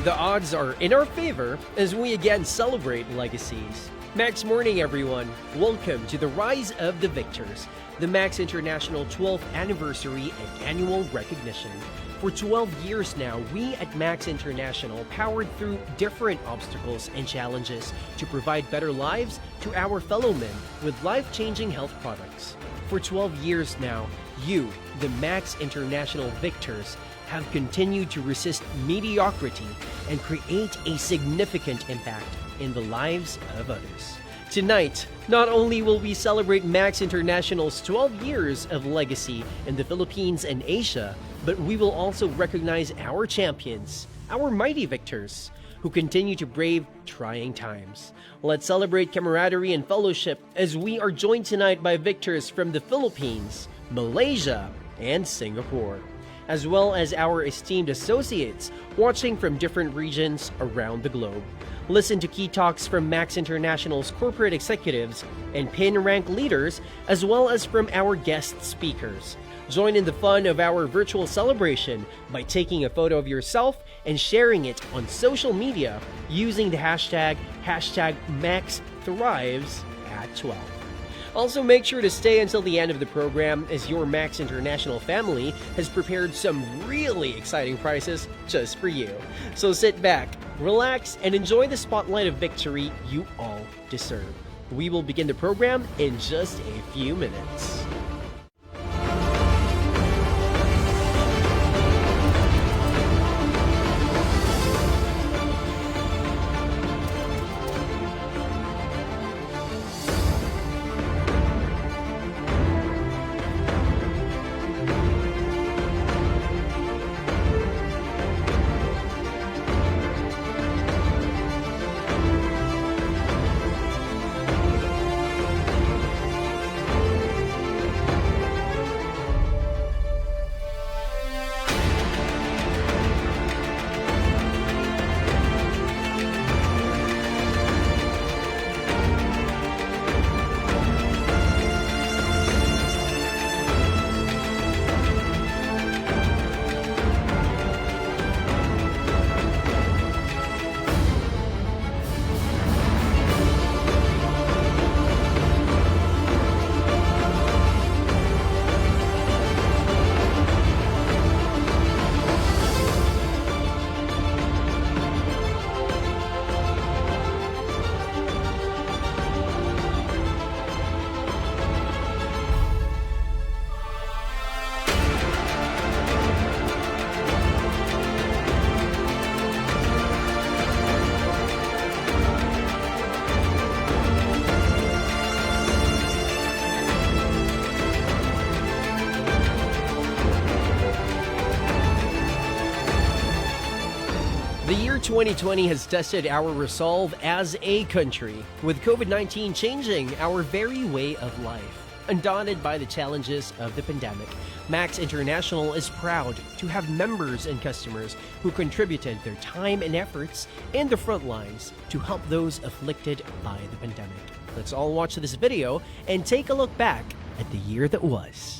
The odds are in our favor as we again celebrate legacies. Max morning, everyone. Welcome to the Rise of the Victors, the Max International 12th Anniversary and Annual Recognition. For 12 years now, we at Max International powered through different obstacles and challenges to provide better lives to our fellow men with life-changing health products. For 12 years now, you, the Max International Victors, have continued to resist mediocrity and create a significant impact in the lives of others. Tonight, not only will we celebrate Max International's 12 years of legacy in the Philippines and Asia, but we will also recognize our champions, our mighty victors, who continue to brave trying times. Let's celebrate camaraderie and fellowship as we are joined tonight by victors from the Philippines, Malaysia, and Singapore, as well as our esteemed associates watching from different regions around the globe. Listen to key talks from Max International's corporate executives and pin rank leaders, as well as from our guest speakers. Join in the fun of our virtual celebration by taking a photo of yourself and sharing it on social media using the hashtag #MaxThrives@12. Also, make sure to stay until the end of the program as your Max International family has prepared some really exciting prizes just for you. So sit back, relax, and enjoy the spotlight of victory you all deserve. We will begin the program in just a few minutes. The year 2020 has tested our resolve as a country, with COVID-19 changing our very way of life. Undaunted by the challenges of the pandemic, Max International is proud to have members and customers who contributed their time and efforts in the front lines to help those afflicted by the pandemic. Let's all watch this video and take a look back at the year that was.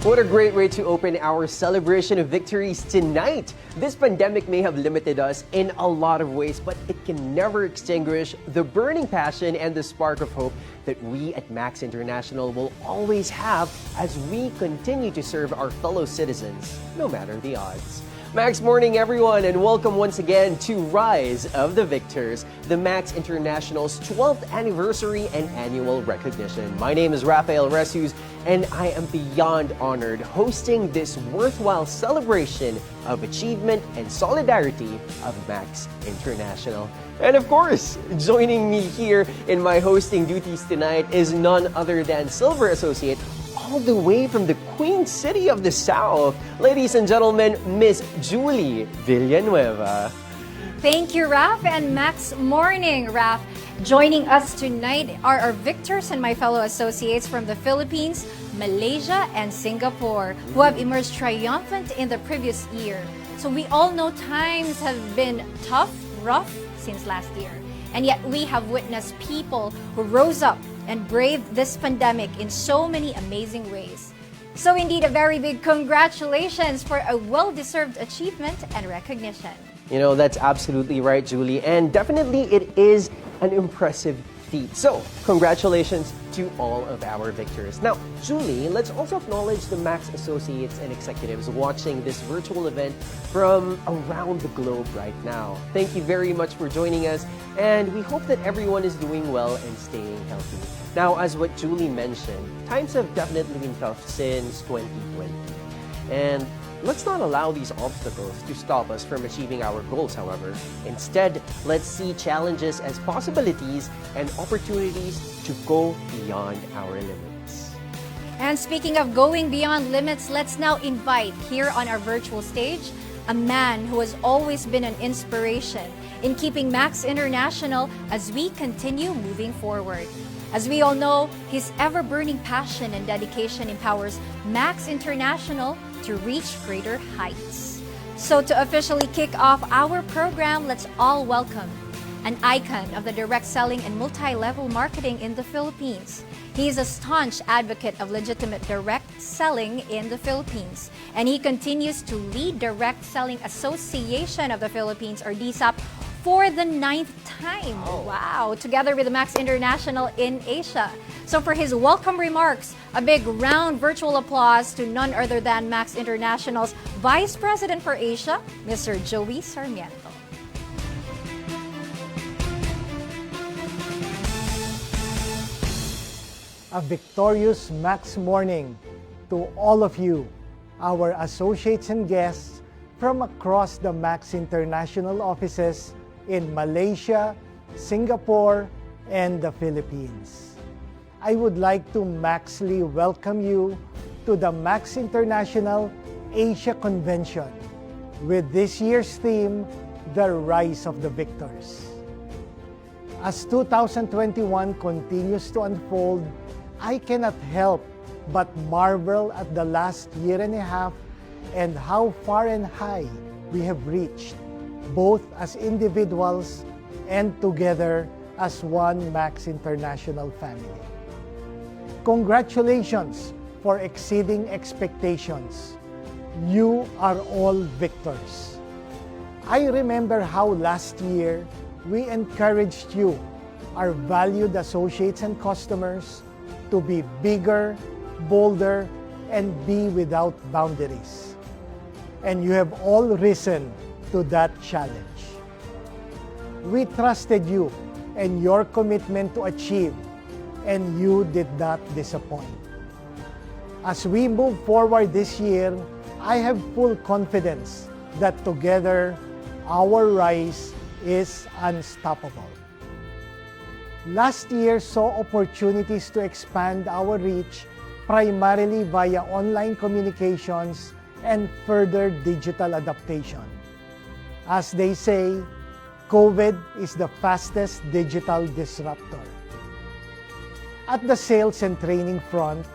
What a great way to open our celebration of victories tonight. This pandemic may have limited us in a lot of ways, but it can never extinguish the burning passion and the spark of hope that we at Max International will always have as we continue to serve our fellow citizens, no matter the odds. Max morning, everyone, and welcome once again to Rise of the Victors, the Max International's 12th anniversary and annual recognition. My name is Rafael Resus, and I am beyond honored hosting this worthwhile celebration of achievement and solidarity of Max International. And of course, joining me here in my hosting duties tonight is none other than Silver Associate all the way from the Queen City of the South. Ladies and gentlemen, Miss Julie Villanueva. Thank you, Raf, and Max morning, Raf. Joining us tonight are our victors and my fellow associates from the Philippines, Malaysia, and Singapore, who have emerged triumphant in the previous year. So we all know times have been tough, rough since last year. And yet we have witnessed people who rose up and braved this pandemic in so many amazing ways. So indeed, a very big congratulations for a well-deserved achievement and recognition. You know, that's absolutely right, Julie. And definitely it is an impressive feat. So, congratulations to all of our victors. Now, Julie, let's also acknowledge the Max associates and executives watching this virtual event from around the globe right now. Thank you very much for joining us, and we hope that everyone is doing well and staying healthy. Now, as what Julie mentioned, times have definitely been tough since 2020. And let's not allow these obstacles to stop us from achieving our goals, however. Instead, let's see challenges as possibilities and opportunities to go beyond our limits. And speaking of going beyond limits, let's now invite here on our virtual stage a man who has always been an inspiration in keeping Max International as we continue moving forward. As we all know, his ever-burning passion and dedication empowers Max International to reach greater heights. So to officially kick off our program, let's all welcome an icon of the direct selling and multi-level marketing in the Philippines. He is a staunch advocate of legitimate direct selling in the Philippines, and he continues to lead Direct Selling Association of the Philippines, or DSAP, for the 9th time. Wow! Together with the Max International in Asia. So for his welcome remarks, a big round virtual applause to none other than Max International's Vice President for Asia, Mr. Joey Sarmiento. A victorious Max morning to all of you, our associates and guests from across the Max International offices in Malaysia, Singapore, and the Philippines. I would like to maxly welcome you to the Max International Asia Convention with this year's theme, The Rise of the Victors. As 2021 continues to unfold, I cannot help but marvel at the last year and a half and how far and high we have reached, both as individuals and together as one Max International family. Congratulations for exceeding expectations. You are all victors. I remember how last year we encouraged you, our valued associates and customers, to be bigger, bolder, and be without boundaries. And you have all risen to that challenge. We trusted you and your commitment to achieve, and you did not disappoint. As we move forward this year, I have full confidence that together, our rise is unstoppable. Last year saw opportunities to expand our reach primarily via online communications and further digital adaptation. As they say, COVID is the fastest digital disruptor. At the sales and training front,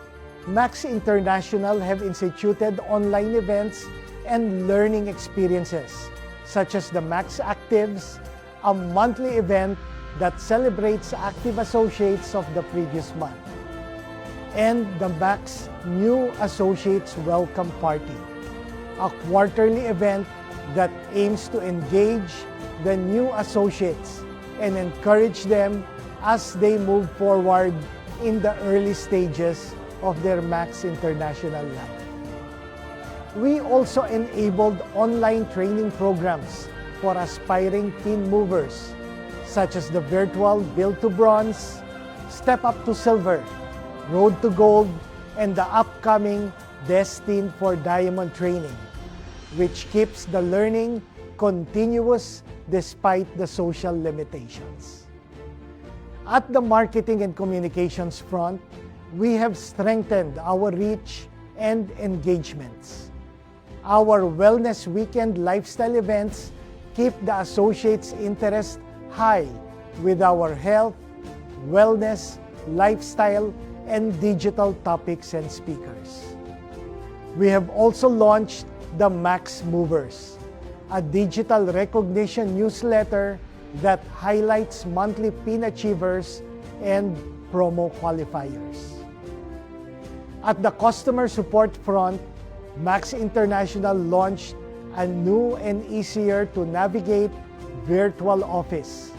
Max International have instituted online events and learning experiences such as the Max Actives, a monthly event that celebrates active associates of the previous month. and the Max New Associates Welcome Party, a quarterly event that aims to engage the new associates and encourage them as they move forward in the early stages of their Max International life. We also enabled online training programs for aspiring teen movers, such as the virtual Build to Bronze, Step Up to Silver, Road to Gold, and the upcoming Destined for Diamond training, which keeps the learning continuous despite the social limitations. At the marketing and communications front, we have strengthened our reach and engagements. Our Wellness Weekend lifestyle events keep the associates' interest high with our health, wellness, lifestyle, and digital topics and speakers. We have also launched the Max Movers, a digital recognition newsletter that highlights monthly PIN achievers and promo qualifiers. At the customer support front, Max International launched a new and easier to navigate virtual office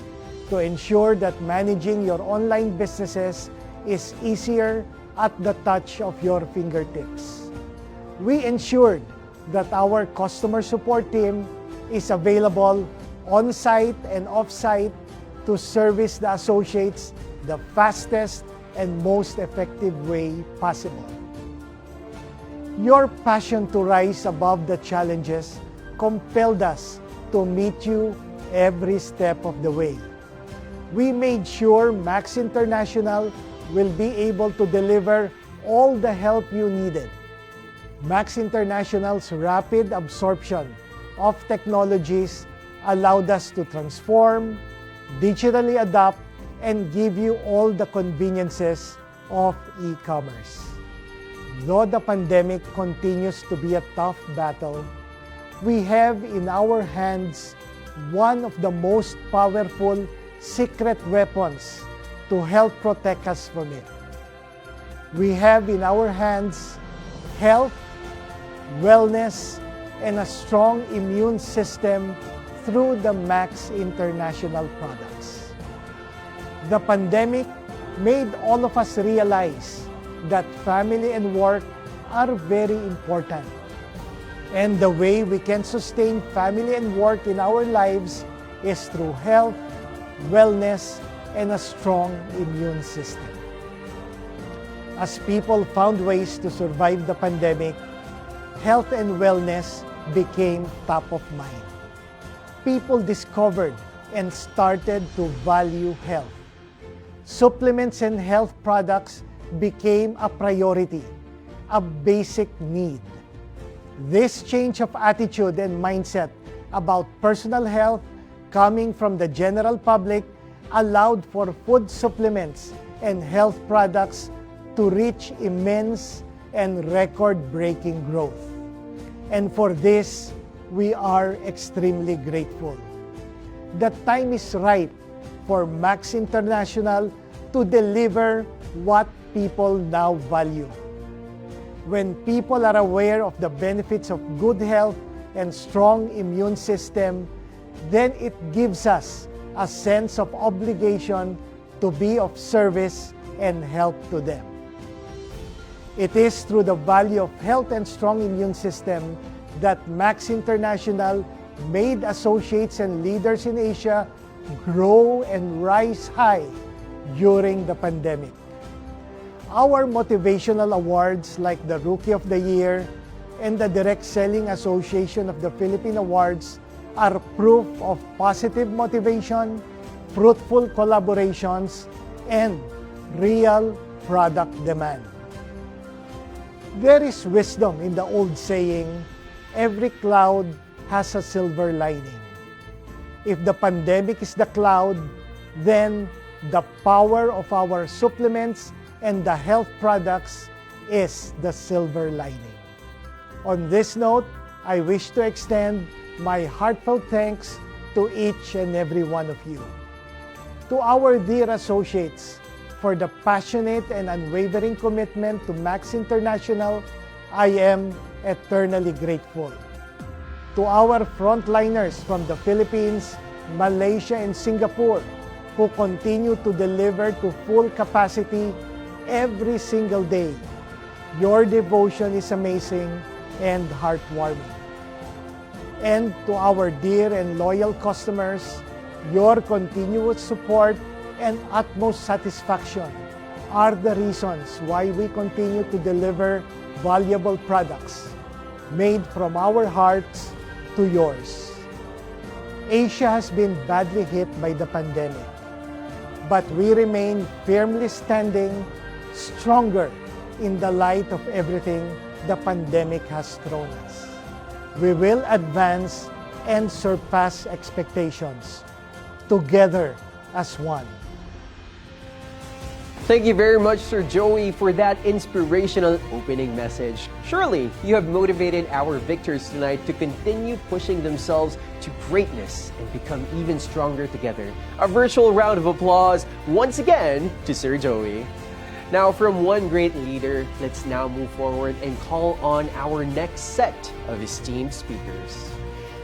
to ensure that managing your online businesses is easier at the touch of your fingertips. We ensured that our customer support team is available on-site and off-site to service the associates the fastest and most effective way possible. Your passion to rise above the challenges compelled us to meet you every step of the way. We made sure Max International will be able to deliver all the help you needed. Max International's rapid absorption of technologies allowed us to transform, digitally adapt, and give you all the conveniences of e-commerce. Though the pandemic continues to be a tough battle, we have in our hands one of the most powerful secret weapons to help protect us from it. We have in our hands health, wellness, and a strong immune system through the Max International products. The pandemic made all of us realize that family and work are very important. And the way we can sustain family and work in our lives is through health, wellness, and a strong immune system. As people found ways to survive the pandemic, health and wellness became top of mind. People discovered and started to value health. Supplements and health products became a priority, a basic need. This change of attitude and mindset about personal health coming from the general public allowed for food supplements and health products to reach immense and record-breaking growth. And for this, we are extremely grateful. The time is right for Max International to deliver what people now value. When people are aware of the benefits of good health and strong immune system, then it gives us a sense of obligation to be of service and help to them. It is through the value of health and strong immune system that Max International made associates and leaders in Asia grow and rise high during the pandemic. Our motivational awards like the Rookie of the Year and the Direct Selling Association of the Philippine Awards are proof of positive motivation, fruitful collaborations, and real product demand. There is wisdom in the old saying, every cloud has a silver lining. If the pandemic is the cloud, then the power of our supplements and the health products is the silver lining. On this note, I wish to extend my heartfelt thanks to each and every one of you. To our dear associates, for the passionate and unwavering commitment to Max International, I am eternally grateful. To our frontliners from the Philippines, Malaysia, and Singapore, who continue to deliver to full capacity every single day, your devotion is amazing and heartwarming. And to our dear and loyal customers, your continuous support and utmost satisfaction are the reasons why we continue to deliver valuable products made from our hearts to yours. Asia has been badly hit by the pandemic, but we remain firmly standing, stronger in the light of everything the pandemic has thrown us. We will advance and surpass expectations, together as one. Thank you very much, Sir Joey, for that inspirational opening message. Surely, you have motivated our victors tonight to continue pushing themselves to greatness and become even stronger together. A virtual round of applause once again to Sir Joey. Now, from one great leader, let's now move forward and call on our next set of esteemed speakers.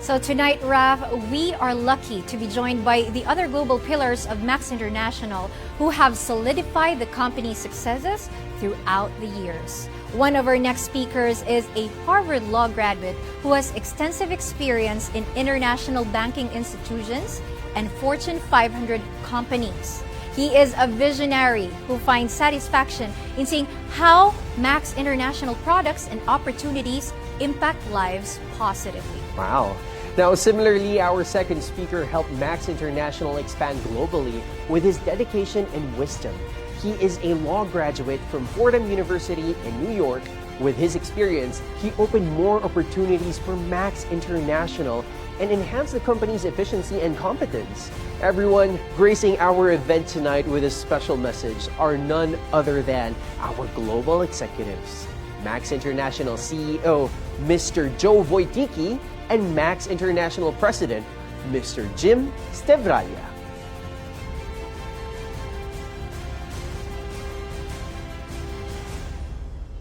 So tonight, Raf, we are lucky to be joined by the other global pillars of Max International who have solidified the company's successes throughout the years. One of our next speakers is a Harvard Law graduate who has extensive experience in international banking institutions and Fortune 500 companies. He is a visionary who finds satisfaction in seeing how Max International products and opportunities impact lives positively. Wow. Now, similarly, our second speaker helped Max International expand globally with his dedication and wisdom. He is a law graduate from Fordham University in New York. With his experience, he opened more opportunities for Max International and enhanced the company's efficiency and competence. Everyone gracing our event tonight with a special message are none other than our global executives. Max International CEO, Mr. Joe Wojtycki, and Max International President, Mr. Jim Stevralya.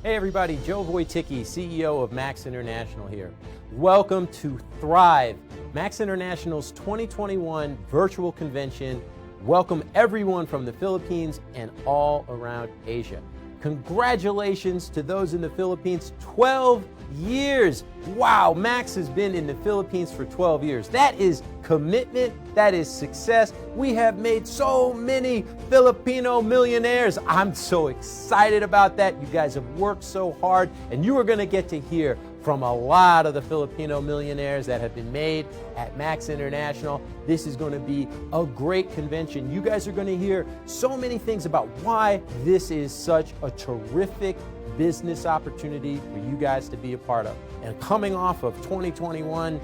Hey everybody, Joe Wojtycki, CEO of Max International here. Welcome to Thrive, Max International's 2021 virtual convention. Welcome everyone from the Philippines and all around Asia. Congratulations to those in the Philippines, 12 years. Wow, Max has been in the Philippines for 12 years. That is commitment, that is success. We have made so many Filipino millionaires. I'm so excited about that. You guys have worked so hard, and you are going to get to hear from a lot of the Filipino millionaires that have been made at Max International. This is going to be a great convention. You guys are going to hear so many things about why this is such a terrific business opportunity for you guys to be a part of. And coming off of 2021,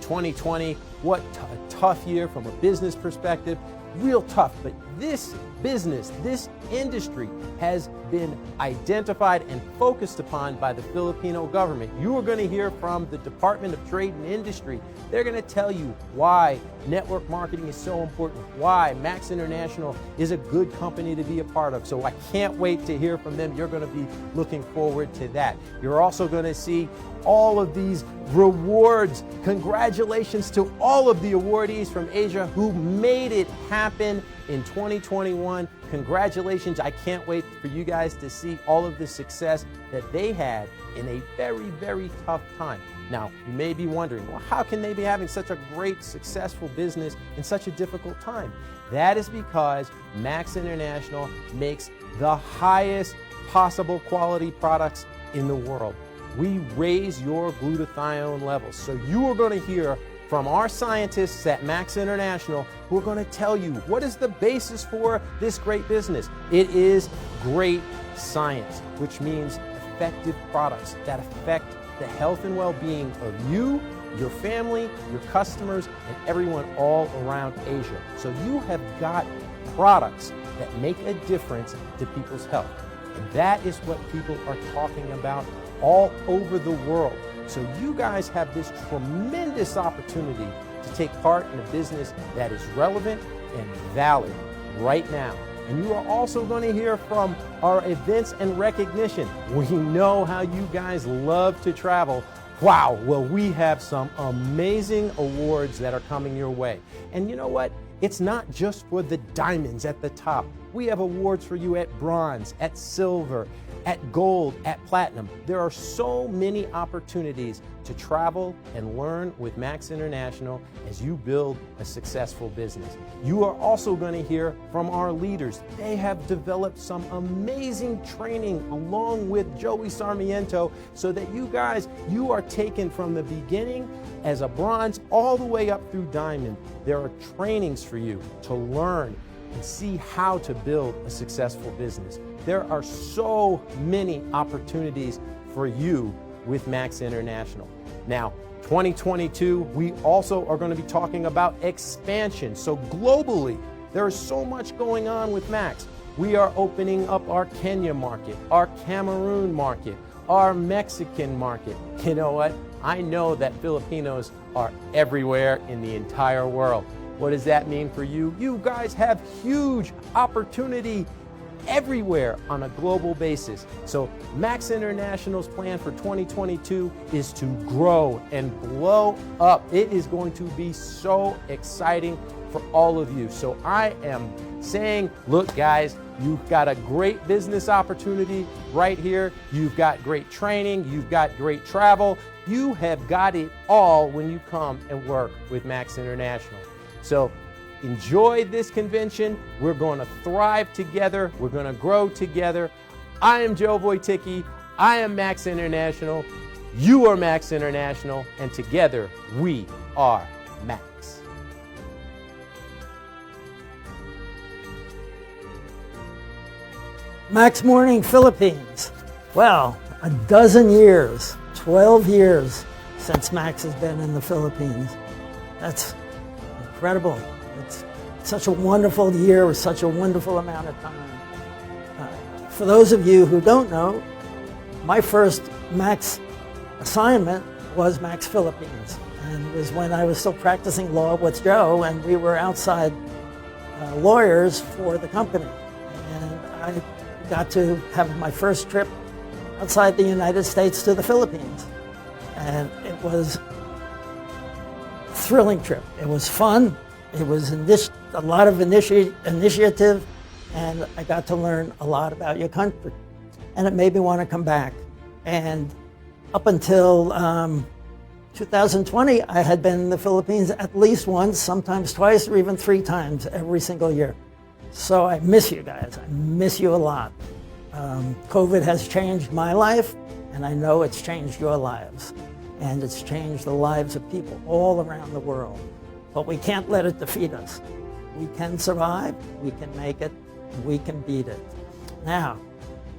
2020, what a tough year from a business perspective, real tough. But this business, this industry has been identified and focused upon by the Filipino government. You are going to hear from the Department of Trade and Industry. They're going to tell you why network marketing is so important, why Max International is a good company to be a part of. So I can't wait to hear from them. You're going to be looking forward to that. You're also going to see all of these rewards. Congratulations to all of the awardees from Asia who made it happen in 2021. Congratulations. I can't wait for you guys to see all of the success that they had in a very, very tough time. Now, you may be wondering, well, how can they be having such a great, successful business in such a difficult time? That is because Max International makes the highest possible quality products in the world. We raise your glutathione levels. So you are going to hear from our scientists at Max International who are going to tell you what is the basis for this great business. It is great science, which means effective products that affect the health and well-being of you, your family, your customers, and everyone all around Asia. So you have got products that make a difference to people's health. And that is what people are talking about all over the world. So you guys have this tremendous opportunity to take part in a business that is relevant and valid right now. And you are also going to hear from our events and recognition. We know how you guys love to travel. Wow, well, we have some amazing awards that are coming your way. And you know what? It's not just for the diamonds at the top. We have awards for you at bronze, at silver, at gold, at platinum. There are so many opportunities to travel and learn with Max International as you build a successful business. You are also going to hear from our leaders. They have developed some amazing training along with Joey Sarmiento so that you are taken from the beginning as a bronze all the way up through diamond. There are trainings for you to learn and see how to build a successful business. There are so many opportunities for you with Max International. Now, 2022, we also are going to be talking about expansion. So globally, there is so much going on with Max. We are opening up our Kenya market, our Cameroon market, our Mexican market. You know what? I know that Filipinos are everywhere in the entire world. What does that mean for you? You guys have huge opportunity everywhere on a global basis. So Max International's plan for 2022 is to grow and blow up. It is going to be so exciting for all of you. So I am saying, look guys, you've got a great business opportunity right here. You've got great training. You've got great travel. You have got it all when you come and work with Max International. So enjoy this convention. We're going to thrive together. We're going to grow together. I am Joe Wojtycki. I am Max International. You are Max International. And together we are Max. Max Morning, Philippines. Well, a dozen years, 12 years since Max has been in the Philippines. That's incredible. It's such a wonderful year with such a wonderful amount of time. For those of you who don't know, my first Max assignment was Max Philippines. And it was when I was still practicing law with Joe, and we were outside lawyers for the company. And I got to have my first trip outside the United States to the Philippines. And it was a thrilling trip. It was fun. It was a lot of initiative, and I got to learn a lot about your country. And it made me want to come back. And up until 2020, I had been in the Philippines at least once, sometimes twice, or even 3 times every single year. So I miss you guys. I miss you a lot. COVID has changed my life, and I know it's changed your lives. And it's changed the lives of people all around the world. But we can't let it defeat us. We can survive, we can make it, and we can beat it. Now,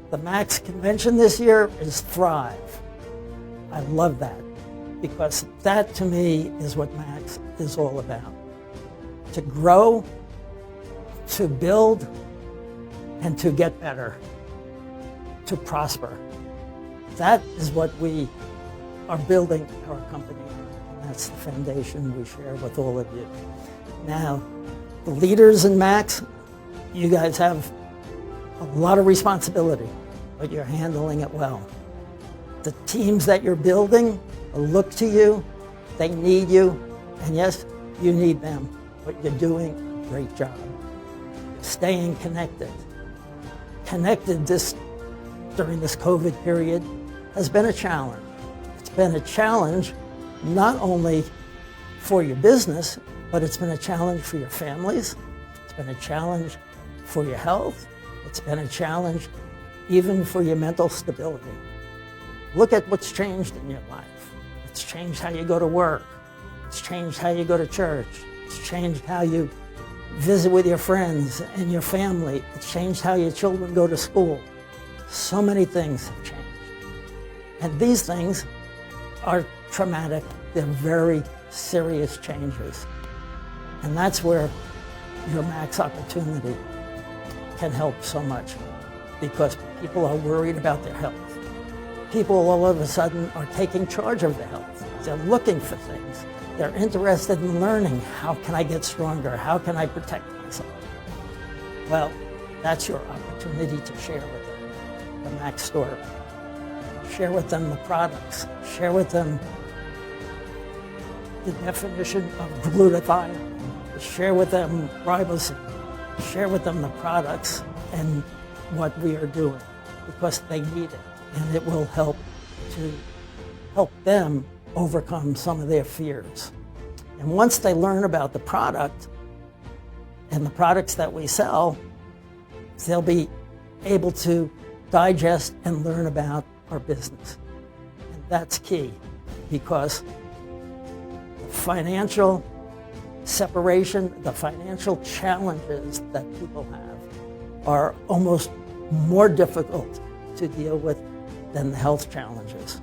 the Max convention this year is Thrive. I love that, because that to me is what Max is all about. To grow, to build, and to get better, to prosper. That is what we are building our company on, and that's the foundation we share with all of you. Now, the leaders in Max, you guys have a lot of responsibility, but you're handling it well. The teams that you're building look to you, they need you, and yes, you need them, but you're doing a great job. Staying connected. Connected during this COVID period has been a challenge. It's been a challenge not only for your business, but it's been a challenge for your families. It's been a challenge for your health. It's been a challenge even for your mental stability. Look at what's changed in your life. It's changed how you go to work. It's changed how you go to church. It's changed how you visit with your friends and your family. It's changed how your children go to school. So many things have changed. And these things are traumatic. They're very serious changes. And that's where your Max opportunity can help so much, because people are worried about their health. People all of a sudden are taking charge of their health. They're looking for things. They're interested in learning, how can I get stronger? How can I protect myself? Well, That's your opportunity to share with them the Max story. Share with them the products. Share with them the definition of glutathione. Share with them ribosine. Share with them the products and what we are doing, because they need it, and it will help them overcome some of their fears. And once they learn about the product and the products that we sell, they'll be able to digest and learn about our business. And that's key, because the financial separation, the financial challenges that people have are almost more difficult to deal with than the health challenges,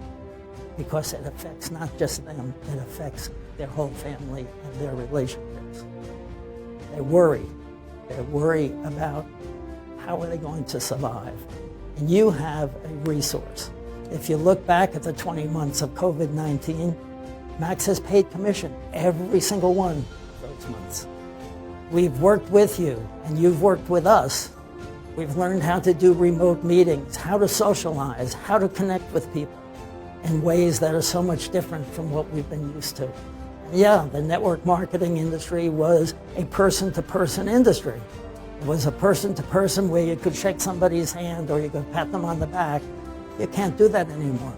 because it affects not just them, it affects their whole family and their relationships. They worry about how are they going to survive. And you have a resource. If you look back at the 20 months of COVID-19, Max has paid commission every single one of those months. We've worked with you, and you've worked with us. We've learned how to do remote meetings, how to socialize, how to connect with people in ways that are so much different from what we've been used to. And yeah, the network marketing industry was a person-to-person industry. It was a person-to-person where you could shake somebody's hand or you could pat them on the back. You can't do that anymore.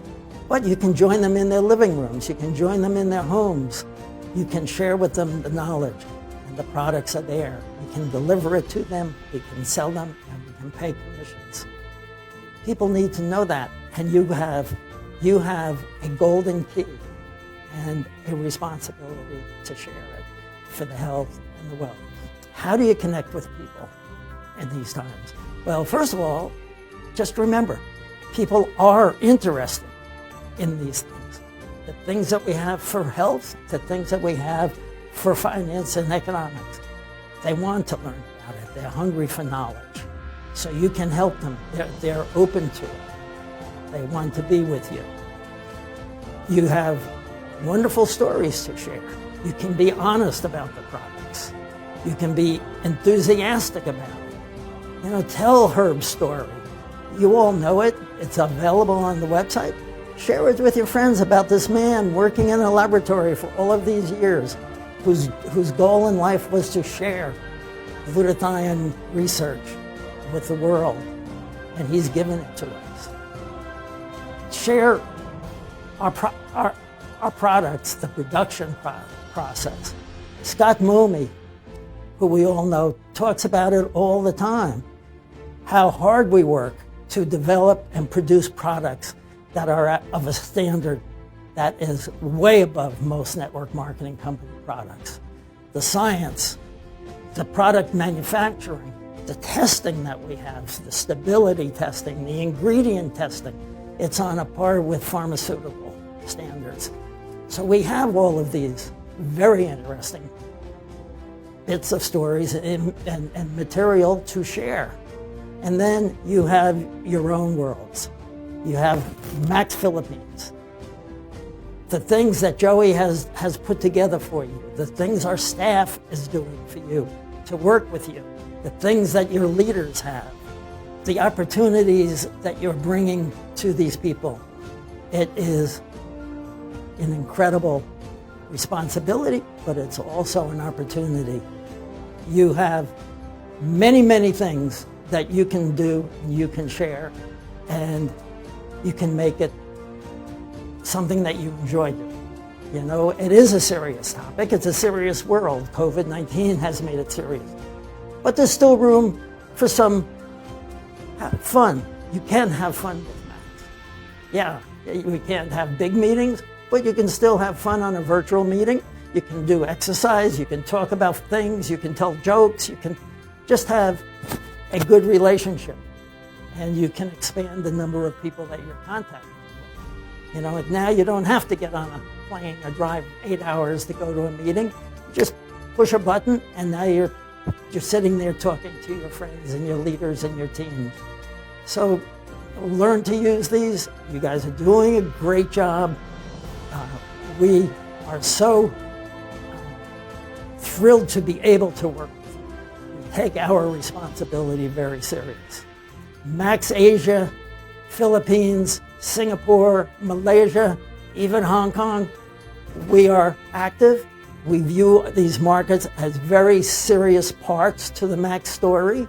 But you can join them in their living rooms. You can join them in their homes. You can share with them the knowledge, and the products are there. You can deliver it to them, we can sell them, and we can pay commissions. People need to know that, and you have a golden key and a responsibility to share it for the health and the wealth. How do you connect with people in these times? Well, first of all, just remember, people are interested in these things. The things that we have for health, the things that we have for finance and economics. They want to learn about it. They're hungry for knowledge. So you can help them. They're open to it. They want to be with you. You have wonderful stories to share. You can be honest about the products. You can be enthusiastic about it. Tell Herb's story. You all know it. It's available on the website. Share it with your friends about this man working in a laboratory for all of these years, whose goal in life was to share glutathione research with the world, and he's given it to us. Share our products, the production process. Scott Mooney, who we all know, talks about it all the time, how hard we work to develop and produce products that are of a standard that is way above most network marketing company products. The science, the product manufacturing, the testing that we have, the stability testing, the ingredient testing, it's on a par with pharmaceutical standards. So we have all of these very interesting bits of stories and material to share. And then you have your own worlds. You have Max Philippines. The things that Joey has put together for you, the things our staff is doing for you to work with you, the things that your leaders have, the opportunities that you're bringing to these people. It is an incredible responsibility, but it's also an opportunity. You have many, many things that you can do, you can share, and you can make it something that you enjoy doing. It is a serious topic. It's a serious world. COVID-19 has made it serious. But there's still room for some fun. You can have fun with Max. Yeah, we can't have big meetings, but you can still have fun on a virtual meeting. You can do exercise, you can talk about things, you can tell jokes, you can just have a good relationship. And you can expand the number of people that you're contacting. Now you don't have to get on a plane or drive 8 hours to go to a meeting. You just push a button, and now you're sitting there talking to your friends and your leaders and your teams. So learn to use these. You guys are doing a great job. We are so thrilled to be able to work with you. We take our responsibility very serious. Max Asia, Philippines, Singapore, Malaysia, even Hong Kong, we are active. We view these markets as very serious parts to the Max story.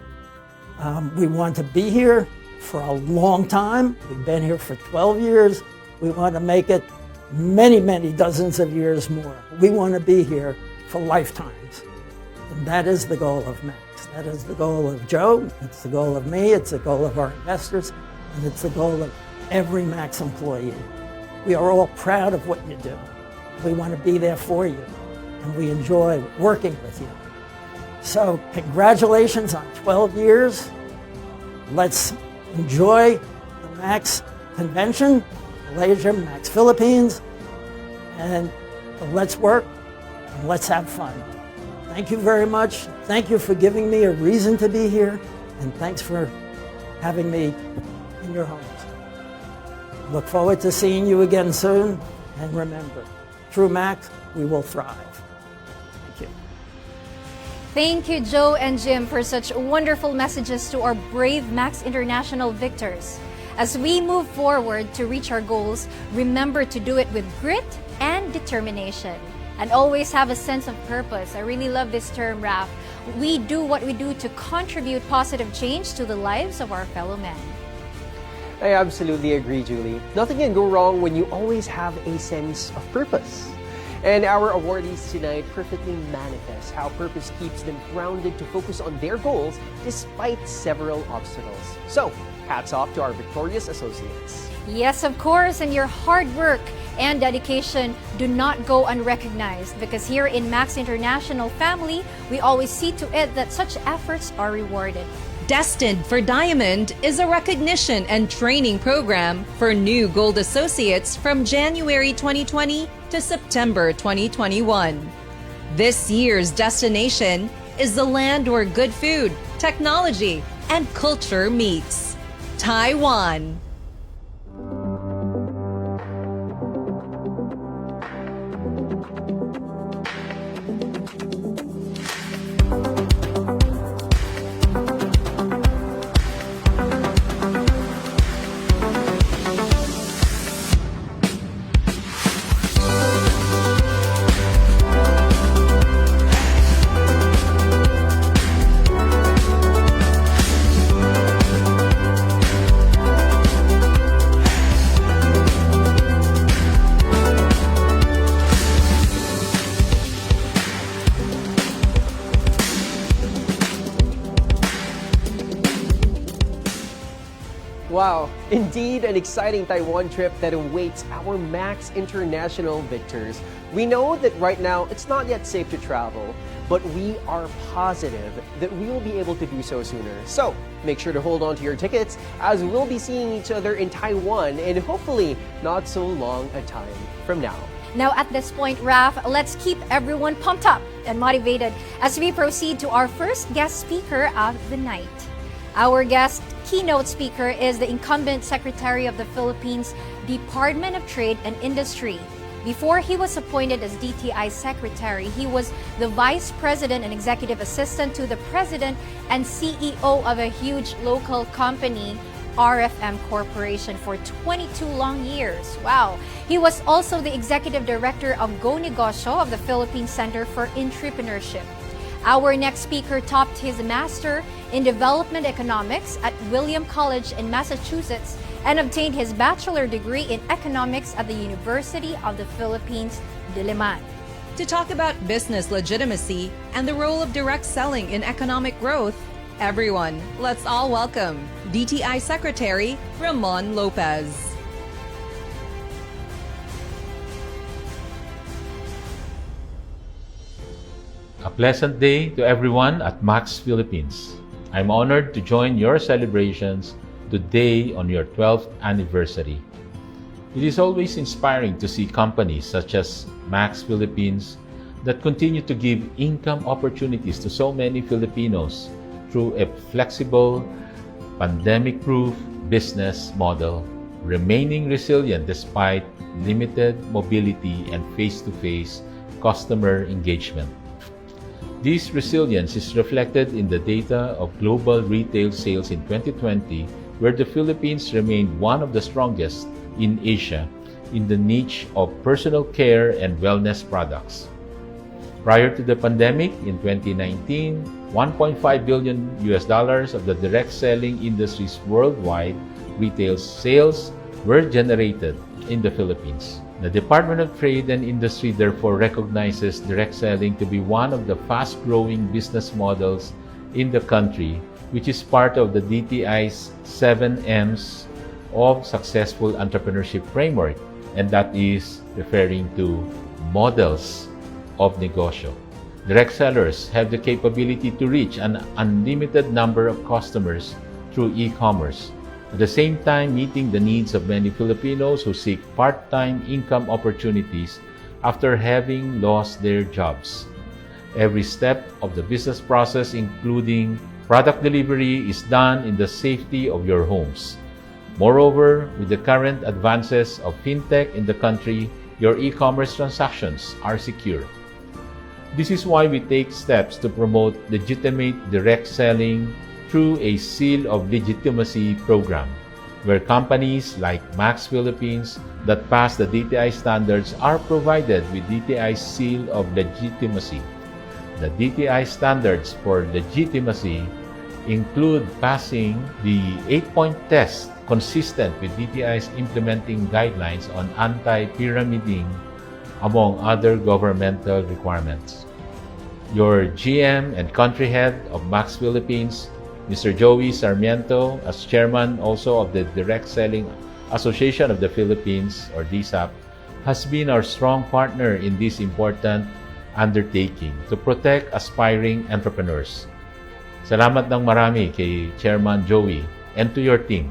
We want to be here for a long time. We've been here for 12 years. We want to make it many, many dozens of years more. We want to be here for lifetimes. And that is the goal of Max. That is the goal of Joe. It's the goal of me. It's the goal of our investors. And it's the goal of every Max employee. We are all proud of what you do. We want to be there for you. And we enjoy working with you. So congratulations on 12 years. Let's enjoy the Max convention, Malaysia, Max Philippines, and let's work and let's have fun. Thank you very much. Thank you for giving me a reason to be here, and thanks for having me in your homes. Look forward to seeing you again soon, and remember, through Max, we will thrive. Thank you. Thank you, Joe and Jim, for such wonderful messages to our brave Max International victors. As we move forward to reach our goals, remember to do it with grit and determination. And always have a sense of purpose. I really love this term, Raf. We do what we do to contribute positive change to the lives of our fellow men. I absolutely agree, Julie. Nothing can go wrong when you always have a sense of purpose. And our awardees tonight perfectly manifest how purpose keeps them grounded to focus on their goals despite several obstacles. So, hats off to our victorious associates. Yes, of course, and your hard work and dedication do not go unrecognized, because here in Max International family, we always see to it that such efforts are rewarded. Destined for Diamond is a recognition and training program for new Gold Associates from January 2020 to September 2021. This year's destination is the land where good food, technology, and culture meets. Taiwan. Wow, indeed an exciting Taiwan trip that awaits our Max International victors. We know that right now it's not yet safe to travel, but we are positive that we will be able to do so sooner. So make sure to hold on to your tickets, as we'll be seeing each other in Taiwan in hopefully not so long a time from now. Now at this point, Raf, let's keep everyone pumped up and motivated as we proceed to our first guest speaker of the night. Our guest keynote speaker is the incumbent Secretary of the Philippines Department of Trade and Industry. Before he was appointed as DTI Secretary, he was the Vice President and Executive Assistant to the President and CEO of a huge local company, RFM Corporation, for 22 long years. Wow. He was also the Executive Director of 𝐿Negosyo of the Philippine Center for Entrepreneurship. Our next speaker topped his Master in Development Economics at William College in Massachusetts and obtained his bachelor degree in economics at the University of the Philippines, Diliman. To talk about business legitimacy and the role of direct selling in economic growth, everyone, let's all welcome DTI Secretary Ramon Lopez. A pleasant day to everyone at Max Philippines. I'm honored to join your celebrations today on your 12th anniversary. It is always inspiring to see companies such as Max Philippines that continue to give income opportunities to so many Filipinos through a flexible, pandemic-proof business model, remaining resilient despite limited mobility and face-to-face customer engagement. This resilience is reflected in the data of global retail sales in 2020, where the Philippines remained one of the strongest in Asia in the niche of personal care and wellness products. Prior to the pandemic in 2019, $1.5 billion of the direct selling industry's worldwide retail sales were generated in the Philippines. The Department of Trade and Industry therefore recognizes direct selling to be one of the fast-growing business models in the country, which is part of the DTI's 7 M's of Successful Entrepreneurship Framework, and that is referring to models of negosyo. Direct sellers have the capability to reach an unlimited number of customers through e-commerce, at the same time meeting the needs of many Filipinos who seek part-time income opportunities after having lost their jobs. Every step of the business process, including product delivery, is done in the safety of your homes. Moreover, with the current advances of fintech in the country, your e-commerce transactions are secure. This is why we take steps to promote legitimate direct selling through a Seal of Legitimacy program, where companies like Max Philippines that pass the DTI standards are provided with DTI Seal of Legitimacy. The DTI standards for legitimacy include passing the 8-point test consistent with DTI's implementing guidelines on anti-pyramiding, among other governmental requirements. Your GM and country head of Max Philippines, Mr. Joey Sarmiento, as chairman also of the Direct Selling Association of the Philippines, or DSAP, has been our strong partner in this important undertaking to protect aspiring entrepreneurs. Salamat ng marami kay Chairman Joey and to your team.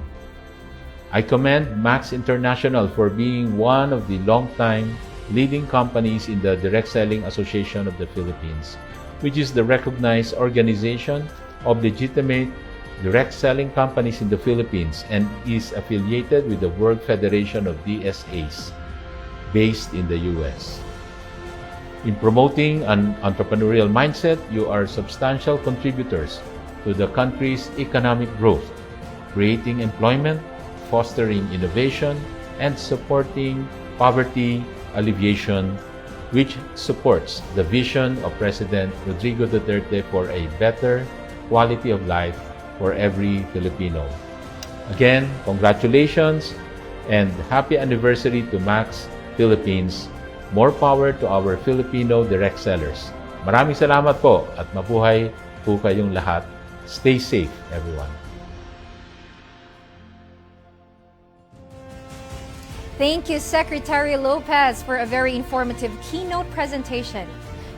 I commend Max International for being one of the long-time leading companies in the Direct Selling Association of the Philippines, which is the recognized organization of legitimate direct selling companies in the Philippines and is affiliated with the World Federation of DSAs, based in the US. In promoting an entrepreneurial mindset, you are substantial contributors to the country's economic growth, creating employment, fostering innovation, and supporting poverty alleviation, which supports the vision of President Rodrigo Duterte for a better quality of life for every Filipino. Again, congratulations and happy anniversary to Max Philippines. More power to our Filipino direct sellers. Maraming salamat po at mabuhay po kayong lahat. Stay safe, everyone. Thank you, Secretary Lopez, for a very informative keynote presentation.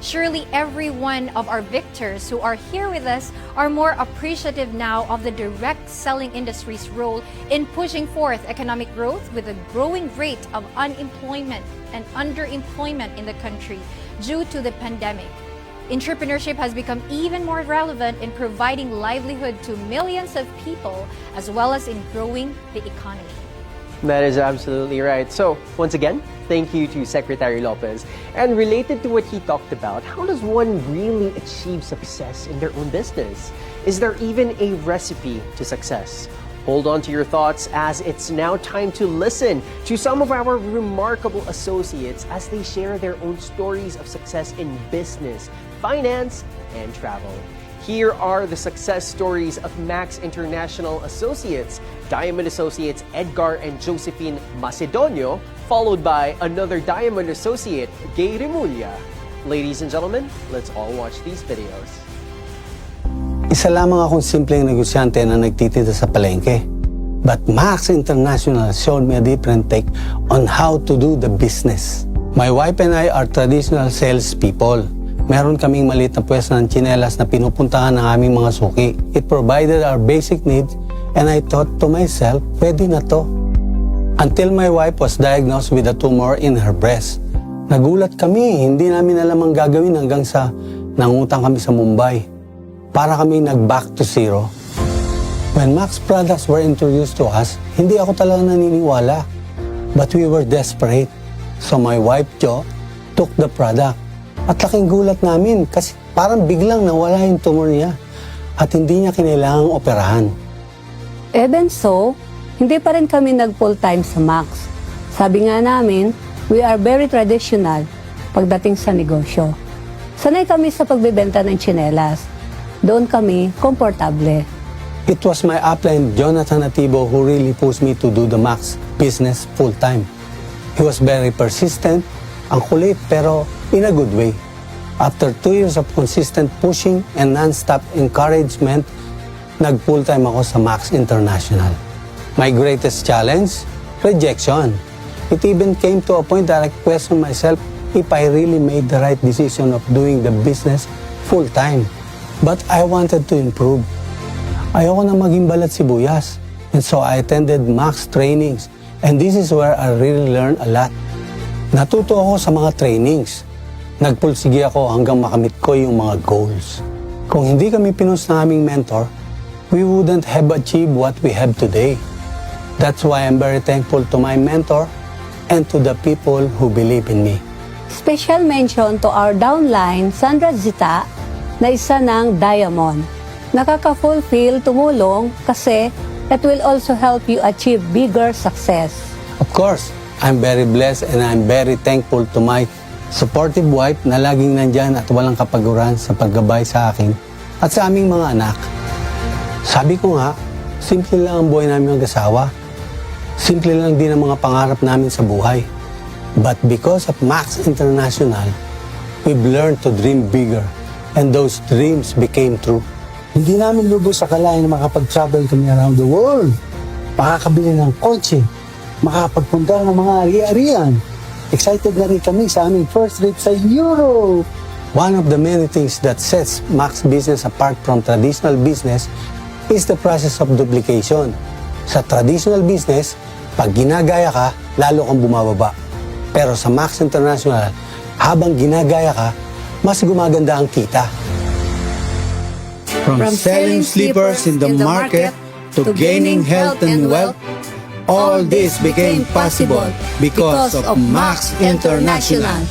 Surely every one of our victors who are here with us are more appreciative now of the direct selling industry's role in pushing forth economic growth with a growing rate of unemployment and underemployment in the country due to the pandemic. Entrepreneurship has become even more relevant in providing livelihood to millions of people, as well as in growing the economy. That is absolutely right. So, once again, thank you to Secretary Lopez. And related to what he talked about, how does one really achieve success in their own business? Is there even a recipe to success? Hold on to your thoughts, as it's now time to listen to some of our remarkable associates as they share their own stories of success in business, finance, and travel. Here are the success stories of Max International Associates, Diamond Associates Edgar and Josephine Macedonio, followed by another Diamond Associate, Gay Remulla. Ladies and gentlemen, let's all watch these videos. Isa lamang akong simpleng negosyante na nagtitinda sa palengke. But Max International showed me a different take on how to do the business. My wife and I are traditional salespeople. Meron kaming maliit na pwesto ng tsinelas na pinupuntahan ng aming mga suki. It provided our basic needs and I thought to myself, pwede na to. Until my wife was diagnosed with a tumor in her breast. Nagulat kami, hindi namin alam ang gagawin hanggang sa nangutang kami sa Mumbai. Para kami nag-back to zero. When Max products were introduced to us, hindi ako talaga naniniwala. But we were desperate. So my wife, Jo, took the product. At laking gulat namin kasi parang biglang nawala yung tumor niya at hindi niya kinailangang operahan. Even so, hindi pa rin kami nag-full-time sa Max. Sabi nga namin, we are very traditional pagdating sa negosyo. Sanay kami sa pagbebenta ng tsinelas. Doon kami komportable. It was my upline, Jonathan Atibo, who really pushed me to do the Max business full-time. He was very persistent, ang kulit pero in a good way. After 2 years of consistent pushing and non-stop encouragement, nag-full-time ako sa Max International. My greatest challenge? Rejection. It even came to a point that I questioned myself if I really made the right decision of doing the business full-time. But I wanted to improve. Ayoko na maging balat sibuyas. And so I attended Max trainings. And this is where I really learned a lot. Natuto ako sa mga trainings. Nagpulsige ako hanggang makamit ko yung mga goals. Kung hindi kami pinus ng aming mentor, we wouldn't have achieved what we have today. That's why I'm very thankful to my mentor and to the people who believe in me. Special mention to our downline, Sandra Zita, na isa ng Diamond. Nakaka-fulfill tumulong kasi it will also help you achieve bigger success. Of course, I'm very blessed and I'm very thankful to my supportive wife na laging nandyan at walang kapaguran sa paggabay sa akin at sa aming mga anak. Sabi ko nga, simple lang ang buhay namin mag-asawa. Simple lang din ang mga pangarap namin sa buhay. But because of Max International, we've learned to dream bigger and those dreams became true. Hindi namin lubos sa kalain na makapag-travel kami around the world, makakabili ng kotse, makapagpunta ng mga ari-arian. Excited na rin kami sa aming first trip sa Europe. One of the many things that sets Max business apart from traditional business is the process of duplication. Sa traditional business, pag ginagaya ka, lalo kang bumababa. Pero sa Max International, habang ginagaya ka, mas gumaganda ang kita. From selling slippers in the market to gaining health and wealth, all this became possible because of Max International.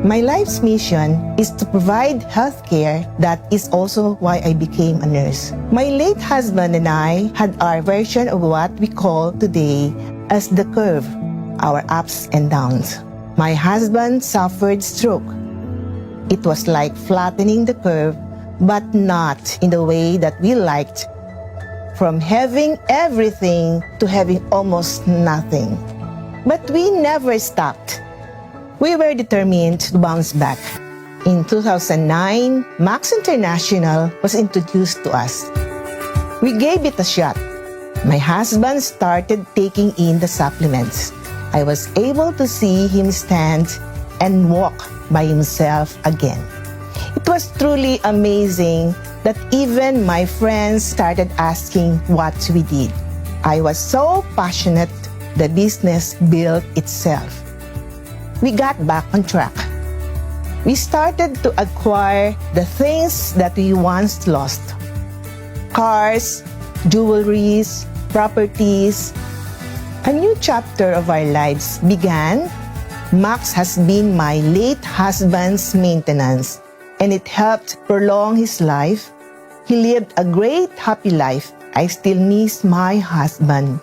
My life's mission is to provide healthcare. That is also why I became a nurse. My late husband and I had our version of what we call today as the curve, our ups and downs. My husband suffered stroke. It was like flattening the curve, but not in the way that we liked. From having everything to having almost nothing. But we never stopped. We were determined to bounce back. In 2009, Max International was introduced to us. We gave it a shot. My husband started taking in the supplements. I was able to see him stand and walk by himself again. It was truly amazing that even my friends started asking what we did. I was so passionate, the business built itself. We got back on track. We started to acquire the things that we once lost. Cars, jewelries, properties. A new chapter of our lives began. Max has been my late husband's maintenance, and it helped prolong his life. He lived a great, happy life. I still miss my husband,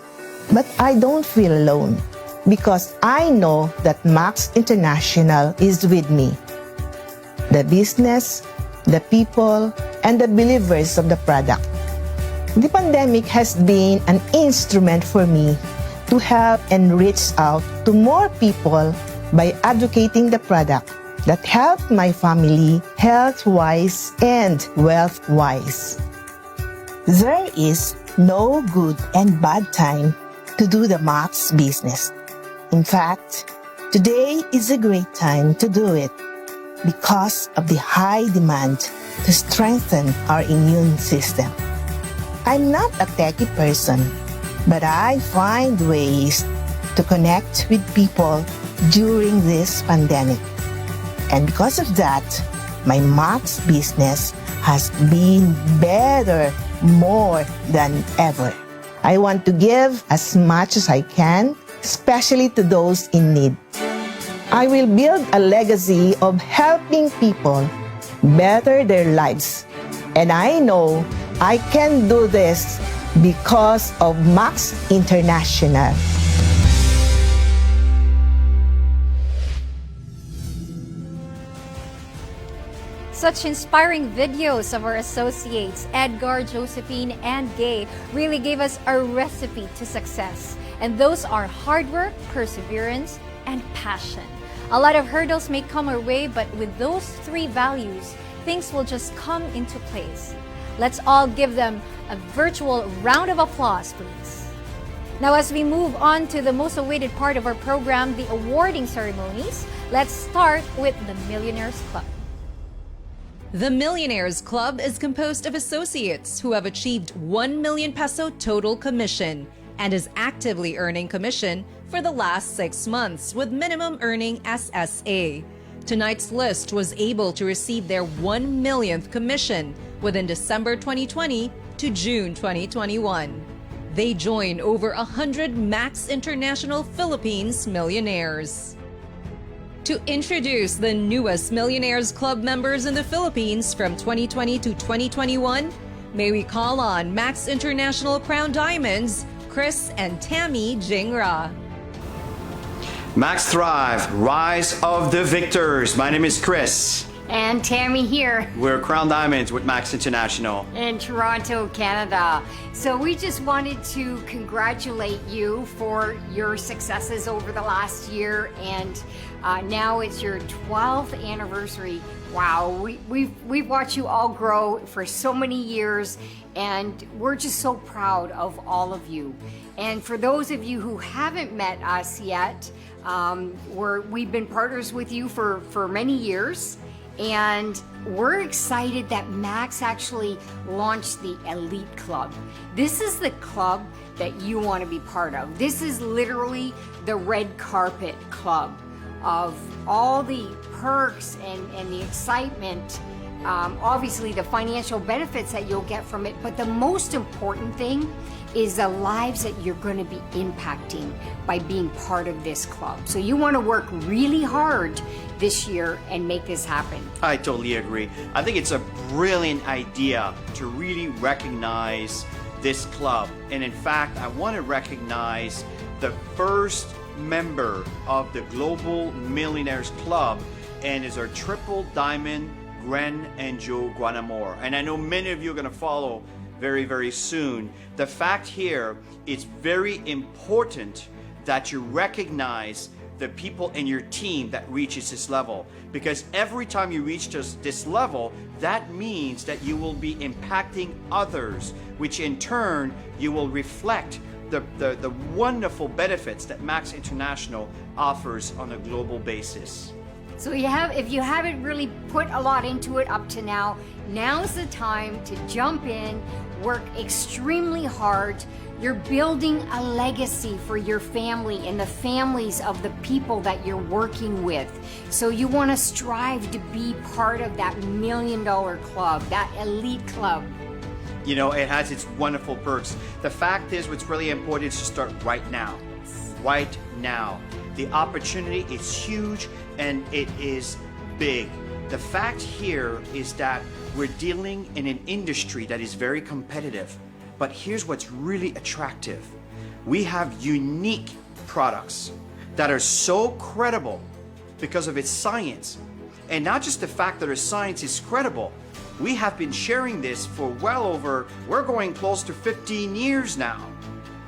but I don't feel alone, because I know that Max International is with me. The business, the people, and the believers of the product. The pandemic has been an instrument for me to help and reach out to more people by advocating the product that helped my family health-wise and wealth-wise. There is no good and bad time to do the Max business. In fact, today is a great time to do it because of the high demand to strengthen our immune system. I'm not a techie person, but I find ways to connect with people during this pandemic. And because of that, my Max business has been better more than ever. I want to give as much as I can, especially to those in need. I will build a legacy of helping people better their lives. And I know I can do this because of Max International. Such inspiring videos of our associates, Edgar, Josephine, and Gay, really gave us a recipe to success. And those are hard work, perseverance, and passion. A lot of hurdles may come our way, but with those three values, things will just come into place. Let's all give them a virtual round of applause, please. Now, as we move on to the most awaited part of our program, the awarding ceremonies, let's start with the Millionaires Club. The Millionaires Club is composed of associates who have achieved 1 million peso total commission and is actively earning commission for the last 6 months with minimum earning SSA. Tonight's list was able to receive their 1 millionth commission within December 2020 to June 2021. They join over 100 Max International Philippines millionaires. To introduce the newest Millionaires Club members in the Philippines from 2020 to 2021, may we call on Max International Crown Diamonds, Chris and Tammy Jingra. Max Thrive, Rise of the Victors. My name is Chris. And Tammy here. We're Crown Diamonds with Max International. In Toronto, Canada. So we just wanted to congratulate you for your successes over the last year, and now it's your 12th anniversary. Wow, we've watched you all grow for so many years, and we're just so proud of all of you. And for those of you who haven't met us yet, we've been partners with you for many years. And we're excited that Max actually launched the Elite Club. This is the club that you want to be part of. This is literally the red carpet club of all the perks and the excitement, obviously the financial benefits that you'll get from it, but the most important thing is the lives that you're going to be impacting by being part of this club. So you want to work really hard this year and make this happen. I totally agree. I think it's a brilliant idea to really recognize this club. And in fact, I want to recognize the first member of the Global Millionaires Club, and is our triple diamond, Gwen and Joe Guanamor. And I know many of you are going to follow very, very soon. The fact here, it's very important that you recognize the people in your team that reaches this level, because every time you reach this level, that means that you will be impacting others, which in turn you will reflect the wonderful benefits that Max International offers on a global basis. So if you haven't really put a lot into it up to now, now's the time to jump in, work extremely hard. You're building a legacy for your family and the families of the people that you're working with. So you want to strive to be part of that $1 million club, that elite club. You know, it has its wonderful perks. The fact is, what's really important is to start right now. Right now. The opportunity is huge and it is big. The fact here is that we're dealing in an industry that is very competitive. But here's what's really attractive. We have unique products that are so credible because of its science. And not just the fact that our science is credible. We have been sharing this for we're going close to 15 years now.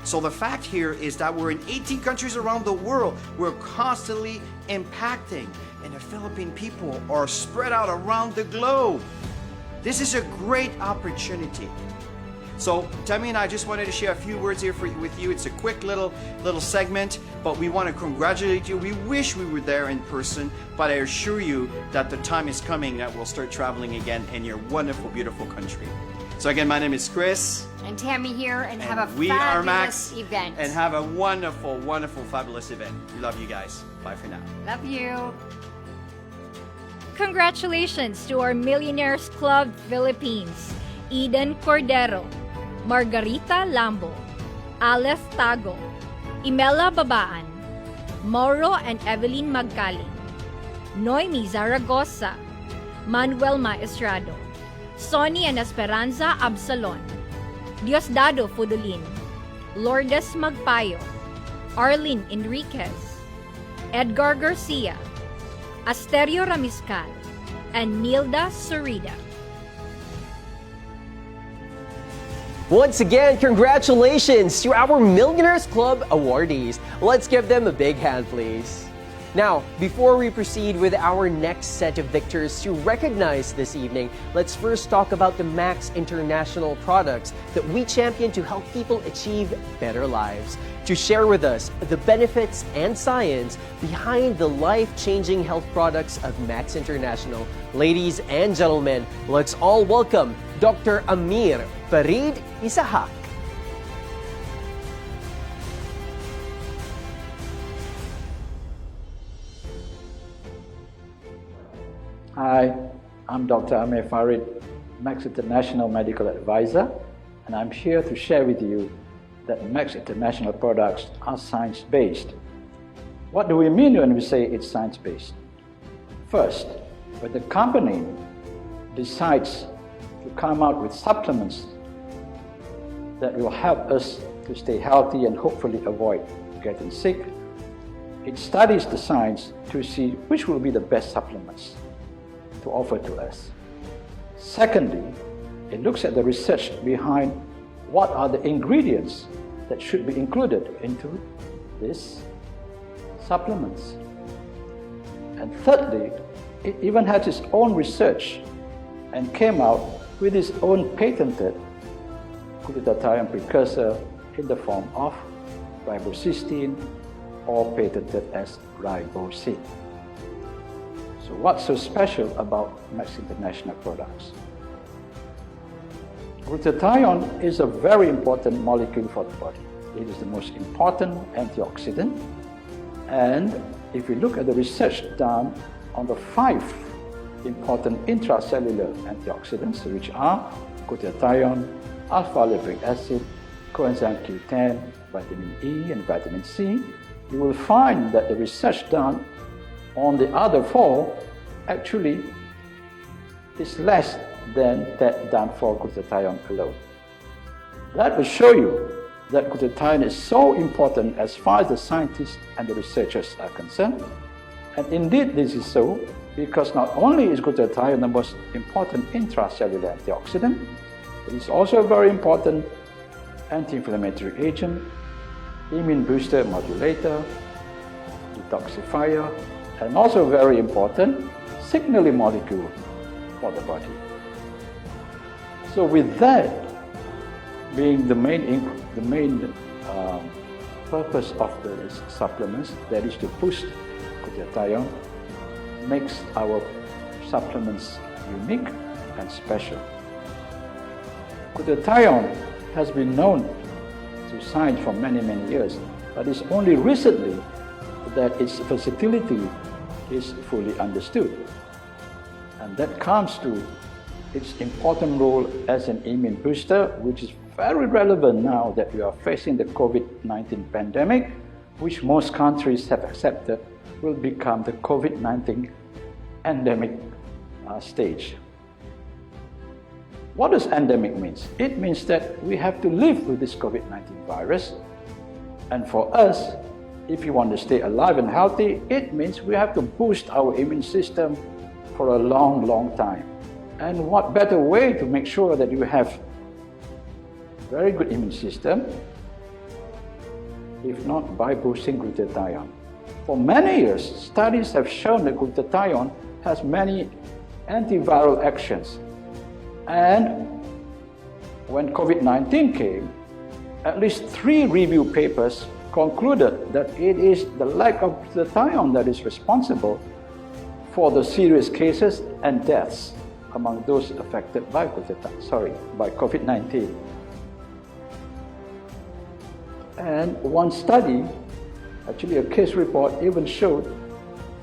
So the fact here is that we're in 18 countries around the world. We're constantly impacting, and the Philippine people are spread out around the globe. This is a great opportunity. So Tammy and I just wanted to share a few words here with you. It's a quick little segment, but we want to congratulate you. We wish we were there in person, but I assure you that the time is coming that we'll start traveling again in your wonderful, beautiful country. So again, my name is Chris. And Tammy here, and have a we fabulous are Max, event. And have a wonderful, wonderful, fabulous event. We love you guys. Bye for now. Love you. Congratulations to our Millionaires Club Philippines, Eden Cordero, Margarita Lambo, Aleph Tago, Imela Babaan, Mauro and Evelyn Magcaling, Noemi Zaragoza, Manuel Maestrado, Sonny and Esperanza Absalon, Diosdado Fudolin, Lourdes Magpayo, Arlene Enriquez, Edgar Garcia, Asterio Ramiscal, and Nilda Surida. Once again, congratulations to our Millionaires Club awardees. Let's give them a big hand, please. Now, before we proceed with our next set of victors to recognize this evening, let's first talk about the Max International products that we champion to help people achieve better lives. To share with us the benefits and science behind the life-changing health products of Max International, ladies and gentlemen, let's all welcome Dr. Amir Farid Isahak. Hi, I'm Dr. Amir Farid, Max International Medical Advisor, and I'm here to share with you that Max International products are science-based. What do we mean when we say it's science-based? First, when the company decides to come out with supplements that will help us to stay healthy and hopefully avoid getting sick, it studies the science to see which will be the best supplements to offer to us. Secondly, it looks at the research behind what are the ingredients that should be included into these supplements. And thirdly, it even had its own research and came out with its own patented glutathione precursor in the form of ribocystine, or patented as ribosine. So what's so special about Max International products? Glutathione is a very important molecule for the body. It is the most important antioxidant. And if you look at the research done on the 5 important intracellular antioxidants, which are glutathione, alpha-lipoic acid, coenzyme Q10, vitamin E, and vitamin C, you will find that the research done on the other 4 actually is less than that done for glutathione alone. That will show you that glutathione is so important as far as the scientists and the researchers are concerned. And indeed this is so because not only is glutathione the most important intracellular antioxidant, it is also a very important anti-inflammatory agent, immune booster modulator, detoxifier, and also very important signaling molecule for the body. So with that being the main purpose of the supplements, that is to boost glutathione, makes our supplements unique and special. Glutathione has been known to science for many years, but it's only recently that its versatility is fully understood. And that comes to its important role as an immune booster, which is very relevant now that we are facing the COVID-19 pandemic, which most countries have accepted will become the COVID-19 endemic stage. What does endemic mean? It means that we have to live with this COVID-19 virus. And for us, if you want to stay alive and healthy, it means we have to boost our immune system for a long time. And what better way to make sure that you have a very good immune system if not by boosting glutathione. For many years, studies have shown that glutathione has many antiviral actions. And when COVID-19 came, at least 3 review papers concluded that it is the lack of glutathione that is responsible for the serious cases and deaths among those affected by COVID-19. And one study, actually a case report, even showed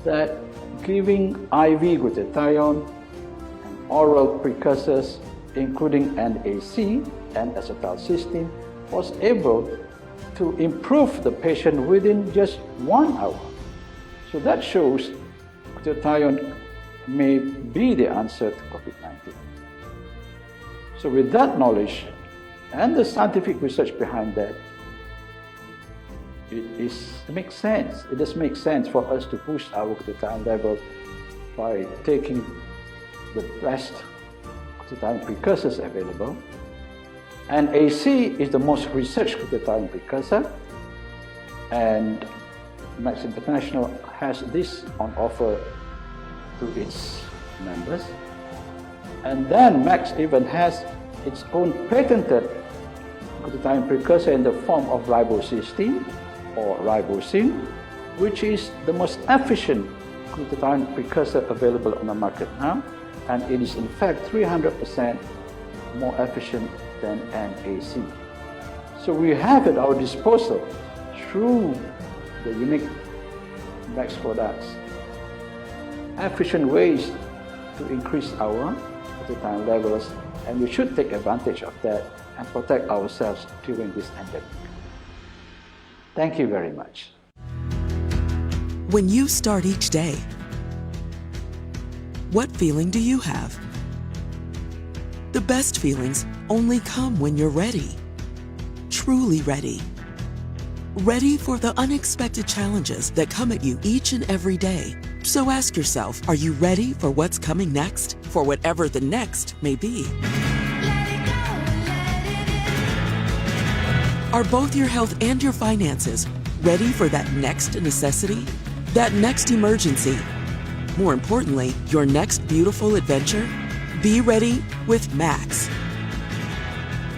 that giving IV glutathione and oral precursors, including NAC, and acetylcysteine was able to improve the patient within just 1 hour. So that shows glutathione may be the answer to COVID-19. So with that knowledge and the scientific research behind that, it makes sense. It does make sense for us to boost our glutathione level by taking the best glutathione precursors available. And AC is the most researched glutathione precursor, and Max International has this on offer to its members. And then Max even has its own patented glutathione precursor in the form of ribocysteine or ribosine, which is the most efficient glutathione precursor available on the market now, and it is in fact 300% more efficient than NAC. So we have at our disposal, through the unique Max products, efficient ways to increase our glutathione levels, and we should take advantage of that and protect ourselves during this pandemic. Thank you very much. When you start each day, what feeling do you have? The best feelings only come when you're ready. Truly ready. Ready for the unexpected challenges that come at you each and every day. So ask yourself, are you ready for what's coming next? For whatever the next may be. Are both your health and your finances ready for that next necessity? That next emergency? More importantly, your next beautiful adventure? Be ready with Max.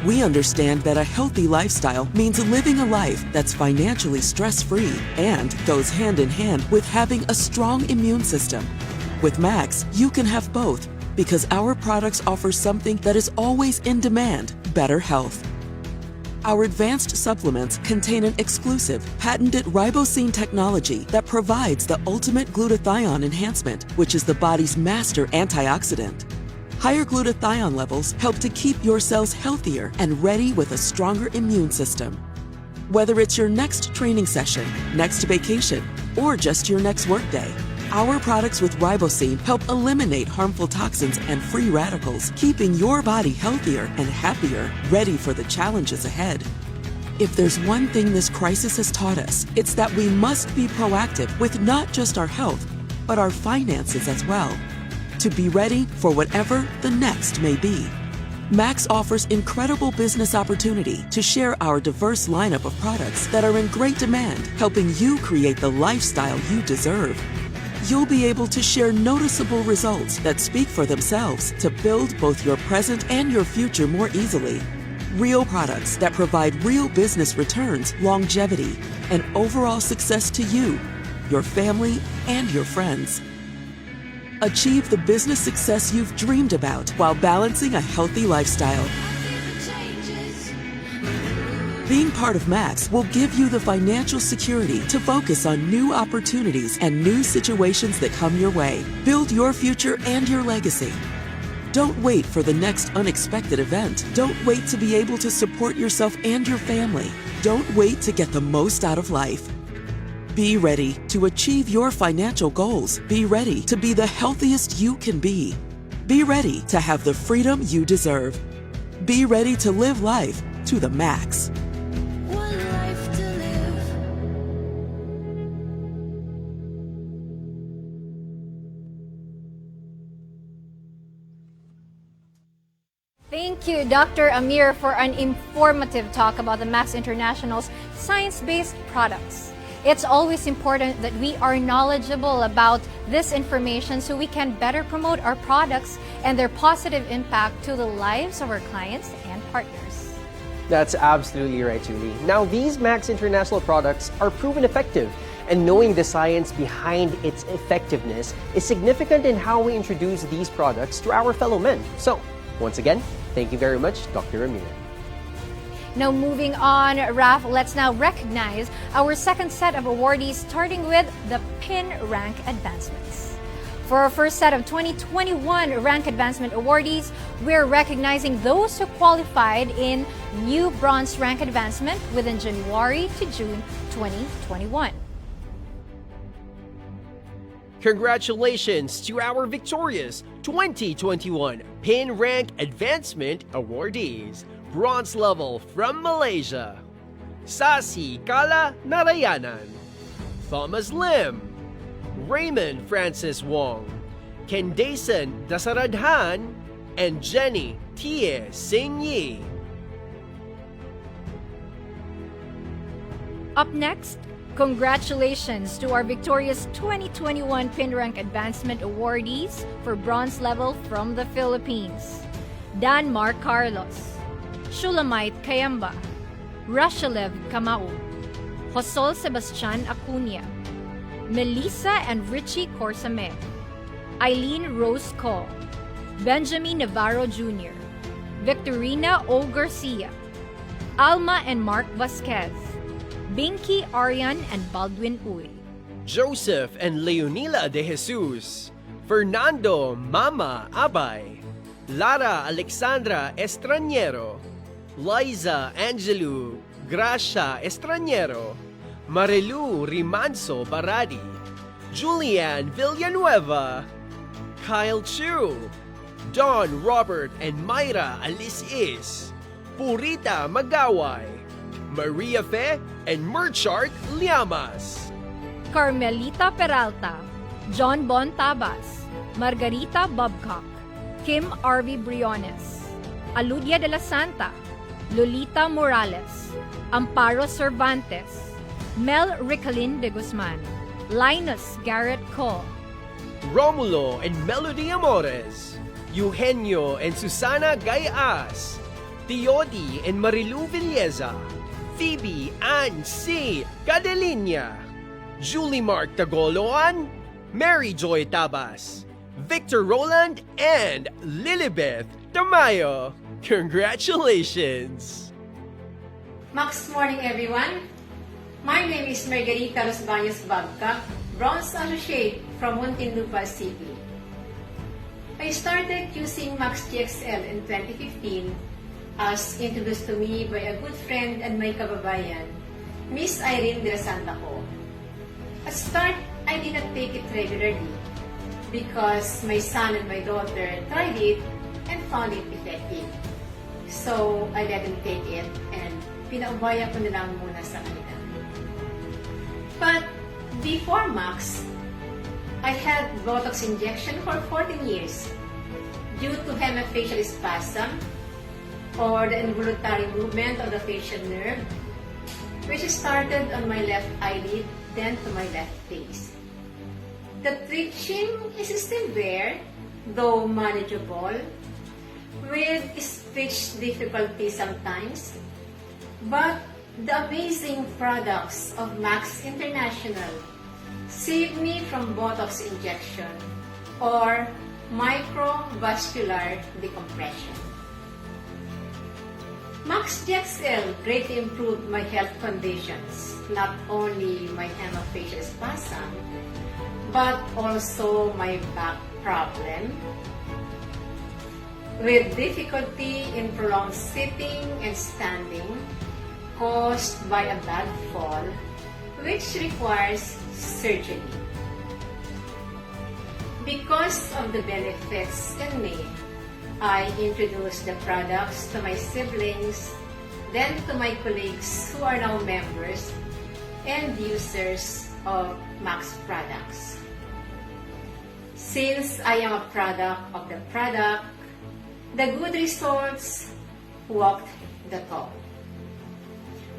We understand that a healthy lifestyle means living a life that's financially stress-free and goes hand in hand with having a strong immune system. With Max, you can have both because our products offer something that is always in demand: better health. Our advanced supplements contain an exclusive, patented ribosine technology that provides the ultimate glutathione enhancement, which is the body's master antioxidant. Higher glutathione levels help to keep your cells healthier and ready with a stronger immune system. Whether it's your next training session, next vacation, or just your next workday, our products with ribosine help eliminate harmful toxins and free radicals, keeping your body healthier and happier, ready for the challenges ahead. If there's one thing this crisis has taught us, it's that we must be proactive with not just our health, but our finances as well, to be ready for whatever the next may be. Max offers incredible business opportunity to share our diverse lineup of products that are in great demand, helping you create the lifestyle you deserve. You'll be able to share noticeable results that speak for themselves to build both your present and your future more easily. Real products that provide real business returns, longevity, and overall success to you, your family, and your friends. Achieve the business success you've dreamed about while balancing a healthy lifestyle. Being part of Max will give you the financial security to focus on new opportunities and new situations that come your way. Build your future and your legacy. Don't wait for the next unexpected event. Don't wait to be able to support yourself and your family. Don't wait to get the most out of life. Be ready to achieve your financial goals. Be ready to be the healthiest you can be. Be ready to have the freedom you deserve. Be ready to live life to the max. Thank you, Dr. Amir, for an informative talk about the Max International's science-based products. It's always important that we are knowledgeable about this information so we can better promote our products and their positive impact to the lives of our clients and partners. That's absolutely right, Julie. Now, these Max International products are proven effective, and knowing the science behind its effectiveness is significant in how we introduce these products to our fellow men. So, once again, thank you very much, Dr. Amir. Now moving on, Raf, let's now recognize our second set of awardees, starting with the PIN rank advancements. For our first set of 2021 Rank Advancement awardees, we're recognizing those who qualified in new Bronze Rank Advancement within January to June 2021. Congratulations to our victorious 2021 Pin Rank Advancement awardees. Bronze level from Malaysia, Sasi Kala Narayanan, Thomas Lim, Raymond Francis Wong, Kendason Dasaradhan, and Jenny Tie Sing Yi. Up next, congratulations to our victorious 2021 Pin Rank Advancement awardees for bronze level from the Philippines. Dan Mar Carlos, Shulamite Kayamba, Rashalev Kamau, Josol Sebastian Acuña, Melissa and Richie Corsame, Eileen Rose Co, Benjamin Navarro Jr., Victorina O. Garcia, Alma and Mark Vasquez, Binky Arian and Baldwin Uy, Joseph and Leonila de Jesus, Fernando Mama Abay, Lara Alexandra Estranero, Liza Angelu Gracia Estranero, Marilu Rimanso Baradi, Julian Villanueva, Kyle Chu, Don Robert and Myra Alice, Purita Magaway, Maria Fe and Merchart Llamas, Carmelita Peralta, John Bon Tabas, Margarita Babcock, Kim R.V. Briones, Aludia de la Santa, Lolita Morales, Amparo Cervantes, Mel Ricalin de Guzman, Linus Garrett Cole, Romulo and Melody Amores, Eugenio and Susana Gayas, Teodi and Marilu Villeza, Phoebe Ann C. Cadelinia, Julie Mark Tagoloan, Mary Joy Tabas, Victor Roland, and Lilibeth Tamayo. Congratulations! Max morning, everyone. My name is Margarita Los Baños Babcock, Bronze Associate from Muntinlupa City. I started using Max GXL in 2015 as introduced to me by a good friend and my kababayan, Miss Irene de la Santa Co. At start, I did not take it regularly because my son and my daughter tried it and found it effective. So, I let them take it and pinaubaya ko na lang muna sa kanila. But before Max, I had Botox injection for 14 years due to hemifacial spasm or the involuntary movement of the facial nerve, which started on my left eyelid, then to my left face. The twitching is still there, though manageable, with speech difficulty sometimes, but the amazing products of Max International saved me from Botox injection or microvascular decompression. Max GXL greatly improved my health conditions, not only my hemifacial spasm, but also my back problem, with difficulty in prolonged sitting and standing caused by a bad fall, which requires surgery. Because of the benefits in me, I introduced the products to my siblings, then to my colleagues who are now members and users of Max products. Since I am a product of the product, the good results walked the talk.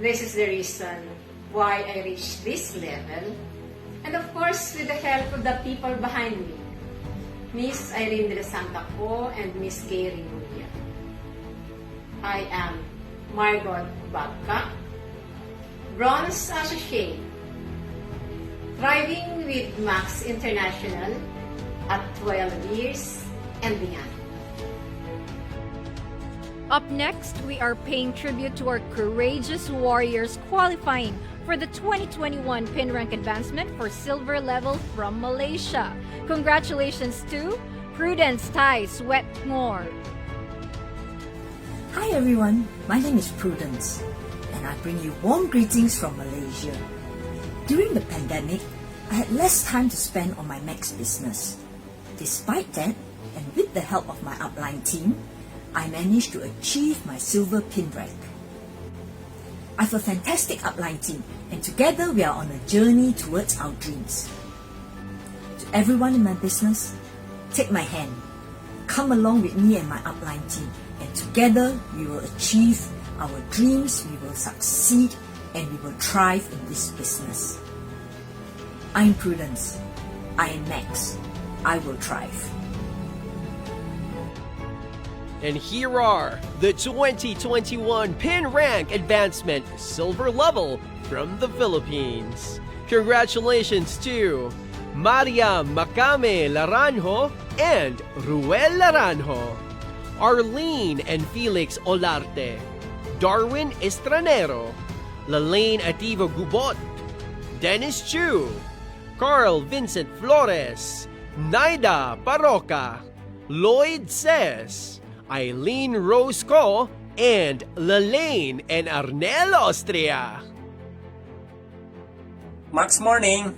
This is the reason why I reached this level, and of course with the help of the people behind me, Miss Irene de la Santa Co and Miss Kay Rimudia. I am Margot Babcock, Bronze Associate, thriving with Max International at 12 years and beyond. Up next, we are paying tribute to our courageous warriors qualifying for the 2021 Pin Rank Advancement for Silver Level from Malaysia. Congratulations to Prudence Tai Sweat Ngor. Hi everyone, my name is Prudence, and I bring you warm greetings from Malaysia. During the pandemic, I had less time to spend on my Max business. Despite that, and with the help of my upline team, I managed to achieve my silver pin rank. I have a fantastic upline team, and together we are on a journey towards our dreams. To everyone in my business, take my hand. Come along with me and my upline team, and together we will achieve our dreams, we will succeed, and we will thrive in this business. I'm Prudence. I am Max. I will thrive. And here are the 2021 Pin Rank Advancement Silver Level from the Philippines. Congratulations to Maria Macame Laranjo and Ruel Laranjo, Arlene and Felix Olarte, Darwin Estranero, Lalaine Ativo Gubot, Dennis Chu, Carl Vincent Flores, Naida Paroca, Lloyd Says, Eileen Rose Co, and Lalaine and Arnel Austria. Max morning,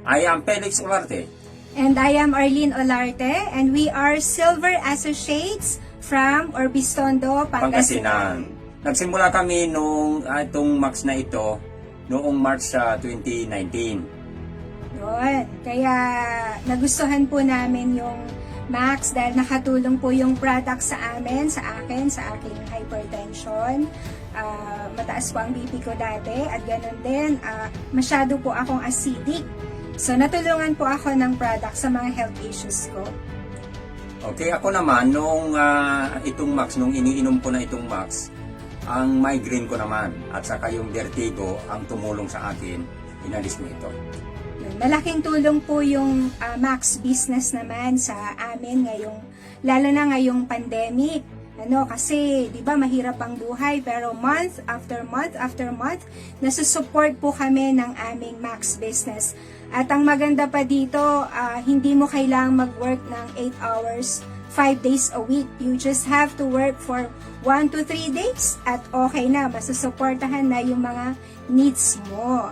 I am Felix Olarte. And I am Arlene Olarte, and we are Silver Associates from Orbistondo, Pangasinan. Nagsimula kami nung itong Max na ito noong March 2019. Yun. Kaya nagustuhan po namin yung Max dahil nakatulong po yung product sa amin, sa akin, sa aking hypertension. Mataas po ang BP ko dati at ganun din, masyado po akong acidic. So natulungan po ako ng product sa mga health issues ko. Okay, ako naman, nung itong Max, nung iniinom ko na itong Max, ang migraine ko naman at saka yung vertigo ang tumulong sa akin, inalis mo ito. Malaking tulong po yung Max business naman sa amin ngayong, lalo na ngayong pandemic. Kasi, di ba, mahirap ang buhay, pero month after month, nasusupport po kami ng aming Max business. At ang maganda pa dito, hindi mo kailangang mag-work ng 8 hours, 5 days a week. You just have to work for 1 to 3 days at okay na, masusuportahan na yung mga needs mo.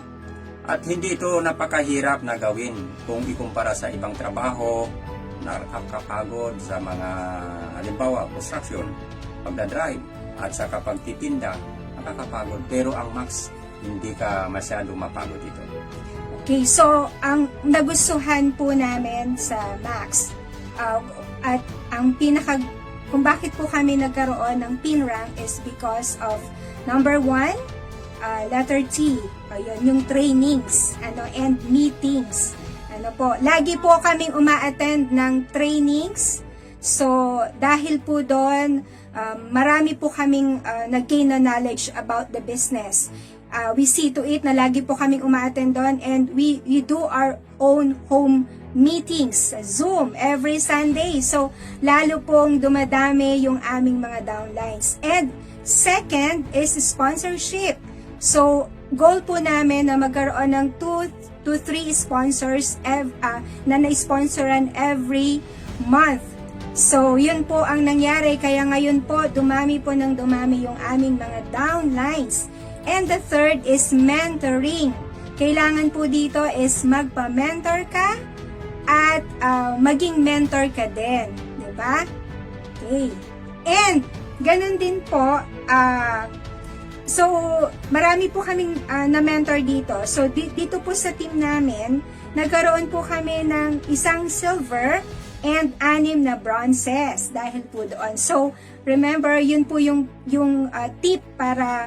At hindi ito napakahirap na gawin kung ikumpara sa ibang trabaho, nakakapagod sa mga halimbawa, construction, pagdadrive, at sa pagtitinda, nakakapagod. Pero ang Max, hindi ka masyado mapagod ito. Okay, so ang nagustuhan po namin sa Max, at ang kung bakit po kami nagkaroon ng pin rank is because of number 1, letter T, yung trainings, and meetings. Lagi po kaming uma-attend ng trainings. So, dahil po doon, marami po kaming nag-gain na knowledge about the business. We see to it na lagi po kaming uma-attend doon, and we do our own home meetings, Zoom, every Sunday. So, lalo pong dumadami yung aming mga downlines. And second is sponsorship. So, goal po namin na magkaroon ng 2 to 3 sponsors na na-sponsoran every month. So, yun po ang nangyari. Kaya ngayon po, dumami yung aming mga downlines. And the third is mentoring. Kailangan po dito is magpa-mentor ka at maging mentor ka din. Diba? Okay. And, ganun din po, so, marami po kaming na-mentor dito. So, dito po sa team namin, nagkaroon po kami ng 1 silver and 6 na bronzes dahil po doon. So, remember, yun po yung tip para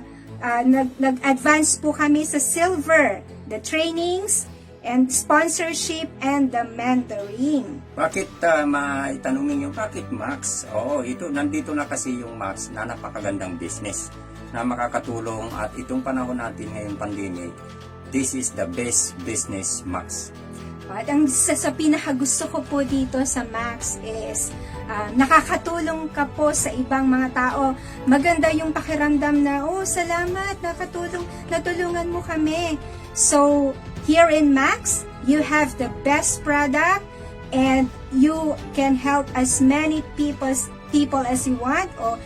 nag-advance po kami sa silver, the trainings, and sponsorship, and the mentoring. Bakit maitanungin yung bakit Max? Oo, nandito na kasi yung Max na napakagandang business na makakatulong at itong panahon natin ngayong pandemic, this is the best business Max. At ang sa pinakagusto ko po dito sa Max is nakakatulong ka po sa ibang mga tao. Maganda yung pakiramdam na, oh, salamat, natulungan mo kami. So, here in Max, you have the best product and you can help as many people as you want. Or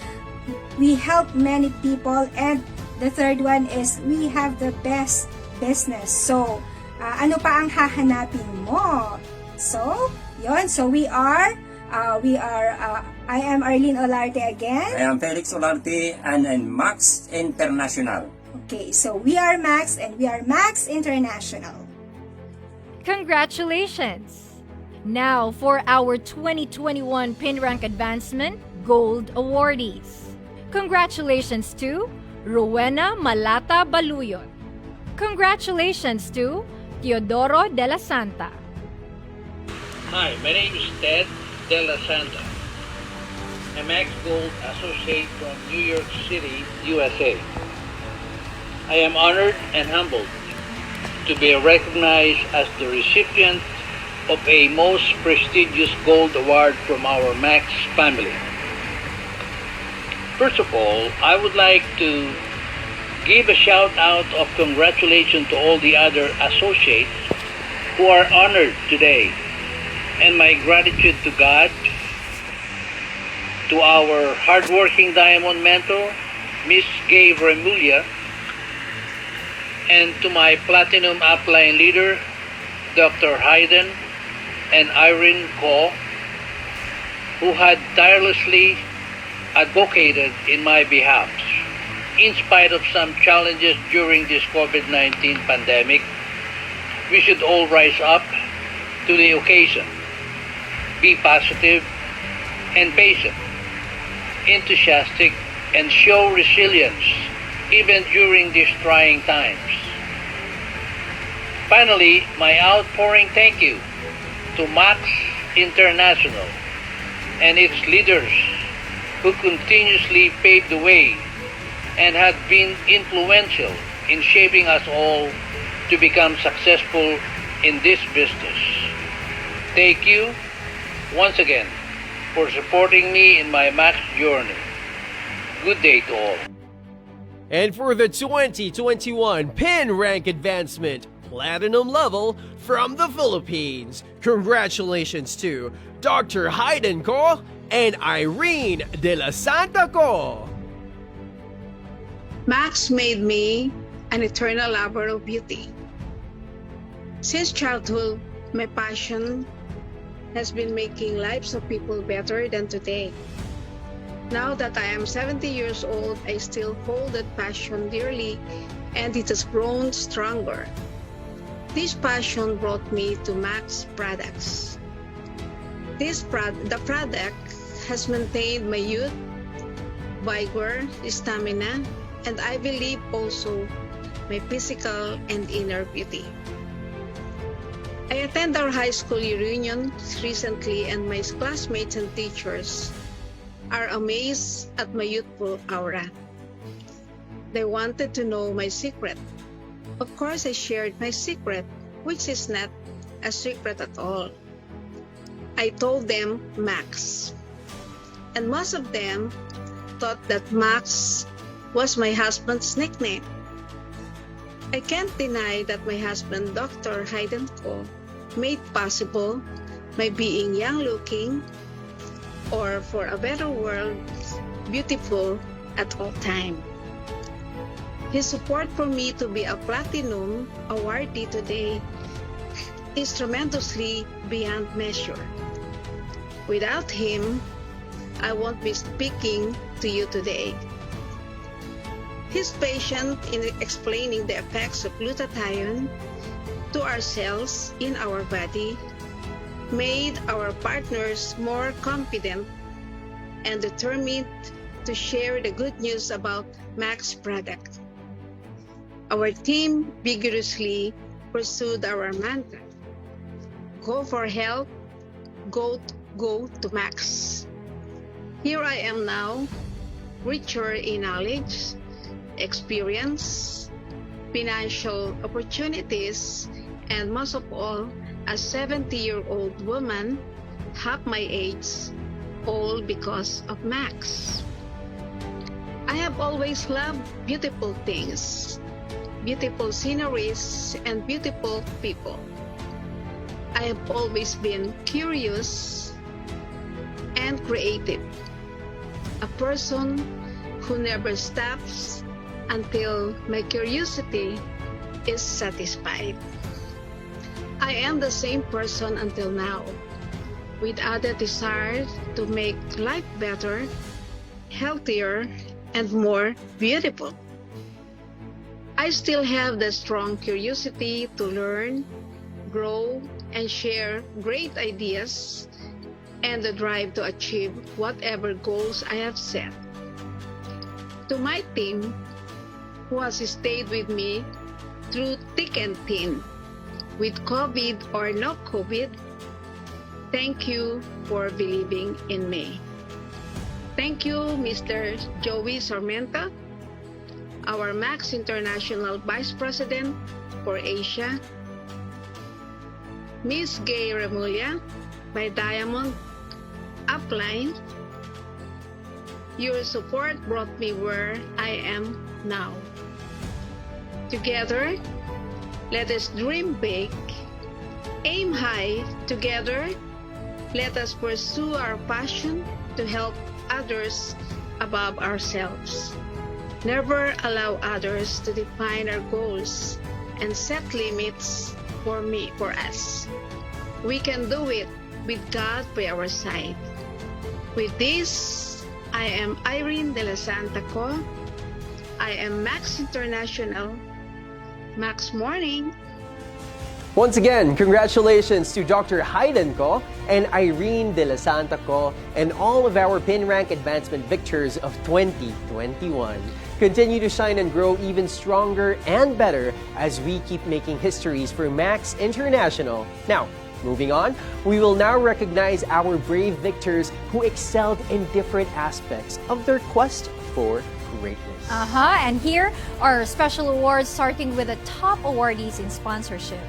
we help many people, and the third one is we have the best business. So, ano pa ang hahanapin mo? So, yon. So, I am Arlene Olarte again. I am Felix Olarte and I'm Max International. Okay, so we are Max and we are Max International. Congratulations! Now for our 2021 Pin Rank Advancement Gold Awardees. Congratulations to Rowena Malata Baluyot. Congratulations to Teodoro de la Santa. Hi, my name is Ted de la Santa. I'm Max Gold Associate from New York City, USA. I am honored and humbled to be recognized as the recipient of a most prestigious gold award from our Max family. First of all, I would like to give a shout out of congratulations to all the other associates who are honored today, and my gratitude to God, to our hardworking diamond mentor, Miss Gay Remulia, and to my platinum upline leader, Dr. Hayden and Irene Ko, who had tirelessly advocated in my behalf. In spite of some challenges during this COVID-19 pandemic, we should all rise up to the occasion, be positive and patient, enthusiastic, and show resilience even during these trying times. Finally, my outpouring thank you to Max International and its leaders who continuously paved the way and have been influential in shaping us all to become successful in this business. Thank you once again for supporting me in my Max journey. Good day to all. And for the 2021 Pin Rank Advancement Platinum level from the Philippines, congratulations to Dr. Hayden Ko and Irene de la Santa Ko. Max made me an eternal lover of beauty. Since childhood, my passion has been making lives of people better than today. Now that I am 70 years old, I still hold that passion dearly, and it has grown stronger. This passion brought me to Max Products. The product has maintained my youth, vigor, stamina, and I believe also my physical and inner beauty. I attend our high school reunion recently, and my classmates and teachers are amazed at my youthful aura. They wanted to know my secret. Of course, I shared my secret, which is not a secret at all. I told them Max, and most of them thought that Max was my husband's nickname. I can't deny that my husband, Dr. Hayden Ko, made possible my being young-looking, or for a better word, beautiful at all time. His support for me to be a platinum awardee today is tremendously beyond measure. Without him, I won't be speaking to you today. His patience in explaining the effects of glutathione to our cells in our body made our partners more confident and determined to share the good news about Max product. Our team vigorously pursued our mantra: go for health, go to Max. Here I am now, richer in knowledge, experience, financial opportunities, and most of all, a 70-year-old woman, half my age, all because of Max. I have always loved beautiful things, beautiful sceneries, and beautiful people. I have always been curious and creative, a person who never stops until my curiosity is satisfied. I am the same person until now, with other desires to make life better, healthier, and more beautiful. I still have the strong curiosity to learn, grow, and share great ideas, and the drive to achieve whatever goals I have set. To my team, who has stayed with me through thick and thin, with COVID or no COVID, thank you for believing in me. Thank you, Mr. Joey Sarmiento, our Max International Vice President for Asia, Ms. Gay Remulla, by Diamond Upline. Your support brought me where I am now. Together, let us dream big, aim high. Together, let us pursue our passion to help others above ourselves. Never allow others to define our goals and set limits for us. We can do it with God by our side. With this, I am Irene de la Santa Co. I am Max International. Max Morning. Once again, congratulations to Dr. Hayden Ko and Irene de la Santa Co and all of our pin rank advancement victors of 2021. Continue to shine and grow even stronger and better as we keep making histories for Max International. Now, moving on, we will now recognize our brave victors who excelled in different aspects of their quest for greatness. And here are our special awards, starting with the top awardees in sponsorship.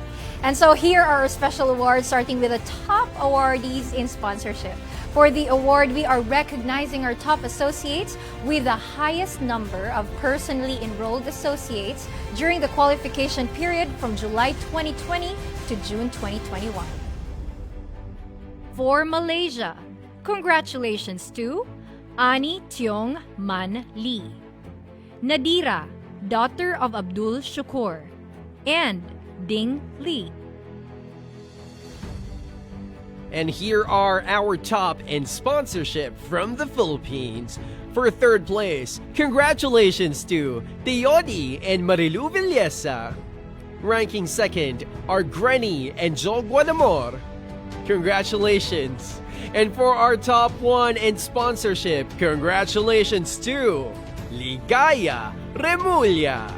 And so here are our special awards, starting with the top awardees in sponsorship. For the award, we are recognizing our top associates with the highest number of personally enrolled associates during the qualification period from July 2020 to June 2021. For Malaysia, congratulations to Ani Tiong Man Lee, Nadira, daughter of Abdul Shukur, and Ding Lee. And here are our top in sponsorship from the Philippines. For third place, congratulations to Teodi and Marilu Villesa. Ranking second are Granny and Joel Guadamor. Congratulations. And for our top one in sponsorship, congratulations to Ligaya Remulla.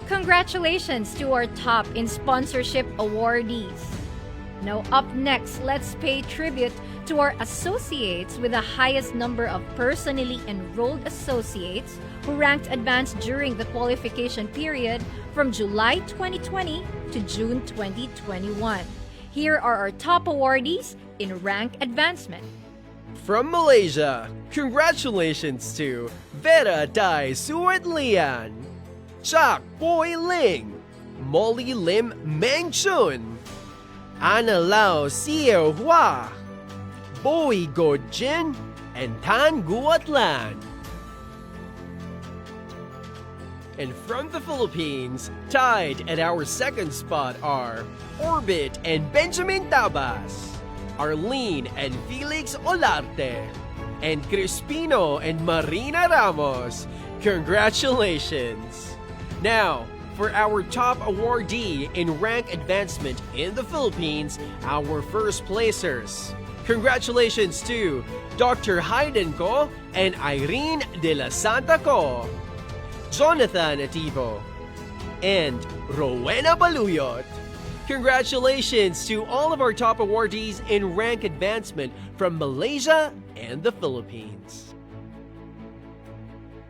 Congratulations to our top in sponsorship awardees. Now up next, let's pay tribute to our associates with the highest number of personally enrolled associates who ranked advanced during the qualification period from July 2020 to June 2021. Here are our top awardees in rank advancement. From Malaysia, congratulations to Vera Dai Suat Lian, Chak Boy Ling, Molly Lim Meng Chun, Anna Lau Sieo Hua, Boy Go Jin, and Tan Guat Lan. And from the Philippines, tied at our second spot are Orbit and Benjamin Tabas, Arlene and Felix Olarte, and Crispino and Marina Ramos. Congratulations! Now, for our top awardee in rank advancement in the Philippines, our first placers. Congratulations to Dr. Hayden Ko and Irene de la Santa Co, Jonathan Ativo, and Rowena Baluyot. Congratulations to all of our top awardees in rank advancement from Malaysia and the Philippines.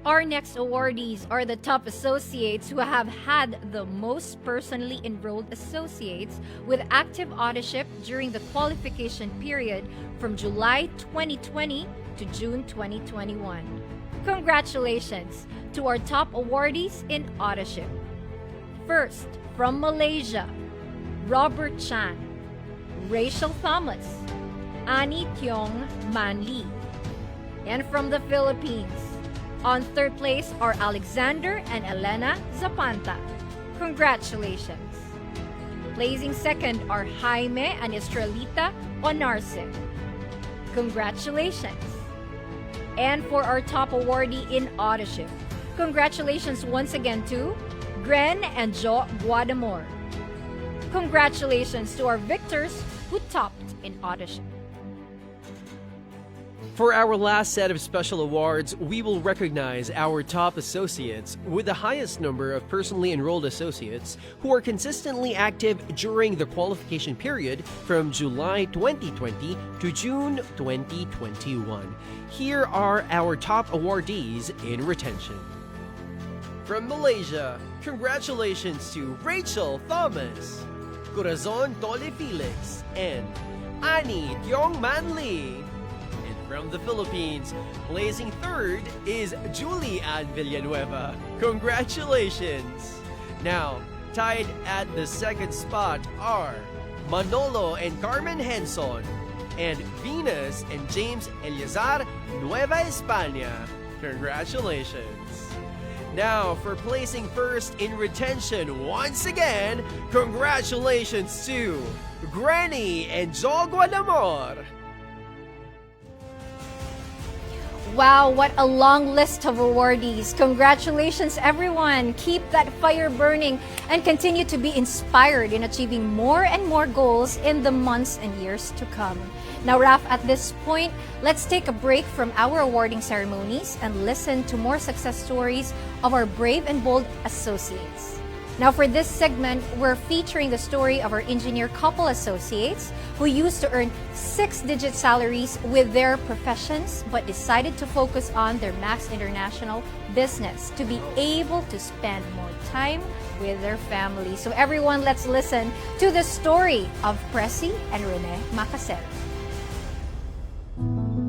Our next awardees are the top associates who have had the most personally enrolled associates with active auditorship during the qualification period from July 2020 to June 2021. Congratulations to our top awardees in auditorship. First, from Malaysia, Robert Chan, Rachel Thomas, Annie 𝐇𝐄𝐋𝐋𝐎 Lee. And from the Philippines, on third place are Alexander and Elena Zapanta. Congratulations. Placing second are Jaime and Estrelita Onarce. Congratulations. And for our top awardee in auditorship, congratulations once again to Gren and Jo Guadamor. Congratulations to our victors who topped in auditorship. For our last set of special awards, we will recognize our top associates with the highest number of personally enrolled associates who are consistently active during the qualification period from July 2020 to June 2021. Here are our top awardees in retention. From Malaysia, congratulations to Rachel Thomas, Corazon Tole Felix, and Annie 𝐇𝐄𝐋𝐋𝐎 Lee. From the Philippines, placing third is Julie Ann Villanueva. Congratulations! Now, tied at the second spot are Manolo and Carmen Henson, and Venus and James Eleazar Nueva España. Congratulations! Now, for placing first in retention once again, congratulations to Granny and Jo Guadamor. Wow, what a long list of awardees. Congratulations, everyone. Keep that fire burning and continue to be inspired in achieving more and more goals in the months and years to come. Now, Raf, at this point, let's take a break from our awarding ceremonies and listen to more success stories of our brave and bold associates. Now, for this segment, we're featuring the story of our engineer couple associates who used to earn 6-digit salaries with their professions but decided to focus on their Max International business to be able to spend more time with their family. So everyone, let's listen to the story of Pressy and Rene Macasel.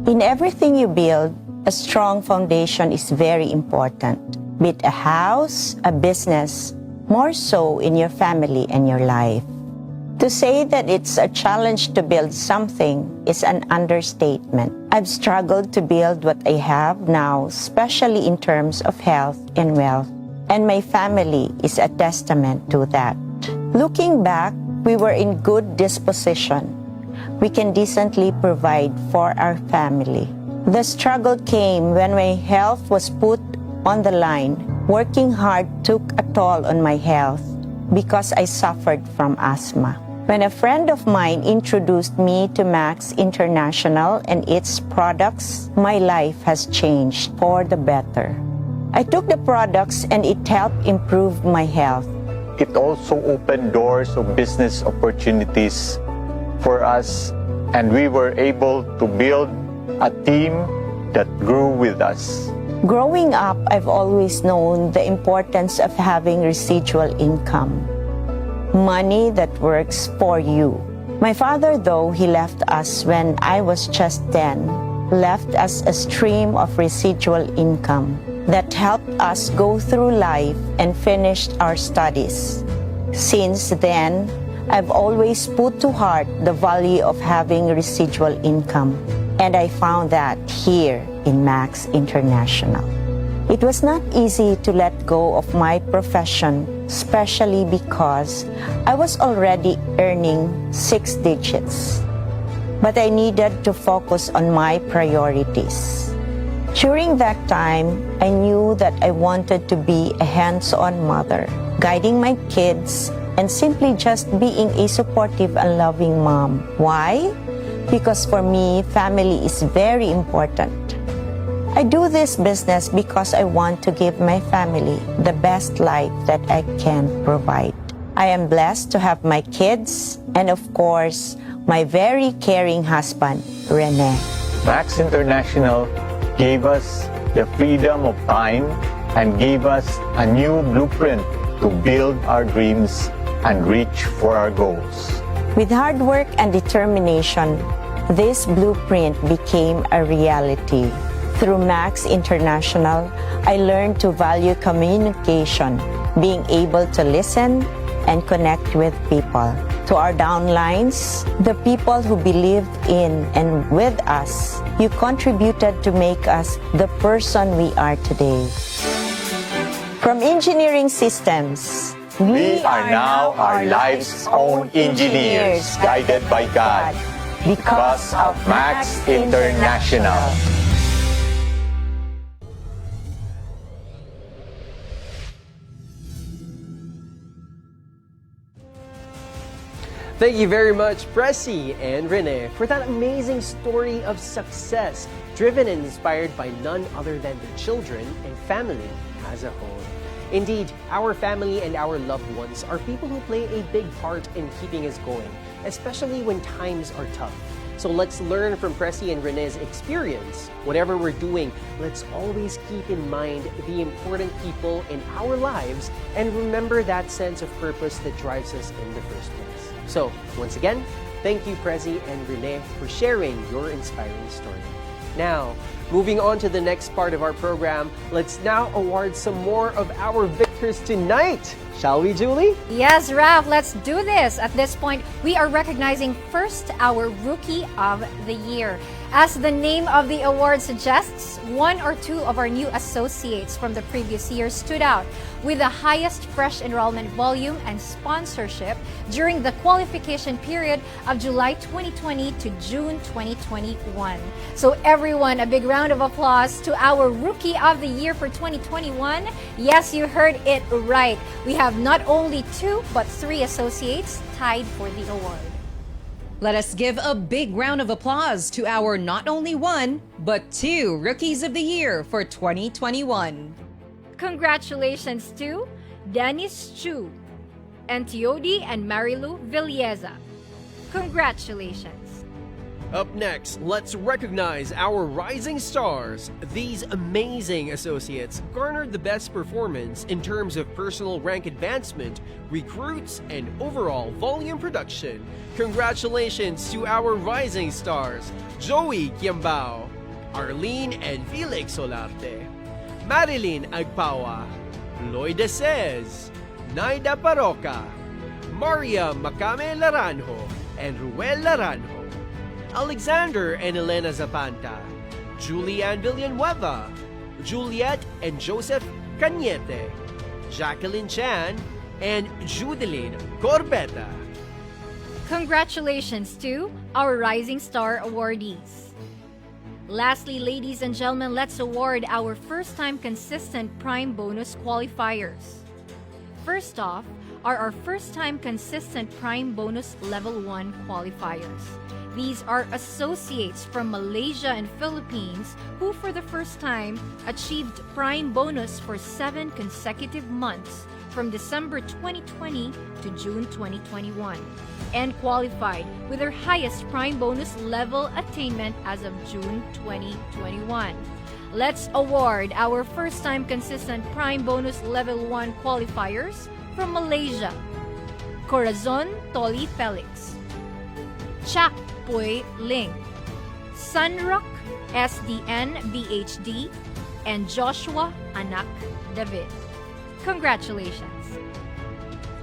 In everything you build, a strong foundation is very important. Be it a house, a business, more so in your family and your life. To say that it's a challenge to build something is an understatement. I've struggled to build what I have now, especially in terms of health and wealth, and my family is a testament to that. Looking back, we were in good disposition. We can decently provide for our family. The struggle came when my health was put on the line. Working hard took a toll on my health because I suffered from asthma. When a friend of mine introduced me to Max International and its products, my life has changed for the better. I took the products and it helped improve my health. It also opened doors of business opportunities for us, and we were able to build a team that grew with us. Growing up, I've always known the importance of having residual income. Money that works for you. My father, though he left us when I was just 10, left us a stream of residual income that helped us go through life and finished our studies. Since then, I've always put to heart the value of having residual income, and I found that here in Max International. It was not easy to let go of my profession, especially because I was already earning 6 digits. But I needed to focus on my priorities. During that time, I knew that I wanted to be a hands-on mother, guiding my kids and simply just being a supportive and loving mom. Why? Because for me, family is very important. I do this business because I want to give my family the best life that I can provide. I am blessed to have my kids and, of course, my very caring husband, Rene. Max International gave us the freedom of time and gave us a new blueprint to build our dreams and reach for our goals. With hard work and determination, this blueprint became a reality. Through Max International, I learned to value communication, being able to listen and connect with people. To our downlines, the people who believed in and with us, you contributed to make us the person we are today. From engineering systems, We are now our life's own engineers, guided by God, because of Max International. Thank you very much, Pressy and Rene, for that amazing story of success, driven and inspired by none other than their children and family as a whole. Indeed, our family and our loved ones are people who play a big part in keeping us going, especially when times are tough. So let's learn from Pressy and Rene's experience. Whatever we're doing, let's always keep in mind the important people in our lives and remember that sense of purpose that drives us in the first place. So, once again, thank you, Pressy and Rene, for sharing your inspiring story. Now, moving on to the next part of our program, let's now award some more of our victors tonight. Shall we, Julie? Yes, Raf, let's do this. At this point, we are recognizing first our Rookie of the Year. As the name of the award suggests, one or two of our new associates from the previous year stood out with the highest fresh enrollment volume and sponsorship during the qualification period of July 2020 to June 2021. So everyone, a big round of applause to our Rookie of the Year for 2021. Yes, you heard it right. We have not only 2 but 3 associates tied for the award. Let us give a big round of applause to our not only 1, but 2 Rookies of the Year for 2021. Congratulations to Dennis Chu and Teodi and Marilu Villeza. Congratulations. Up next, let's recognize our rising stars. These amazing associates garnered the best performance in terms of personal rank advancement, recruits, and overall volume production. Congratulations to our rising stars, Joey Quiambao, Arlene and Felix Solarte, Marilyn Agpawa, Loida Sez, Naida Paroca, Maria Macame Laranjo, and Ruel Laranjo, Alexander and Elena Zapanta, Julian Villanueva, Juliet and Joseph Cañete, Jacqueline Chan, and Judeline Corbeta. Congratulations to our Rising Star awardees. Lastly, ladies and gentlemen, let's award our first-time consistent Prime Bonus qualifiers. First off are our first-time consistent Prime Bonus Level 1 qualifiers. These are associates from Malaysia and Philippines who for the first time achieved Prime Bonus for 7 consecutive months from December 2020 to June 2021 and qualified with their highest Prime Bonus level attainment as of June 2021. Let's award our first-time consistent Prime Bonus Level 1 qualifiers from Malaysia. Corazon Toli Felix, Chak Pui Ling, Sunrock SDN BHD, and Joshua Anak David. Congratulations.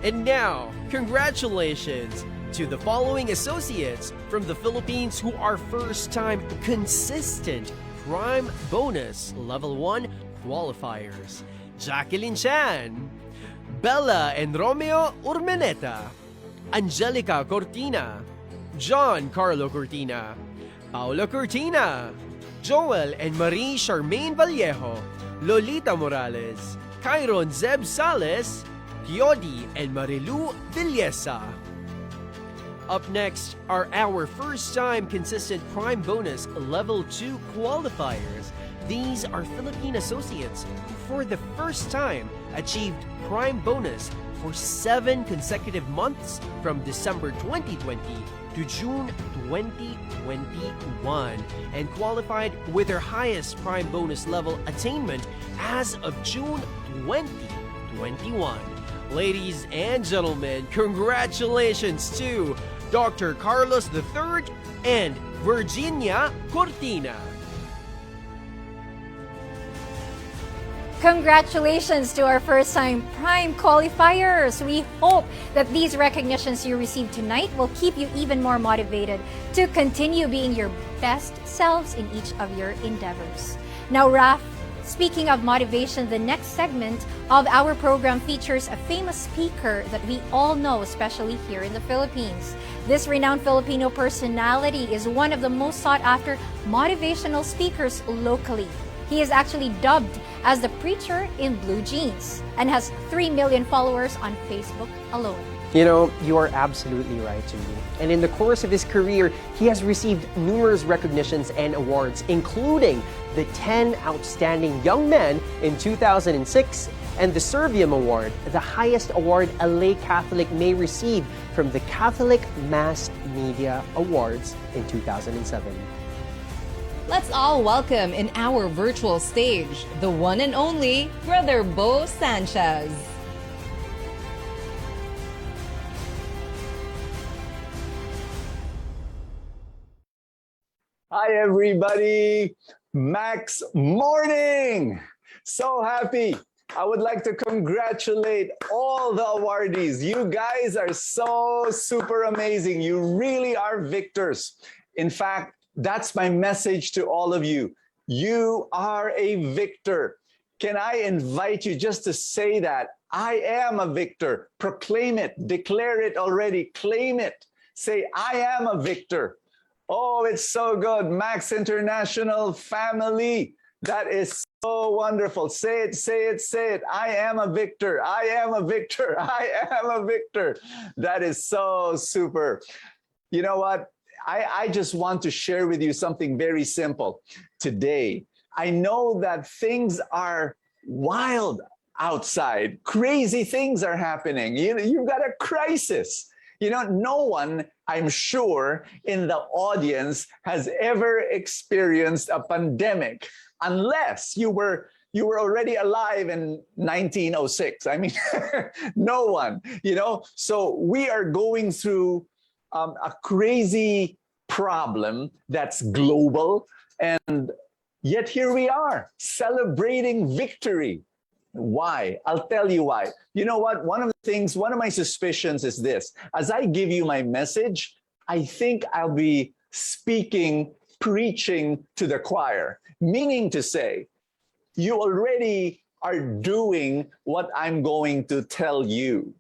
And now, congratulations to the following associates from the Philippines who are first-time consistent Prime Bonus Level 1 qualifiers. Jacqueline Chan, Bella and Romeo Urmeneta, Angelica Cortina, John Carlo Cortina, Paula Cortina, Joel and Marie Charmaine Vallejo, Lolita Morales, Kyron Zeb Sales, Teodi and Marilu Villesa. Up next are our first-time consistent Prime Bonus Level 2 qualifiers. These are Philippine associates who for the first time achieved Prime Bonus for 7 consecutive months from December 2020 to June 2021 and qualified with her highest prime bonus level attainment as of June 2021. Ladies and gentlemen, congratulations to Dr. Carlos III and Virginia Cortina. Congratulations to our first-time Prime qualifiers. We hope that these recognitions you received tonight will keep you even more motivated to continue being your best selves in each of your endeavors. Now, Raf, speaking of motivation, the next segment of our program features a famous speaker that we all know, especially here in the Philippines. This renowned Filipino personality is one of the most sought-after motivational speakers locally. He is actually dubbed as the preacher in blue jeans and has 3 million followers on Facebook alone. You know, you are absolutely right, Jimmy. And in the course of his career, he has received numerous recognitions and awards, including the 10 Outstanding Young Men in 2006 and the Servium Award, the highest award a lay Catholic may receive from the Catholic Mass Media Awards in 2007. Let's all welcome in our virtual stage the one and only Brother Bo Sanchez. Hi everybody, Max morning! So happy! I would like to congratulate all the awardees. You guys are so super amazing. You really are victors. In fact, that's my message to all of you. You are a victor. Can I invite you just to say that? I am a victor. Proclaim it. Declare it already. Claim it. Say, I am a victor. Oh, it's so good. Max International family. That is so wonderful. Say it, say it, say it. I am a victor. I am a victor. I am a victor. That is so super. You know what? I just want to share with you something very simple today. I know that things are wild outside. Crazy things are happening. You've got a crisis. You know, no one, I'm sure, in the audience has ever experienced a pandemic unless you were already alive in 1906. I mean, no one, you know. So we are going through a crazy problem that's global, and yet here we are celebrating victory. Why? I'll tell you why. You know what? One of my suspicions is this. As I give you my message, I think I'll be preaching to the choir, meaning to say, you already are doing what I'm going to tell you,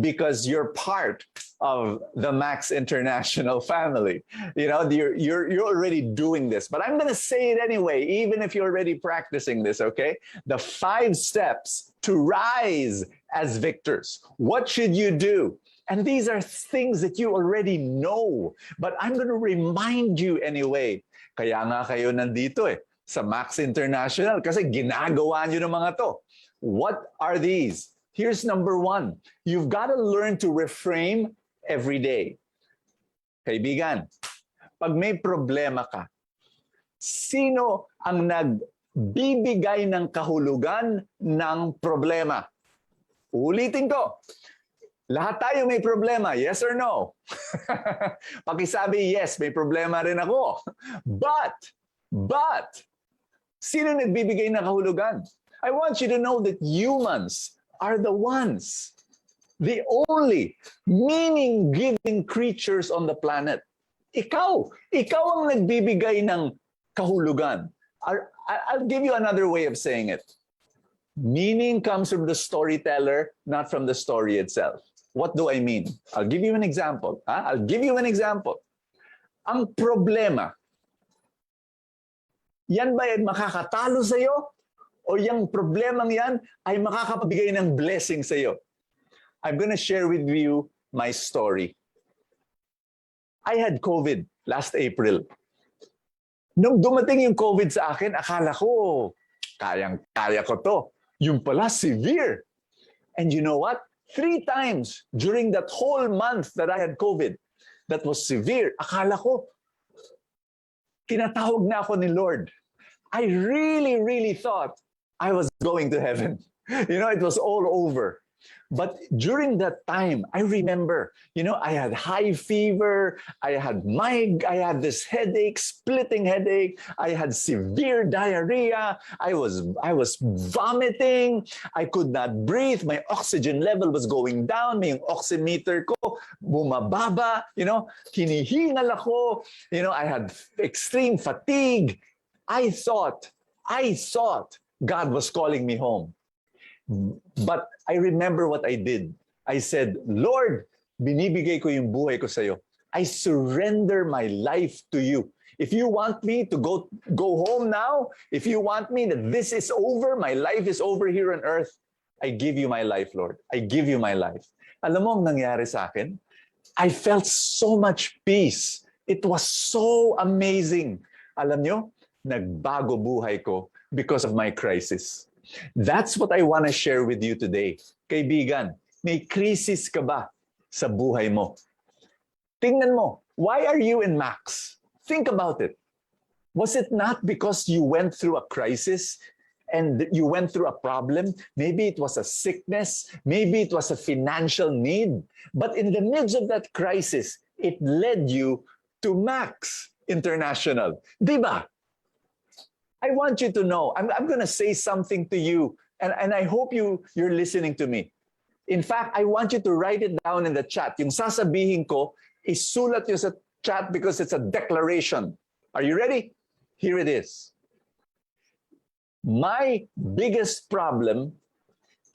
because you're part of the Max International family. You know, you're already doing this, but I'm gonna say it anyway, even if you're already practicing this, okay? The 5 steps to rise as victors. What should you do? And these are things that you already know, but I'm gonna remind you anyway. Kaya nga kayo nandito sa Max International, kasi ginagawa nyo ng mga to. What are these? Here's number 1. You've got to learn to reframe every day. Kaibigan, pag may problema ka, sino ang nagbibigay ng kahulugan ng problema? Ulitin ko. Lahat tayo may problema, yes or no? Pakisabi, yes, may problema rin ako. But, sino nagbibigay ng kahulugan? I want you to know that humans are the ones, the only meaning-giving creatures on the planet. Ikaw ang nagbibigay ng kahulugan. I'll give you another way of saying it. Meaning comes from the storyteller, not from the story itself. What do I mean? I'll give you an example. I'll give you an example. Ang problema, yan ba ay makakatalo sa'yo? O yung problemang yan ay makakapabigay ng blessing sa'yo? I'm gonna share with you my story. I had COVID last April. Nung dumating yung COVID sa akin, akala ko, kayang-kaya ko to. Yung pala, severe. And you know what? 3 times during that whole month that I had COVID. That was severe. Akala ko, tinatawag na ako ni Lord. I really, really thought I was going to heaven. You know, it was all over. But during that time, I remember, you know, I had high fever, I had this headache, splitting headache, I had severe diarrhea, I was vomiting, I could not breathe, my oxygen level was going down, may yung oximeter ko bumababa, you know, hinihingal ako, you know, I had extreme fatigue. I thought God was calling me home. But I remember what I did. I said, Lord, binibigay ko yung buhay ko sa'yo. I surrender my life to you. If you want me to go home now, if you want me that this is over, my life is over here on earth, I give you my life, Lord. I give you my life. Alam mo ang nangyari sa akin? I felt so much peace. It was so amazing. Alam nyo, nagbago buhay ko because of my crisis. That's what I want to share with you today. Kaibigan, may crisis ka ba sa buhay mo? Tingnan mo, why are you in Max? Think about it. Was it not because you went through a crisis and you went through a problem? Maybe it was a sickness, maybe it was a financial need. But in the midst of that crisis, it led you to Max International. Diba? I want you to know, I'm going to say something to you, and I hope you're listening to me. In fact, I want you to write it down in the chat. Yung sasabihin ko, isulat nyo sa chat because it's a declaration. Are you ready? Here it is. My biggest problem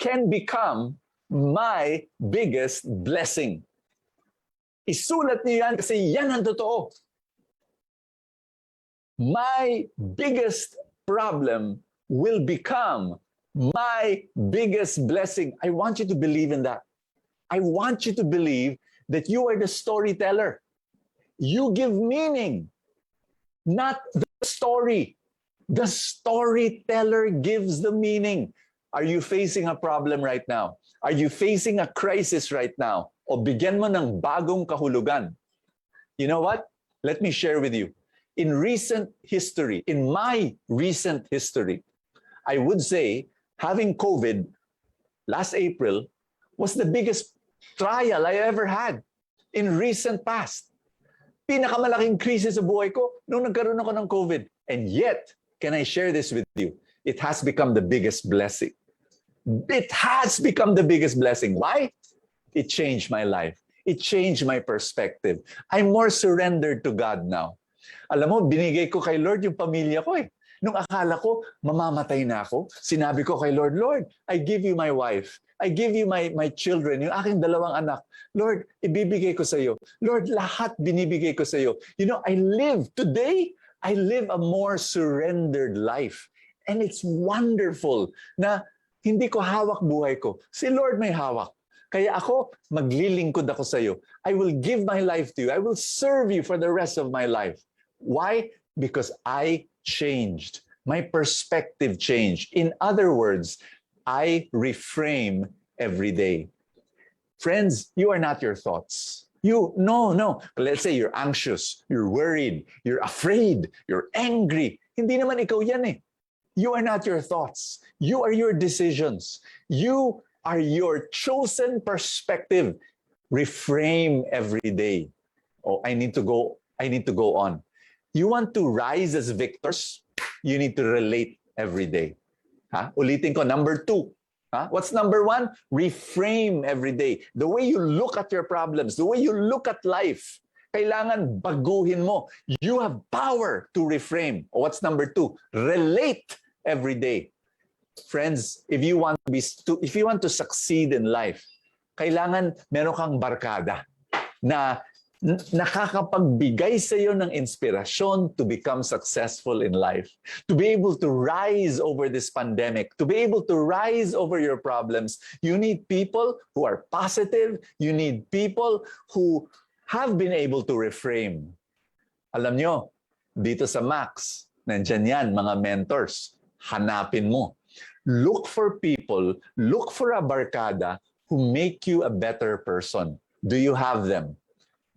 can become my biggest blessing. Isulat niyo yan kasi yan ang totoo. My biggest problem will become my biggest blessing. I want you to believe in that. I want you to believe that you are the storyteller. You give meaning, not the story. The storyteller gives the meaning. Are you facing a problem right now? Are you facing a crisis right now? O bigyan mo ng bagong kahulugan. You know what? Let me share with you. In recent history, in my recent history, I would say having COVID last April was the biggest trial I ever had in recent past. Pinakamalaking krisis sa buhay ko nung nagkaroon ako ng COVID. And yet, can I share this with you? It has become the biggest blessing. It has become the biggest blessing. Why? It changed my life. It changed my perspective. I'm more surrendered to God now. Alam mo, binigay ko kay Lord yung pamilya ko eh. Nung akala ko, mamamatay na ako, sinabi ko kay Lord, Lord, I give you my wife. I give you my children, yung aking 2 anak. Lord, ibibigay ko sa iyo. Lord, lahat binibigay ko sa iyo. You know, today, I live a more surrendered life. And it's wonderful na hindi ko hawak buhay ko. Si Lord may hawak. Kaya ako, maglilingkod ako sa iyo. I will give my life to you. I will serve you for the rest of my life. Why? Because I changed. My perspective changed. In other words, I reframe every day. Friends, you are not your thoughts. No. Let's say you're anxious, you're worried, you're afraid, you're angry. Hindi naman ikaw yan eh. You are not your thoughts. You are your decisions. You are your chosen perspective. Reframe every day. Oh, I need to go on. You want to rise as victors, you need to relate every day. Ulitin ko, number 2. What's number 1? Reframe every day. The way you look at your problems, the way you look at life, kailangan baguhin mo. You have power to reframe. What's number 2? Relate every day. Friends, if you want to succeed in life, kailangan meron kang barkada na nakakapagbigay sa iyo ng inspirasyon to become successful in life, to be able to rise over this pandemic, to be able to rise over your problems. You need people who are positive. You need people who have been able to reframe. Alam nyo, dito sa Max, nandyan yan, mga mentors. Hanapin mo. Look for people, look for a barkada who make you a better person. Do you have them?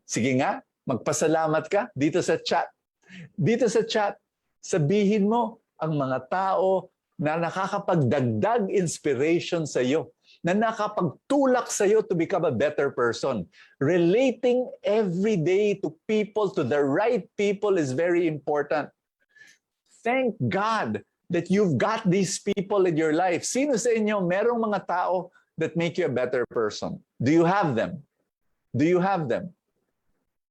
Sige nga, magpasalamat ka dito sa chat. Dito sa chat, sabihin mo ang mga tao na nakakapagdagdag inspiration sa iyo, na nakapagtulak sa iyo to become a better person. Relating every day to people, to the right people, is very important. Thank God that you've got these people in your life. Sino sa inyo merong mga tao that make you a better person? Do you have them? Do you have them?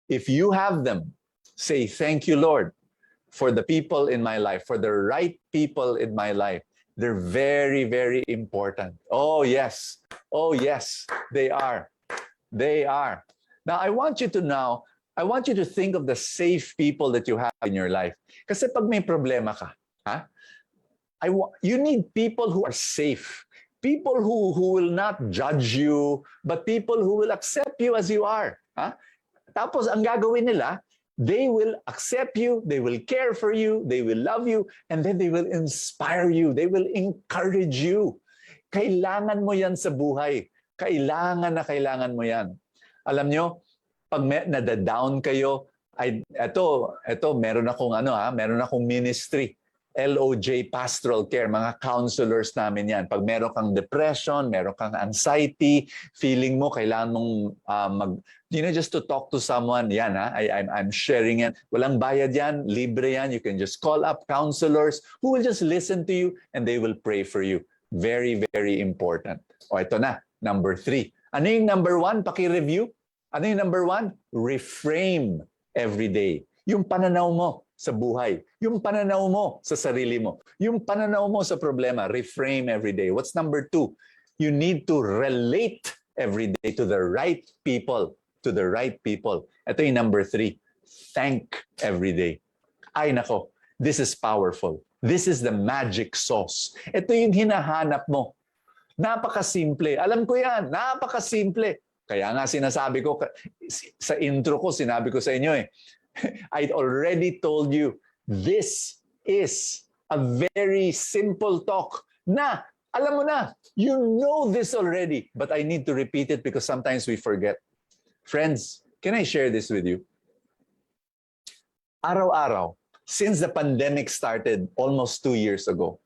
If you have them, say, thank you, Lord, for the people in my life, for the right people in my life. They're very, very important. Oh, yes. Oh, yes, they are. They are. Now, I want you to think of the safe people that you have in your life. Kasi pag may problema ka, you need people who are safe. People who will not judge you, but people who will accept you as you are. Tapos, ang gagawin nila, they will accept you, they will care for you, they will love you, and then they will inspire you, they will encourage you. Kailangan mo yan sa buhay. Kailangan mo yan. Alam nyo, pag nadadown kayo, meron akong ministry. LOJ Pastoral Care, mga counselors namin yan. Pag meron kang depression, meron kang anxiety, feeling mo kailangan mong just to talk to someone, yan I'm sharing yan. Walang bayad yan, libre yan. You can just call up counselors who will just listen to you and they will pray for you. Very, very important. O ito na, number 3. Ano yung number 1? Paki-review. Ano yung number 1? Reframe every day. Yung pananaw mo sa buhay, yung pananaw mo sa sarili mo, yung pananaw mo sa problema, reframe every day. What's number 2? You need to relate every day to the right people, to the right people. Ito yung number 3. Thank every day. Ay nako, this is powerful. This is the magic sauce. Ito yung hinahanap mo. Napakasimple. Alam ko yan, napakasimple. Kaya nga sinasabi ko, sa intro ko, sinabi ko sa inyo I already told you, this is a very simple talk na, alam mo na, you know this already, but I need to repeat it because sometimes we forget. Friends, can I share this with you? Araw-araw, since the pandemic started almost 2 years ago,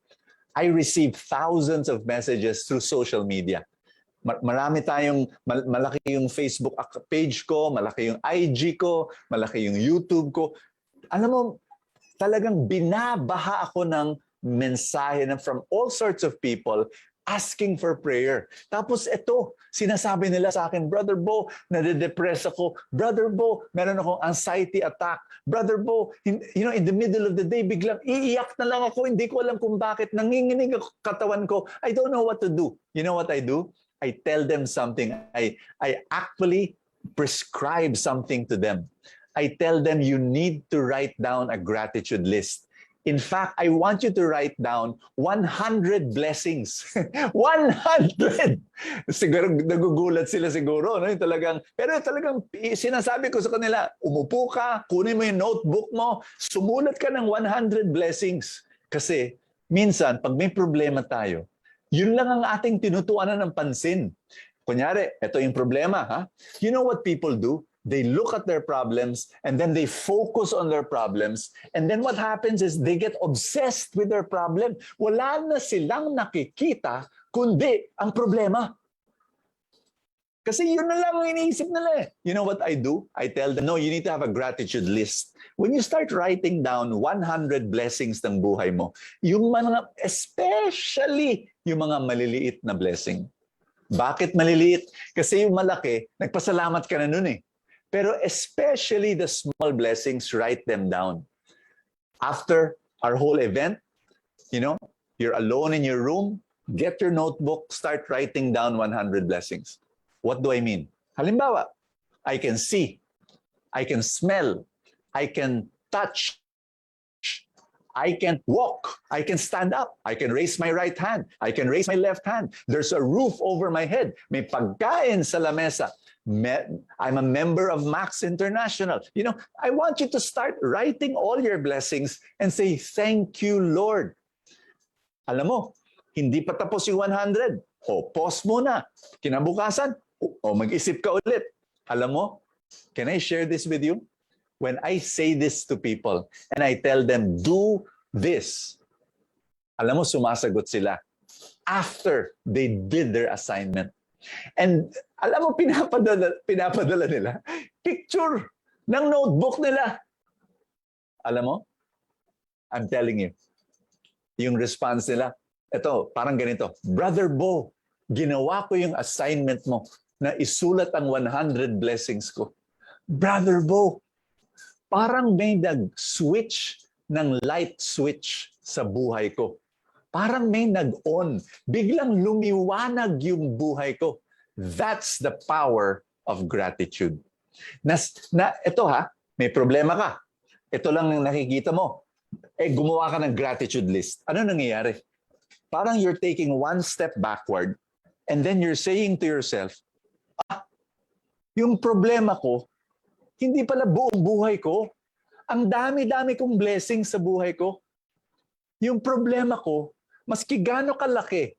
I received thousands of messages through social media. Marami tayong, malaki yung Facebook page ko, malaki yung IG ko, malaki yung YouTube ko. Alam mo, talagang binabaha ako ng mensahe from all sorts of people asking for prayer. Tapos ito, sinasabi nila sa akin, Brother Bo, nade-depress ako. Brother Bo, meron akong anxiety attack. Brother Bo, in the middle of the day, biglang iiyak na lang ako. Hindi ko alam kung bakit. Nanginginig ang katawan ko. I don't know what to do. You know what I do? I tell them something. I actually prescribe something to them. I tell them you need to write down a gratitude list. In fact, I want you to write down 100 blessings. 100! Siguro nagugulat sila siguro. No? Pero talagang sinasabi ko sa kanila, umupo ka, kunin mo yung notebook mo, sumulat ka ng 100 blessings. Kasi minsan, pag may problema tayo, yun lang ang ating tinutuanan ng pansin. Kunyari, ito yung problema. You know what people do? They look at their problems and then they focus on their problems. And then what happens is they get obsessed with their problem. Wala na silang nakikita kundi ang problema. Kasi yun na lang ang iniisip nila. You know what I do? I tell them, no, you need to have a gratitude list. When you start writing down 100 blessings ng buhay mo, yung mga, especially yung mga maliliit na blessing. Bakit maliliit? Kasi yung malaki, nagpasalamat ka na nun eh. Pero especially the small blessings, write them down. After our whole event, you're alone in your room, get your notebook, start writing down 100 blessings. What do I mean? Halimbawa, I can see, I can smell, I can touch, I can walk, I can stand up, I can raise my right hand, I can raise my left hand. There's a roof over my head. May pagkain sa lamesa. I'm a member of Max International. I want you to start writing all your blessings and say, thank you, Lord. Alam mo, hindi pa tapos yung 100. O, pause muna. Kinabukasan, o mag-isip ka ulit. Alam mo, can I share this with you? When I say this to people and I tell them, do this, alam mo, sumasagot sila after they did their assignment. And alam mo, pinapadala nila picture ng notebook nila. Alam mo, I'm telling you, yung response nila, ito, parang ganito, Brother Bo, ginawa ko yung assignment mo na isulat ang 100 blessings ko. Brother Bo, parang may nag-switch ng light switch sa buhay ko. Parang may nag-on. Biglang lumiwanag yung buhay ko. That's the power of gratitude. Ito ha, may problema ka. Ito lang ang nakikita mo. Gumawa ka ng gratitude list. Ano nangyayari? Parang you're taking one step backward and then you're saying to yourself, yung problema ko, hindi pala buong buhay ko. Ang dami-dami kong blessings sa buhay ko. Yung problema ko, maski gaano kalaki,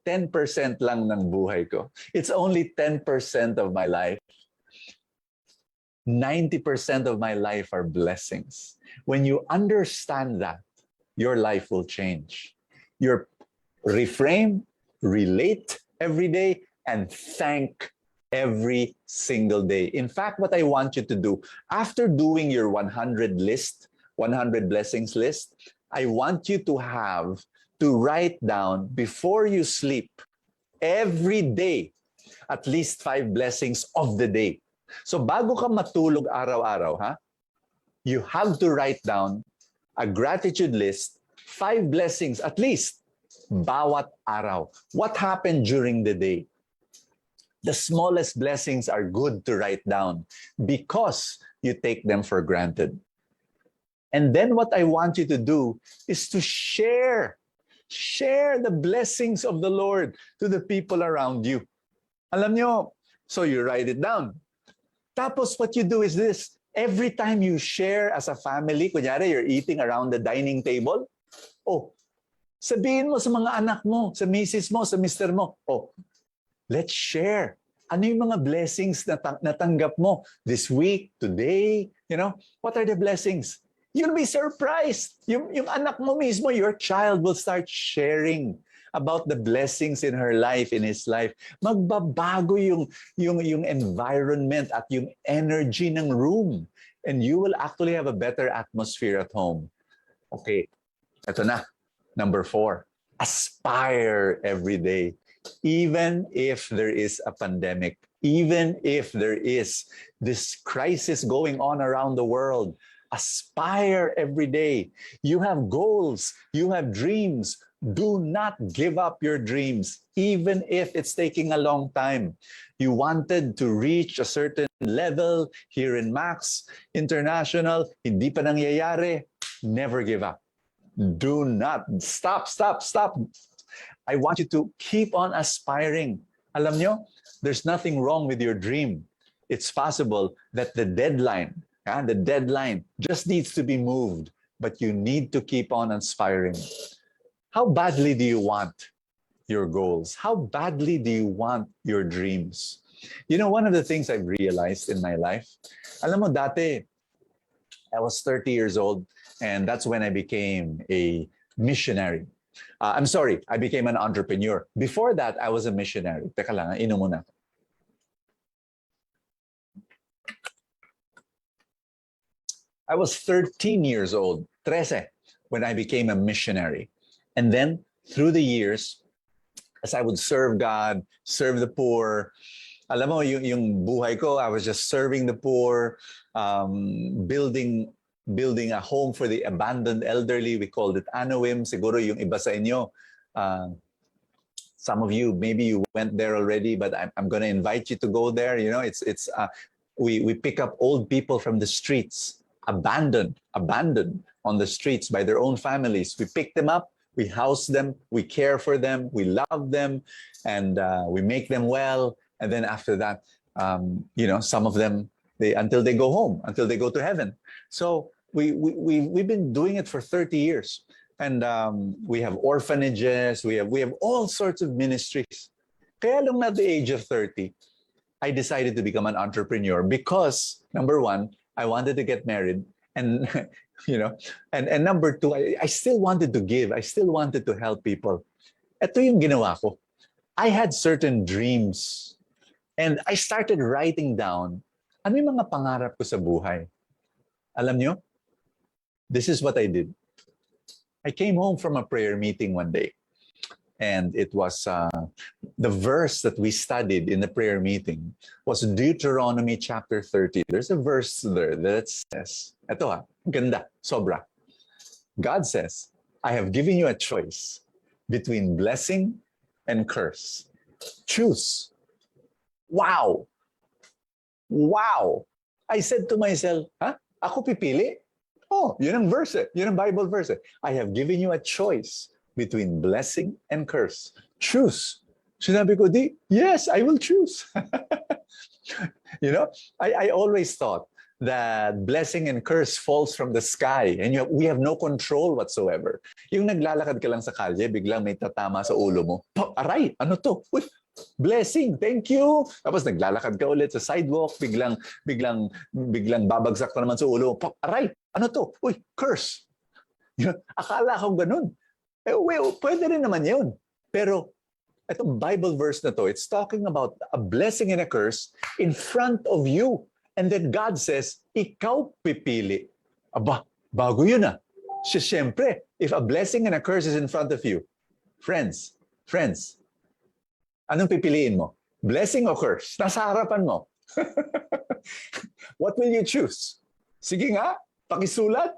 10% lang ng buhay ko. It's only 10% of my life. 90% of my life are blessings. When you understand that, your life will change. You reframe, relate every day, and thank every single day. In fact, what I want you to do, after doing your 100 blessings list, I want you to write down before you sleep every day at least 5 blessings of the day. So bago ka matulog araw-araw, you have to write down a gratitude list, 5 blessings at least bawat araw. What happened during the day? The smallest blessings are good to write down because you take them for granted. And then what I want you to do is to share the blessings of the Lord to the people around you. Alam nyo, so you write it down. Tapos what you do is this, every time you share as a family, kunyari you're eating around the dining table, sabihin mo sa mga anak mo, sa misis mo, sa mister mo, let's share. Ano yung mga blessings na natanggap mo this week, today? You know, what are the blessings? You'll be surprised. Yung anak mo mismo, your child will start sharing about the blessings in her life, in his life. Magbabago yung environment at yung energy ng room. And you will actually have a better atmosphere at home. Okay, ito na. Number 4, aspire every day. Even if there is a pandemic, even if there is this crisis going on around the world, aspire every day. You have goals, you have dreams. Do not give up your dreams, even if it's taking a long time. You wanted to reach a certain level here in Max International, hindi pa nangyayari, never give up. Do not stop. I want you to keep on aspiring. Alam nyo, there's nothing wrong with your dream. It's possible that the deadline just needs to be moved, but you need to keep on aspiring. How badly do you want your goals? How badly do you want your dreams? You know, one of the things I've realized in my life, alam mo dati, I was 30 years old, and that's when I became a missionary. I'm sorry, I became an entrepreneur. Before that, I was a missionary. Teka lang, inom muna. I was 13 years old, 13, when I became a missionary. And then, through the years, as I would serve God, serve the poor, alam mo, yung buhay ko, I was just serving the poor, building a home for the abandoned elderly. We called it Anawim. Siguro yung iba sa inyo, some of you, maybe you went there already, but I'm going to invite you to go there. You know, we pick up old people from the streets, abandoned on the streets by their own families. We pick them up, we house them, we care for them, we love them, and we make them well. And then after that, you know, some of them, until they go home, until they go to heaven. So we've been doing it for 30 years. And we have orphanages, we have all sorts of ministries. Kaya lang at the age of 30, I decided to become an entrepreneur because, number one, I wanted to get married. And, and number two, I still wanted to give. I still wanted to help people. Ito yung ginawa ko. I had certain dreams. And I started writing down ano yung mga pangarap ko sa buhay. Alam nyo, this is what I did. I came home from a prayer meeting one day. And it was the verse that we studied in the prayer meeting was Deuteronomy chapter 30. There's a verse there that says, ito ganda, sobra. God says, I have given you a choice between blessing and curse. Choose. Wow! Wow! I said to myself, ako pipili? Oh, yun ang verse eh. Yun ang Bible verse eh. I have given you a choice between blessing and curse. Choose. Sinabi ko, yes, I will choose. I always thought that blessing and curse falls from the sky and we have no control whatsoever. Yung naglalakad ka lang sa kalye, biglang may tatama sa ulo mo. Aray, ano to? Uy, blessing, thank you. Tapos naglalakad ka ulit sa sidewalk, biglang babagsak na naman sa ulo. Aray, ano to? Uy, curse. Akala ko ganun. Well, pwede rin naman yun. Pero itong Bible verse na to, it's talking about a blessing and a curse in front of you. And then God says, ikaw pipili. Aba, bago yun Siyempre, if a blessing and a curse is in front of you, friends, anong pipiliin mo? Blessing or curse? Nasa harapan mo. What will you choose? Sige nga, pakisulat.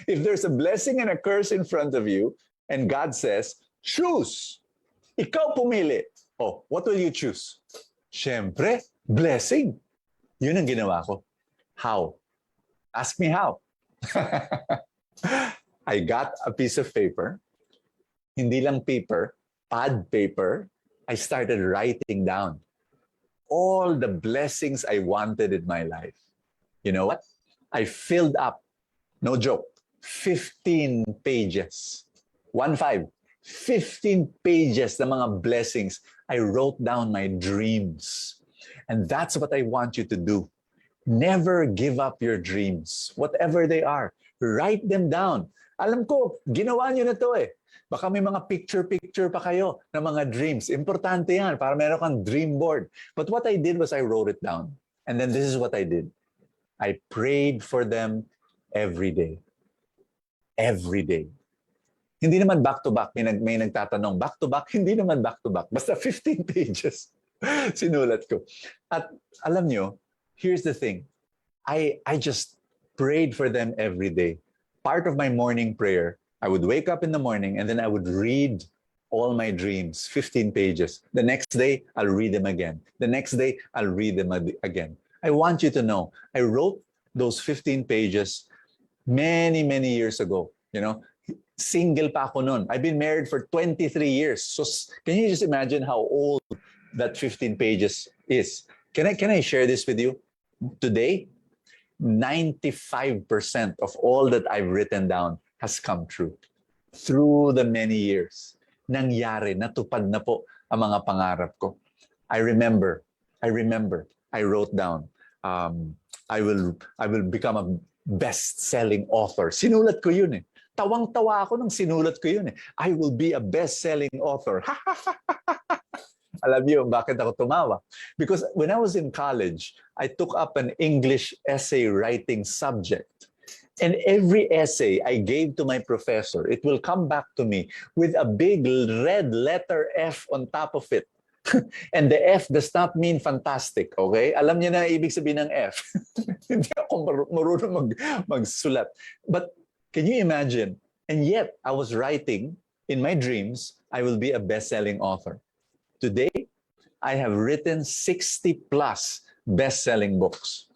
If there's a blessing and a curse in front of you, and God says, choose. Ikaw pumili. Oh, what will you choose? Siyempre, blessing. Yun ang ginawa ko. How? Ask me how. I got a piece of paper. Hindi lang paper, pad paper. I started writing down all the blessings I wanted in my life. You know what? I filled up, no joke, 15 pages. 15 pages ng mga blessings. I wrote down my dreams. And that's what I want you to do. Never give up your dreams, whatever they are. Write them down. Alam ko, ginawa nyo na to eh. Baka may mga picture-picture pa kayo ng mga dreams. Importante yan para meron kang dream board. But what I did was I wrote it down. And then this is what I did. I prayed for them every day. Every day. Hindi naman back-to-back. May nagtatanong, back-to-back? Hindi naman back-to-back. Basta 15 pages. Sinulat ko. At alam nyo, here's the thing. I just prayed for them every day. Part of my morning prayer, I would wake up in the morning and then I would read all my dreams, 15 pages. The next day, I'll read them again. The next day, I'll read them again. I want you to know, I wrote those 15 pages many, many years ago. Single pa ako nun. I've been married for 23 years. So can you just imagine how old that 15 pages is? Can I share this with you? Today, 95% of all that I've written down has come true. Through the many years. Nangyari, natupad na po ang mga pangarap ko. I remember, I wrote down, I will become a best-selling author. Sinulat ko yun eh. Tawang-tawa ako nung sinulat ko yun eh. I will be a best-selling author. Alam niyo bakit ako tumawa? Because when I was in college, I took up an English essay writing subject. And every essay I gave to my professor, it will come back to me with a big red letter F on top of it. And the F does not mean fantastic, okay? Alam niyo na ibig sabihin ng F. Hindi ako marunong magsulat. But can you imagine? And yet, I was writing in my dreams, I will be a best-selling author. Today, I have written 60 plus best-selling books.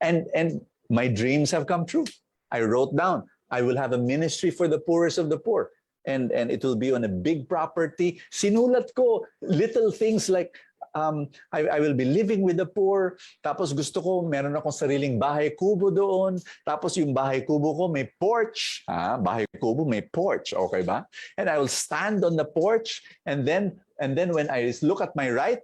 and my dreams have come true. I wrote down, I will have a ministry for the poorest of the poor. And it will be on a big property. Sinulat ko little things like I will be living with the poor. Tapos gusto ko, meron akong sariling bahay kubo doon. Tapos yung bahay kubo ko may porch. Bahay kubo may porch, okay ba? And I will stand on the porch, and then when I look at my right,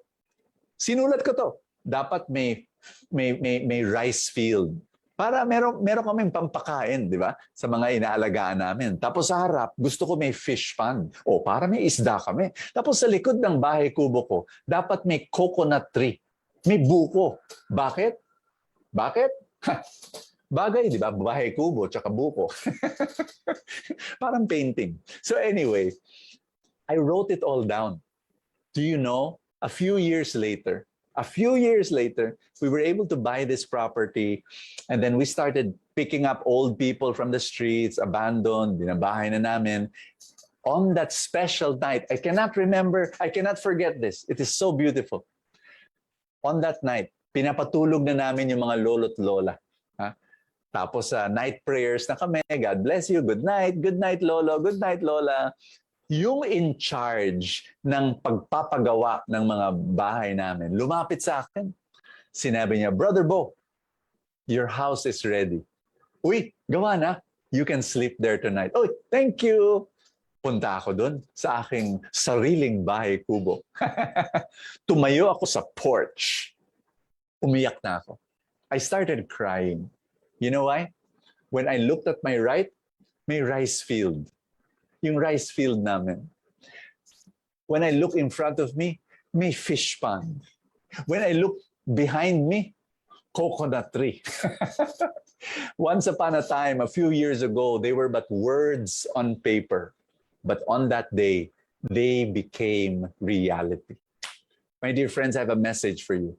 sinulat ko to. Dapat may rice field. Para meron kaming pampakain, di ba? Sa mga inaalagaan namin. Tapos sa harap, gusto ko may fish pond. Para may isda kami. Tapos sa likod ng bahay kubo ko, dapat may coconut tree. May buko. Bakit? Bagay, di ba? Bahay kubo, tsaka buko. Parang painting. So anyway, I wrote it all down. Do you know, a few years later, we were able to buy this property, and then we started picking up old people from the streets, abandoned, binabahay na namin. On that special night, I cannot forget this. It is so beautiful. On that night, pinapatulog na namin yung mga lolo't lola. Tapos night prayers na kami, God bless you, good night lolo, good night lola. Yung in charge ng pagpapagawa ng mga bahay namin, lumapit sa akin. Sinabi niya, Brother Bo, your house is ready. Uy, gawa na. You can sleep there tonight. Oh, thank you. Punta ako dun sa aking sariling bahay kubo. Tumayo ako sa porch. Umiyak na ako. I started crying. You know why? When I looked at my right, may rice field. Yung rice field namin. When I look in front of me, may fish pond. When I look behind me, coconut tree. Once upon a time, a few years ago, they were but words on paper. But on that day, they became reality. My dear friends, I have a message for you.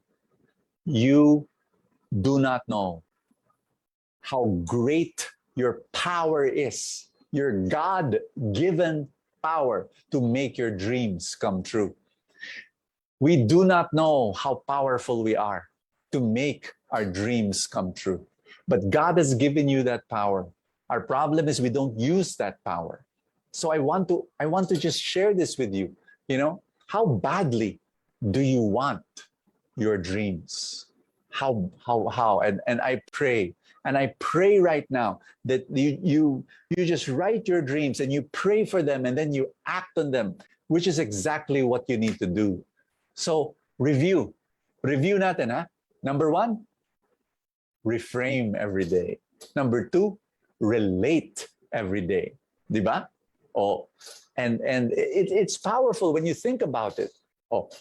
You do not know how great your power is. Your God-given power to make your dreams come true. We do not know how powerful we are to make our dreams come true. But God has given you that power. Our problem is we don't use that power. So I want to just share this with you. How badly do you want your dreams? How? And I pray. And I pray right now that you just write your dreams and you pray for them and then you act on them, which is exactly what you need to do. So review natin, ha? Number 1, reframe every day. Number 2, relate every day. Diba? And it's powerful when you think about it.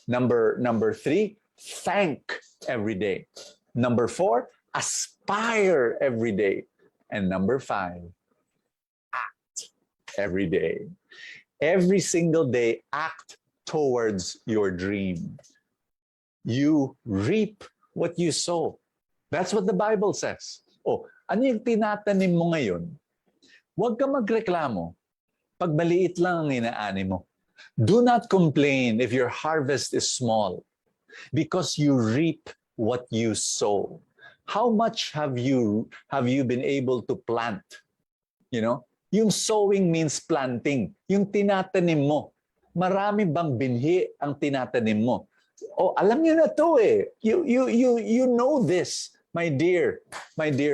Number 3, thank every day. Number 4, aspire every day. And number 5, act every day. Every single day, act towards your dream. You reap what you sow. That's what the Bible says. Ano yung tinatanim mo ngayon? Huwag ka magreklamo pag maliit lang ang inaani mo. Do not complain if your harvest is small, because you reap what you sow. How much have you been able to plant? Yung sowing means planting. Yung tinatanim mo, marami bang binhi ang tinatanim mo? Alam niyo na to eh. You know this, my dear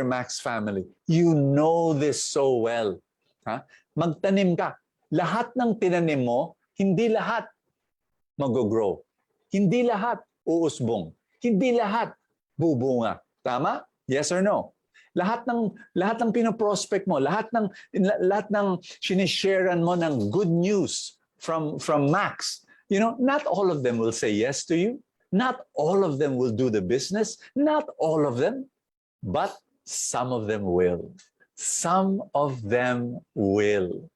Max family. You know this so well. Magtanim ka. Lahat ng tinanim mo, hindi lahat mag-grow. Hindi lahat uusbong. Hindi lahat bubunga. Tama? Yes or no? Lahat ng pinoprospect mo, lahat ng sinisharean mo ng good news from Max, not all of them will say yes to you. Not all of them will do the business. Not all of them. But some of them will. Some of them will.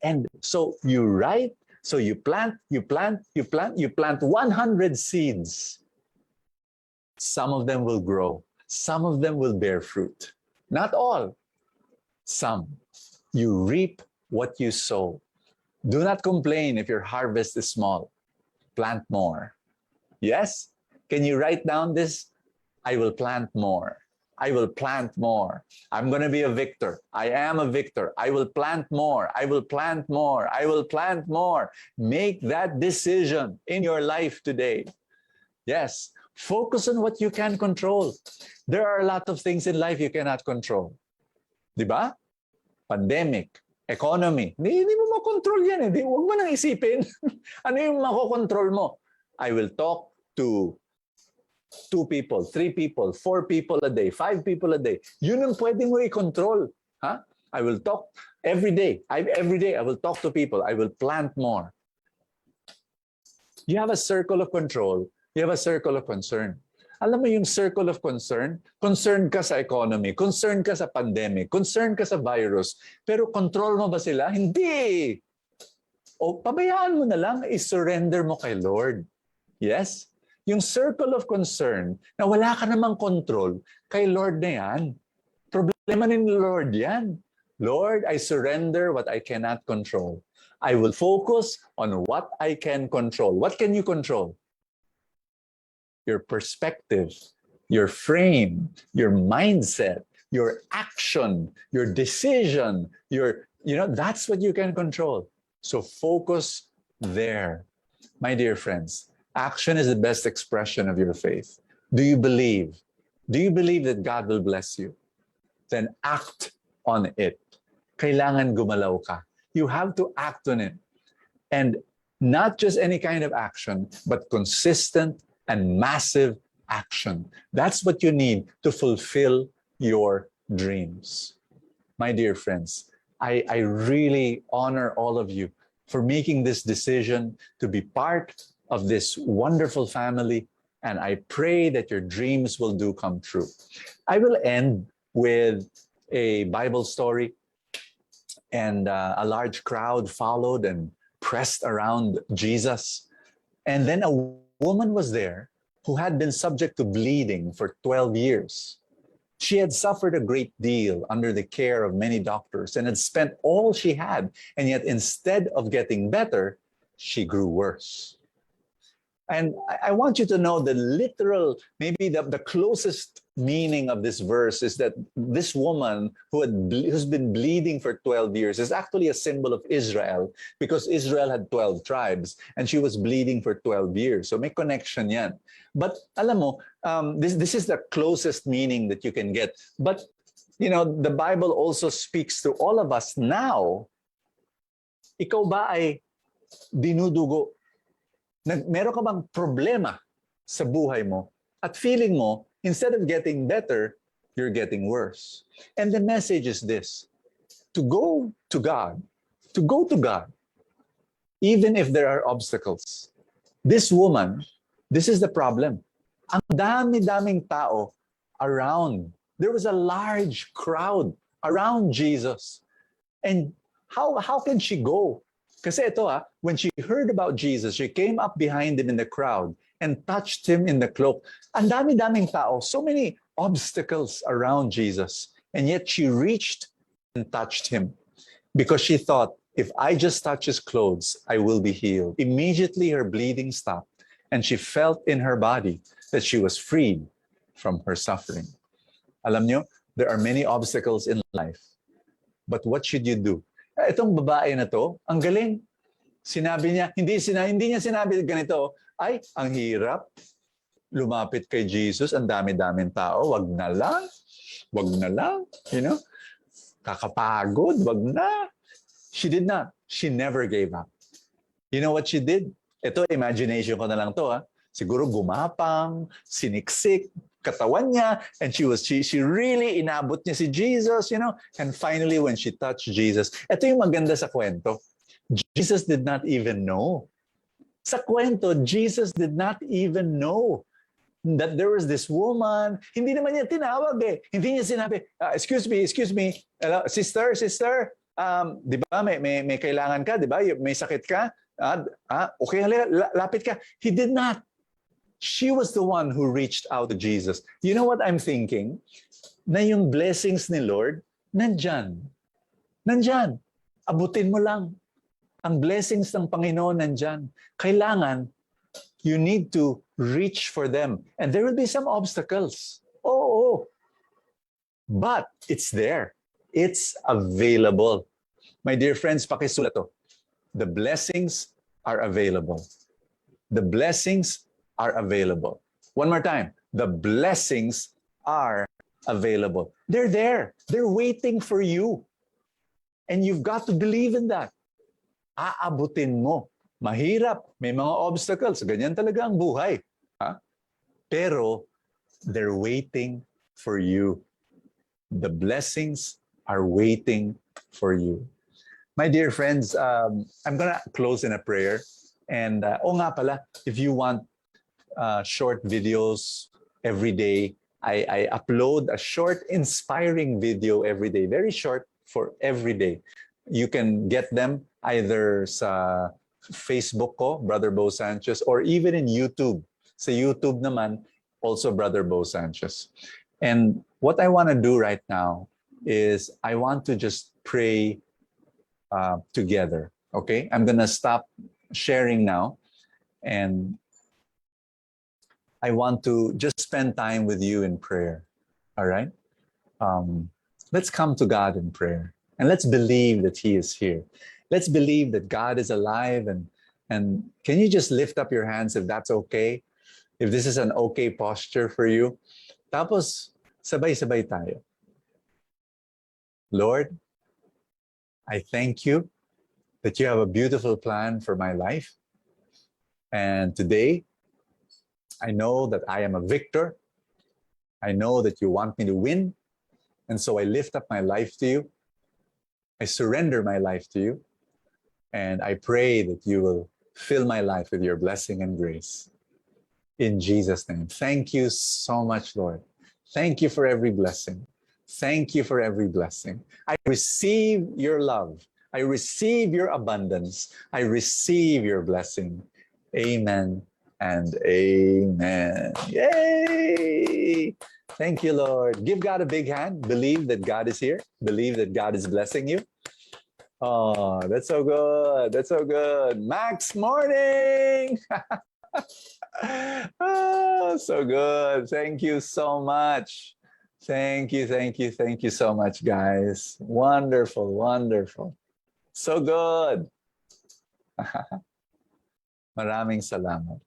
And so you write, so you plant 100 seeds. Some of them will grow. Some of them will bear fruit. Not all. Some. You reap what you sow. Do not complain if your harvest is small. Plant more. Yes? Can you write down this? I will plant more. I will plant more. I'm going to be a victor. I am a victor. I will plant more. I will plant more. I will plant more. Make that decision in your life today. Yes, focus on what you can control. There are a lot of things in life you cannot control. Diba? Pandemic, economy. Hindi mo makontrol yan eh. Huwag mo nang isipin. Ano yung makokontrol mo? I will talk to 2 people, 3 people, 4 people a day, 5 people a day. Yun ang pwedeng mo i-control. Huh? I will talk every day. Every day I will talk to people. I will plant more. You have a circle of control. You have a circle of concern. Alam mo yung circle of concern? Concerned ka sa economy, concerned ka sa pandemic, concerned ka sa virus. Pero control mo ba sila? Hindi! O pabayaan mo na lang, i-surrender mo kay Lord. Yes? Yung circle of concern na wala ka namang control, kay Lord na yan. Problema ni Lord yan. Lord, I surrender what I cannot control. I will focus on what I can control. What can you control? Your perspective, your frame, your mindset, your action, your decision, that's what you can control. So focus there. My dear friends, action is the best expression of your faith. Do you believe? Do you believe that God will bless you? Then act on it. Kailangan gumalaw ka. You have to act on it. And not just any kind of action, but consistent and massive action. That's what you need to fulfill your dreams. My dear friends, I really honor all of you for making this decision to be part of this wonderful family, and I pray that your dreams will come true. I will end with a Bible story, and a large crowd followed and pressed around Jesus. And then a woman was there who had been subject to bleeding for 12 years. She had suffered a great deal under the care of many doctors and had spent all she had, and yet instead of getting better, she grew worse. And I want you to know the literal, maybe the closest meaning of this verse is that this woman who's been bleeding for 12 years is actually a symbol of Israel, because Israel had 12 tribes and she was bleeding for 12 years. So may connection yan. But alam mo, this is the closest meaning that you can get. But the Bible also speaks to all of us now. Ikaw ba ay dinudugo? Meron ka bang problema sa buhay mo at feeling mo, instead of getting better, you're getting worse? And the message is this: to go to God, even if there are obstacles. This woman, this is the problem. Ang dami-daming tao around. There was a large crowd around Jesus. And how can she go? Kasi ito when she heard about Jesus, she came up behind him in the crowd and touched him in the cloak. Ang dami-daming tao, so many obstacles around Jesus. And yet she reached and touched him because she thought, if I just touch his clothes, I will be healed. Immediately her bleeding stopped and she felt in her body that she was freed from her suffering. Alam nyo, there are many obstacles in life. But what should you do? Itong babae na to, ang galing. Sinabi niya, hindi niya sinabi ganito, ay, ang hirap lumapit kay Jesus, ang dami-daming tao, wag na lang, kakapagod, wag na. She did not. She never gave up. You know what she did? Ito, imagination ko na lang to. Siguro gumapang, siniksik, katawan niya, and she really inabot niya si Jesus, and finally when she touched Jesus, ito yung maganda sa kwento, Jesus did not even know. Sa kwento, Jesus did not even know that there was this woman. Hindi naman niya tinawag Hindi niya sinabi, excuse me, hello, sister, di ba may kailangan ka, di ba? May sakit ka? Okay, lapit ka. He did not. She was the one who reached out to Jesus. You know what I'm thinking? Na yung blessings ni Lord, nandyan. Abutin mo lang. Ang blessings ng Panginoon nandyan. Kailangan, you need to reach for them. And there will be some obstacles. Oo. but it's there. It's available. My dear friends, pakisulat to. The blessings are available. The blessings are available. One more time. The blessings are available. They're there. They're waiting for you. And you've got to believe in that. Aabutin mo. Mahirap. May mga obstacles. Ganyan talaga ang buhay. Ha? Pero they're waiting for you. The blessings are waiting for you. My dear friends, I'm going to close in a prayer. And nga pala, if you want short videos every day, I upload a short, inspiring video every day. Very short for every day. You can get them either sa Facebook ko, Brother Bo Sanchez, or even in YouTube. Sa YouTube naman, also Brother Bo Sanchez. And what I want to do right now is I want to just pray together. Okay? I'm going to stop sharing now. And I want to just spend time with you in prayer. All right? Let's come to God in prayer. And let's believe that He is here. Let's believe that God is alive. And can you just lift up your hands if that's okay? If this is an okay posture for you. Tapos, sabay-sabay tayo. Lord, I thank you that you have a beautiful plan for my life. And today, I know that I am a victor. I know that you want me to win. And so I lift up my life to you. I surrender my life to you. And I pray that you will fill my life with your blessing and grace. In Jesus' name. Thank you so much, Lord. Thank you for every blessing. Thank you for every blessing. I receive your love. I receive your abundance. I receive your blessing. Amen and amen. Yay! Thank you, Lord. Give God a big hand. Believe that God is here. Believe that God is blessing you. Oh, that's so good. That's so good. Max morning. Oh, so good. Thank you so much. Thank you, thank you, thank you so much, guys. Wonderful, wonderful. So good. Maraming salamat.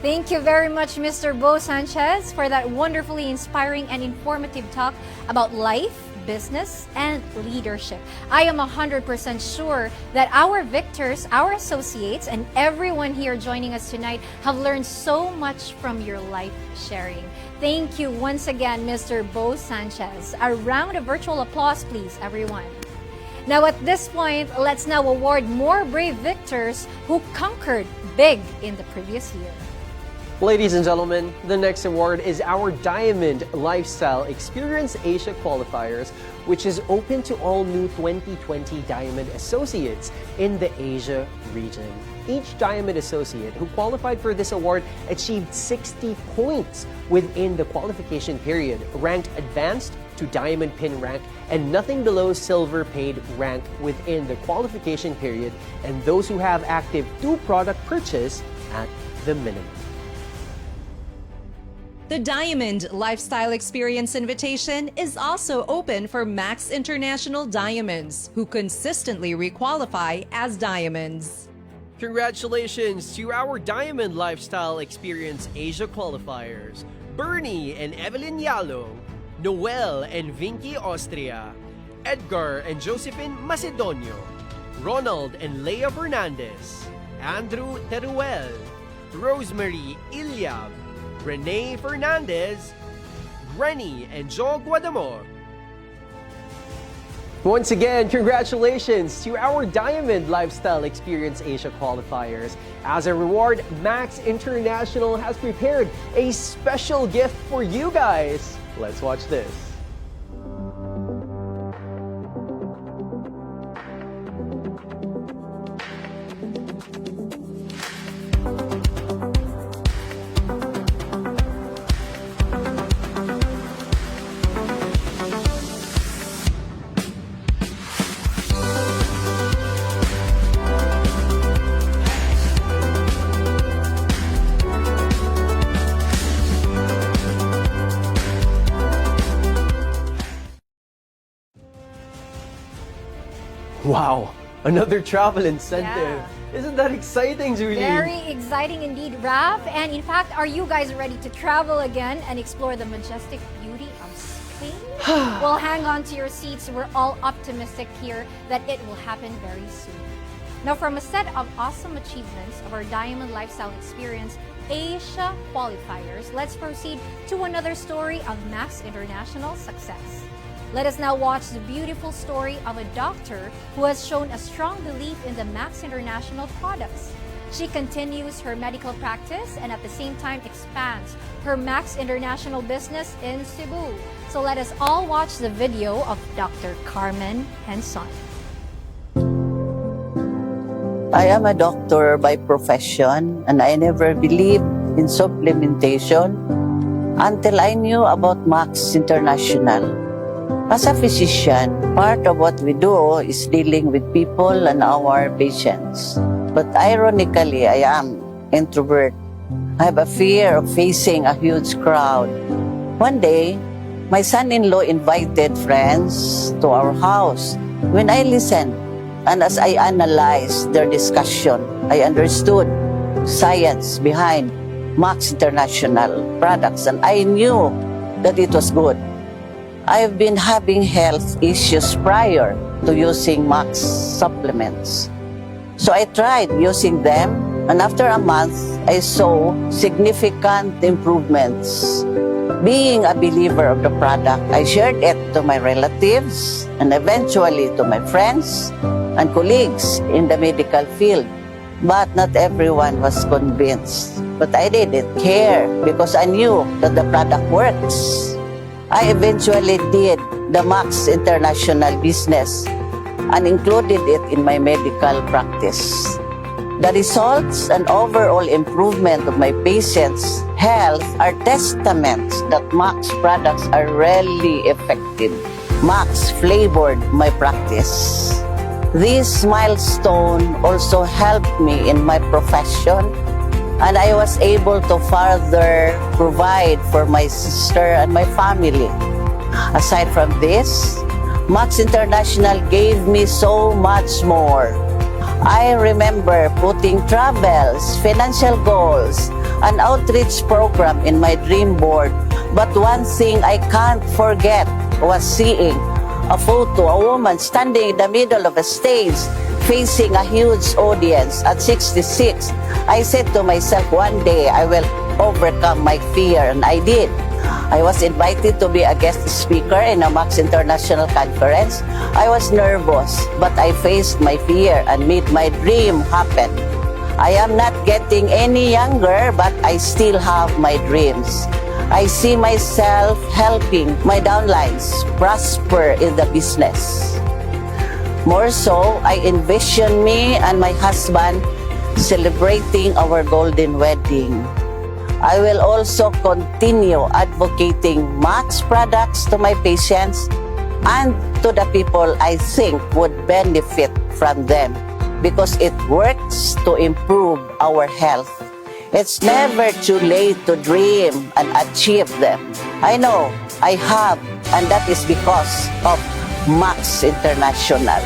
Thank you very much, Mr. Bo Sanchez, for that wonderfully inspiring and informative talk about life, business, and leadership. I am 100% sure that our victors, our associates, and everyone here joining us tonight have learned so much from your life sharing. Thank you once again, Mr. Bo Sanchez. A round of virtual applause, please, everyone. Now, at this point, let's now award more brave victors who conquered big in the previous year. Ladies and gentlemen, the next award is our Diamond Lifestyle Experience Asia Qualifiers, which is open to all new 2020 Diamond Associates in the Asia region. Each Diamond Associate who qualified for this award achieved 60 points within the qualification period, ranked advanced to Diamond Pin rank, and nothing below Silver Paid rank within the qualification period, and those who have active 2-product purchase at the minimum. The Diamond Lifestyle Experience invitation is also open for Max International Diamonds, who consistently requalify as diamonds. Congratulations to our Diamond Lifestyle Experience Asia qualifiers, Bernie and Evelyn Yalo, Noel and Vinky Austria, Edgar and Josephine Macedonio, Ronald and Leia Fernandez, Andrew Teruel, Rosemary Ilyab, Renee Fernandez, Granny and Joe Guadamor. Once again, congratulations to our Diamond Lifestyle Experience Asia qualifiers. As a reward, Max International has prepared a special gift for you guys. Let's watch this. Wow, another travel incentive. Yeah. Isn't that exciting, Julie? Very exciting indeed, Raf. And in fact, are you guys ready to travel again and explore the majestic beauty of Spain? Well, hang on to your seats. We're all optimistic here that it will happen very soon. Now, from a set of awesome achievements of our Diamond Lifestyle Experience Asia qualifiers, let's proceed to another story of Max International success. Let us now watch the beautiful story of a doctor who has shown a strong belief in the Max International products. She continues her medical practice and at the same time expands her Max International business in Cebu. So let us all watch the video of Dr. Carmen Henson. I am a doctor by profession and I never believed in supplementation until I knew about Max International. As a physician, part of what we do is dealing with people and our patients. But ironically, I am introvert. I have a fear of facing a huge crowd. One day, my son-in-law invited friends to our house. When I listened, and as I analyzed their discussion, I understood science behind Max International products, and I knew that it was good. I've been having health issues prior to using Max supplements. So I tried using them, and after a month, I saw significant improvements. Being a believer of the product, I shared it to my relatives and eventually to my friends and colleagues in the medical field. But not everyone was convinced. But I didn't care because I knew that the product works. I eventually did the Max International business and included it in my medical practice. The results and overall improvement of my patients' health are testaments that Max products are really effective. Max flavored my practice. This milestone also helped me in my profession, and I was able to further provide for my sister and my family. Aside from this, Max International gave me so much more. I remember putting travels, financial goals, an outreach program in my dream board. But one thing I can't forget was seeing a photo, a woman standing in the middle of a stage facing a huge audience at 66. I said to myself, one day I will overcome my fear, and I did. I was invited to be a guest speaker in a Max International conference. I was nervous, but I faced my fear and made my dream happen. I am not getting any younger, but I still have my dreams. I see myself helping my downlines prosper in the business. More so, I envision me and my husband celebrating our golden wedding. I will also continue advocating Max products to my patients and to the people I think would benefit from them because it works to improve our health. It's never too late to dream and achieve them. I know I have, and that is because of Max International.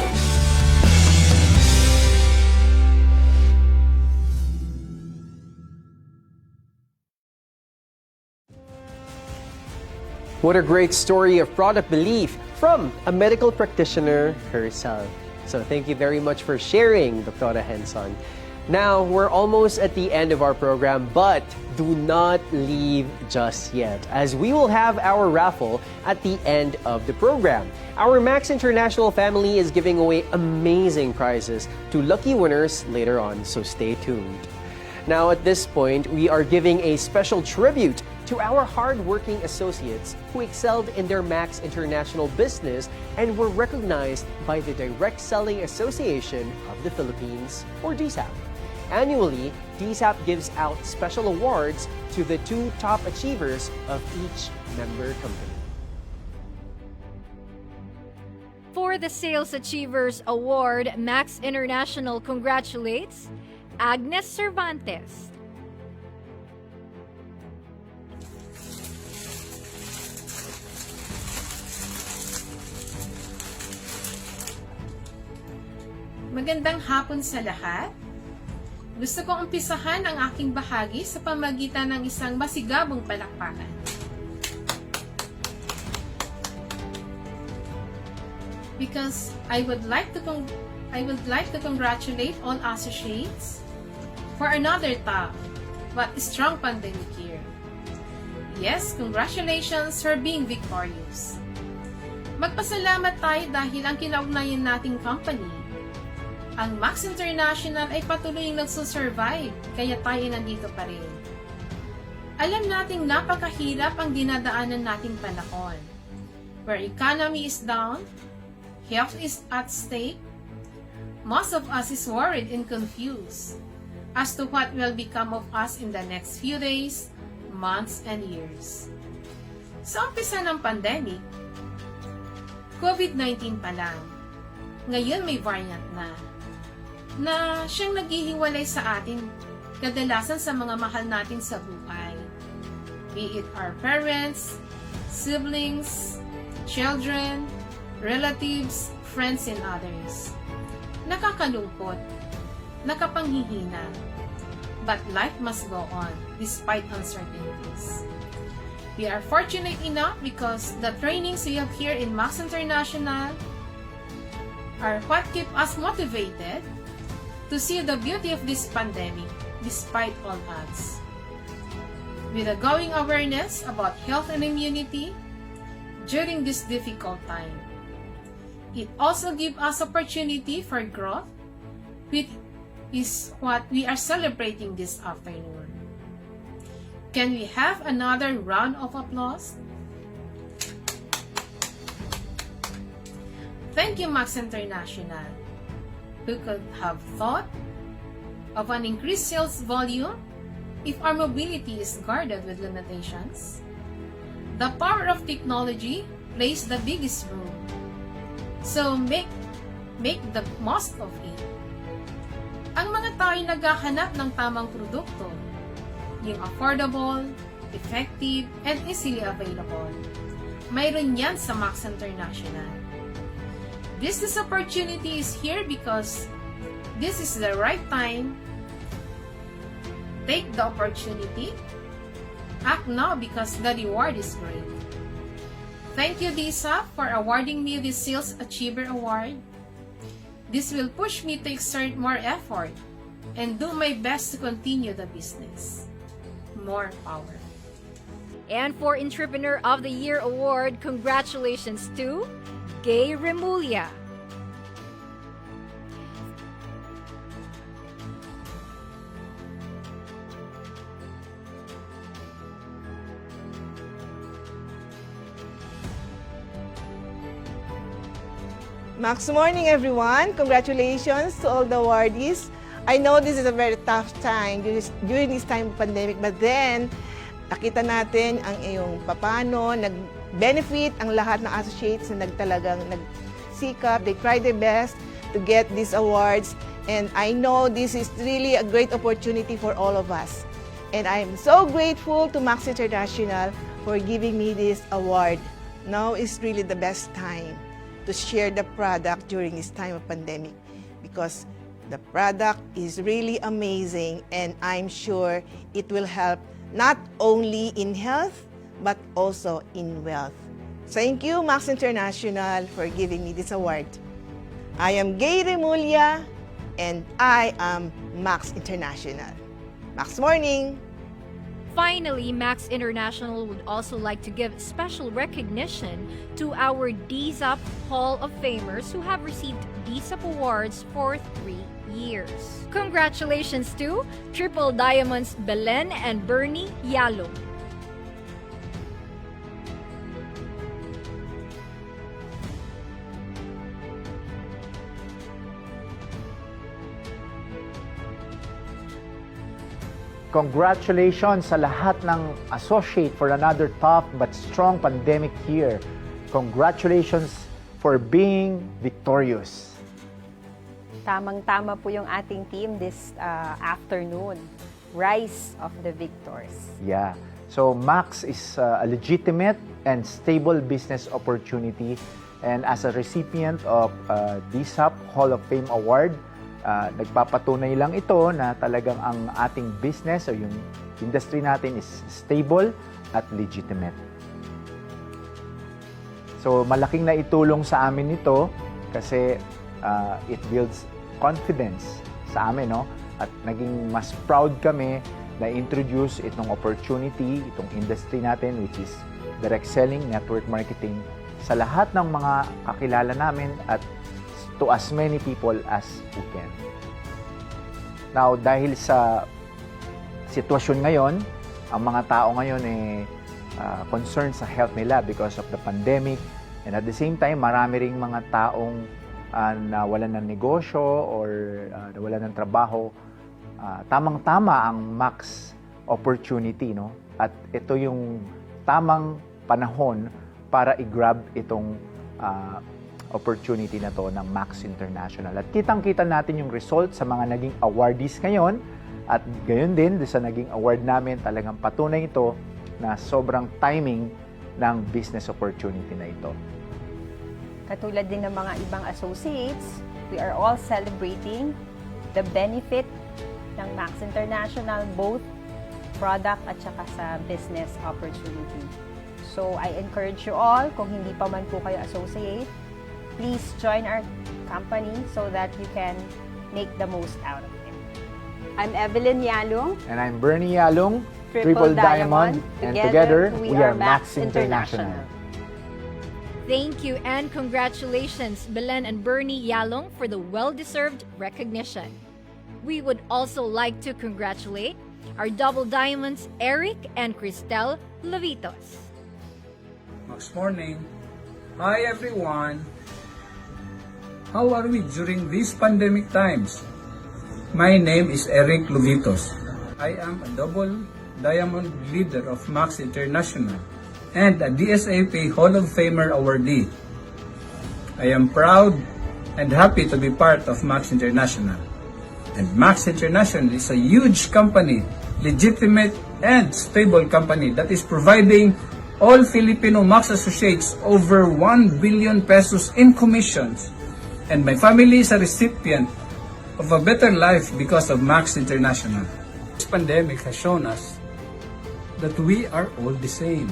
What a great story of product belief from a medical practitioner herself. So thank you very much for sharing, Dr. Henson. Now, we're almost at the end of our program, but do not leave just yet, as we will have our raffle at the end of the program. Our Max International family is giving away amazing prizes to lucky winners later on, so stay tuned. Now, at this point, we are giving a special tribute to our hard-working associates who excelled in their Max International business and were recognized by the Direct Selling Association of the Philippines, or DSAP. Annually, DSAP gives out special awards to the 2 top achievers of each member company. For the Sales Achievers Award, Max International congratulates Agnes Cervantes, Magandang hapon sa lahat. Gusto kong umpisahan ang aking bahagi sa pamagitan ng isang masigabong palakpakan. Because I would like to congratulate all associates for another tough but strong pandemic year. Yes, congratulations for being victorious. Magpasalamat tayo dahil ang kinaugnayan nating company, ang Max International, ay patuloy nagsusurvive, kaya tayo nandito pa rin. Alam nating napakahirap ang dinadaanan nating panahon, where economy is down, health is at stake. Most of us is worried and confused as to what will become of us in the next few days, months, and years. Sa umpisa ng pandemic, COVID-19 pa lang. Ngayon may variant na siyang naghihiwalay sa atin, kadalasan sa mga mahal natin sa buhay. Be it our parents, siblings, children, relatives, friends, and others. Nakakalungkot, nakapanghihina, but life must go on despite uncertainties. We are fortunate enough because the trainings we have here in Max International are what keep us motivated to see the beauty of this pandemic despite all odds. With a growing awareness about health and immunity during this difficult time, it also gives us opportunity for growth, which is what we are celebrating this afternoon. Can we have another round of applause? Thank you, Max International. Who could have thought of an increased sales volume if our mobility is guarded with limitations? The power of technology plays the biggest role. So make the most of it. Ang mga tao ay naghahanap ng tamang produkto, yung affordable, effective, and easily available. Mayroon yan sa Max International. Business opportunity is here because this is the right time. Take the opportunity. Act now because the reward is great. Thank you, DISA, for awarding me the Sales Achiever Award. This will push me to exert more effort and do my best to continue the business. More power. And for Entrepreneur of the Year Award, congratulations to Gay Remulia. Max morning, everyone. Congratulations to all the awardees. I know this is a very tough time during this time of pandemic, but then nakita natin ang iyong papano, nag-benefit ang lahat ng associates na nagsikap. They tried their best to get these awards, and I know this is really a great opportunity for all of us. And I'm so grateful to Max International for giving me this award. Now is really the best time to share the product during this time of pandemic, because the product is really amazing, and I'm sure it will help not only in health, but also in wealth. Thank you, Max International, for giving me this award. I am Gay Remulia, and I am Max International. Max Morning! Finally, Max International would also like to give special recognition to our DSAP Hall of Famers who have received DSAP awards for 3 years. Congratulations to Triple Diamonds Belen and Bernie Yalo. Congratulations sa lahat ng associate for another tough but strong pandemic year. Congratulations for being victorious. Tamang-tama po yung ating team this afternoon. Rise of the Victors. Yeah. So Max is a legitimate and stable business opportunity, and as a recipient of DSAP Hall of Fame Award, Nagpapatunay lang ito na talagang ang ating business o yung industry natin is stable at legitimate. So malaking naitulong sa amin ito kasi it builds confidence sa amin, no? At naging mas proud kami na introduce itong opportunity, itong industry natin, which is direct selling, network marketing, sa lahat ng mga kakilala namin at to as many people as we can. Now, dahil sa sitwasyon ngayon, ang mga tao ngayon concerned sa health nila because of the pandemic, and at the same time, marami ring mga taong nawalan ng negosyo or nawalan ng trabaho. Tamang-tama ang max opportunity, no? At ito yung tamang panahon para i-grab itong opportunity na to ng Max International. At kitang-kita natin yung result sa mga naging awardees ngayon at gayon din sa naging award namin, talagang patunay ito na sobrang timing ng business opportunity na ito. Katulad din ng mga ibang associates, we are all celebrating the benefit ng Max International, both product at saka sa business opportunity. So, I encourage you all, kung hindi pa man po kayo associate, please join our company so that you can make the most out of it. I'm Evelyn Yalong. And I'm Bernie Yalong, Triple Diamond, and together we are Max International. Thank you and congratulations, Belen and Bernie Yalong, for the well-deserved recognition. We would also like to congratulate our double diamonds, Eric and Cristel Levitos. Max morning. Hi everyone. How are we during these pandemic times? My name is Eric Levitos. I am a double diamond leader of Max International and a DSAP Hall of Famer awardee. I am proud and happy to be part of Max International. And Max International is a huge company, legitimate and stable company that is providing all Filipino Max Associates over 1 billion pesos in commissions. And my family is a recipient of a better life because of Max International. This pandemic has shown us that we are all the same,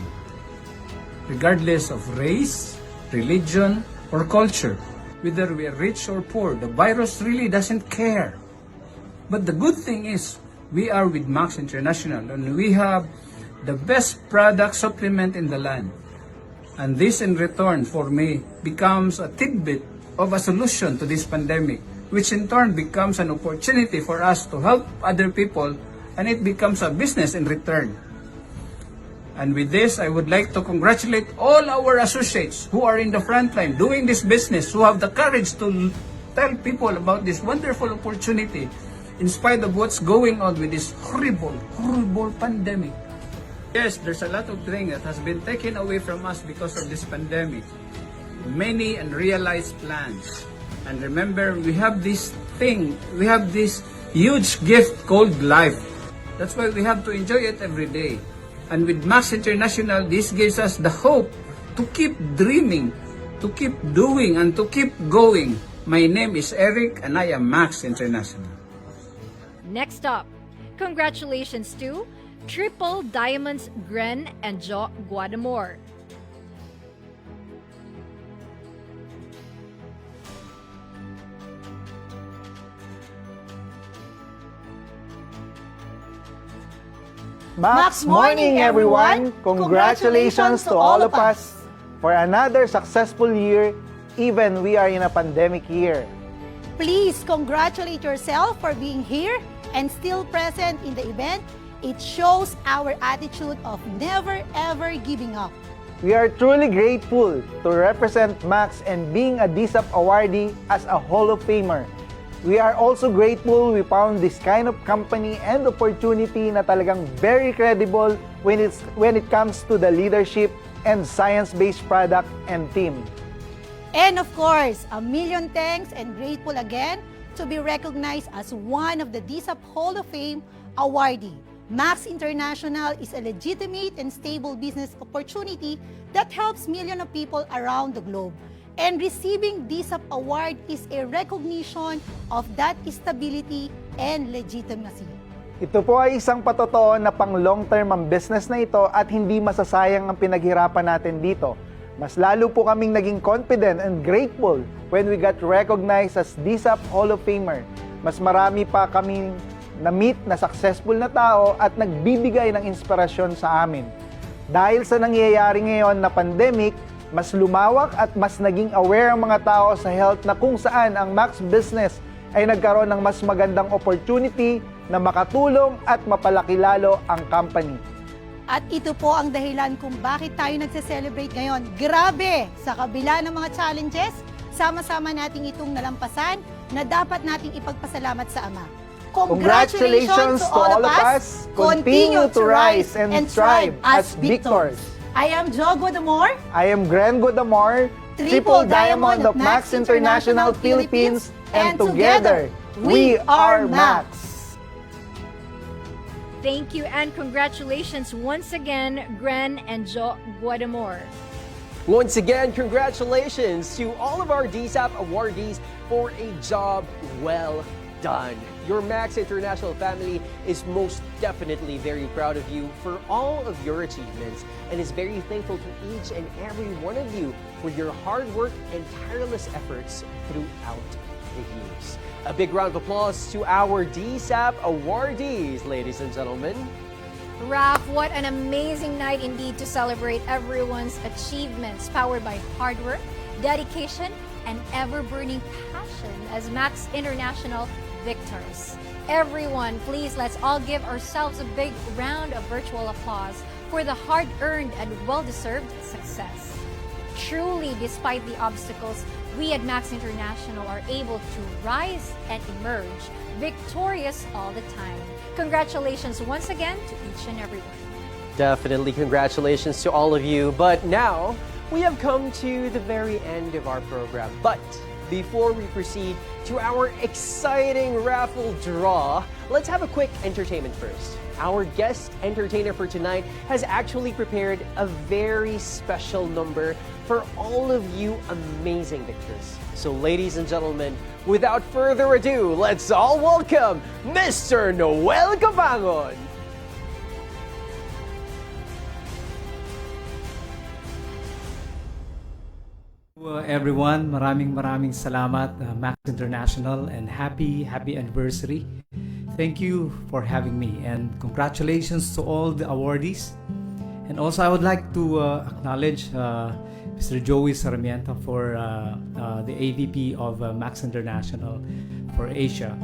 regardless of race, religion, or culture. Whether we are rich or poor, the virus really doesn't care. But the good thing is, we are with Max International and we have the best product supplement in the land. And this in return for me becomes a tidbit of a solution to this pandemic, which in turn becomes an opportunity for us to help other people, and it becomes a business in return. And with this, I would like to congratulate all our associates who are in the front line doing this business, who have the courage to tell people about this wonderful opportunity in spite of what's going on with this horrible pandemic. Yes, there's a lot of things that has been taken away from us because of this pandemic. Many unrealized plans. And remember, we have this huge gift called life. That's why we have to enjoy it every day. And with Max International, this gives us the hope to keep dreaming, to keep doing, and to keep going. My name is Eric, and I am Max International. Next up, congratulations to Triple Diamonds Gren and Jo Guadamor. Max morning, everyone! Congratulations to all of us for another successful year, even we are in a pandemic year. Please congratulate yourself for being here and still present in the event. It shows our attitude of never ever giving up. We are truly grateful to represent Max and being a DSAP awardee as a Hall of Famer. We are also grateful we found this kind of company and opportunity na talagang very credible when it comes to the leadership and science-based product and team. And of course, a million thanks and grateful again to be recognized as one of the DSAP Hall of Fame awardee. Max International is a legitimate and stable business opportunity that helps millions of people around the globe. And receiving DSAP award is a recognition of that stability and legitimacy. Ito po ay isang patotoo na pang long-term ang business na ito at hindi masasayang ang pinaghirapan natin dito. Mas lalo po kaming naging confident and grateful when we got recognized as DSAP Hall of Famer. Mas marami pa kaming na-meet na successful na tao at nagbibigay ng inspirasyon sa amin. Dahil sa nangyayari ngayon na pandemic, mas lumawak at mas naging aware ang mga tao sa health na kung saan ang Max Business ay nagkaroon ng mas magandang opportunity na makatulong at mapalaki lalo ang company. At ito po ang dahilan kung bakit tayo nagse-celebrate ngayon. Grabe! Sa kabila ng mga challenges, sama-sama nating itong nalampasan na dapat nating ipagpasalamat sa Ama. Congratulations to all of us! Continue to rise and strive as victors! I am Jo Godamor. I am Gren Godamor, triple diamond of Max International Philippines, and together, we are Max! Thank you and congratulations once again, Gren and Jo Guadamor. Once again, congratulations to all of our DSAP awardees for a job well done. Your Max International family is most definitely very proud of you for all of your achievements and is very thankful to each and every one of you for your hard work and tireless efforts throughout the years. A big round of applause to our DSAP awardees, ladies and gentlemen. Raf, what an amazing night indeed to celebrate everyone's achievements powered by hard work, dedication, and ever-burning passion as Max International victors. Everyone, please let's all give ourselves a big round of virtual applause for the hard-earned and well-deserved success. Truly, despite the obstacles, we at Max International are able to rise and emerge victorious all the time. Congratulations once again to each and every one. Definitely congratulations to all of you. But now, we have come to the very end of our program. But before we proceed to our exciting raffle draw, let's have a quick entertainment first. Our guest entertainer for tonight has actually prepared a very special number for all of you amazing victors. So ladies and gentlemen, without further ado, let's all welcome Mr. Noel Cabangon. Everyone, maraming salamat Max International and happy anniversary. Thank you for having me and congratulations to all the awardees. And also I would like to acknowledge Mr. Joey Sarmiento for the AVP of Max International for Asia.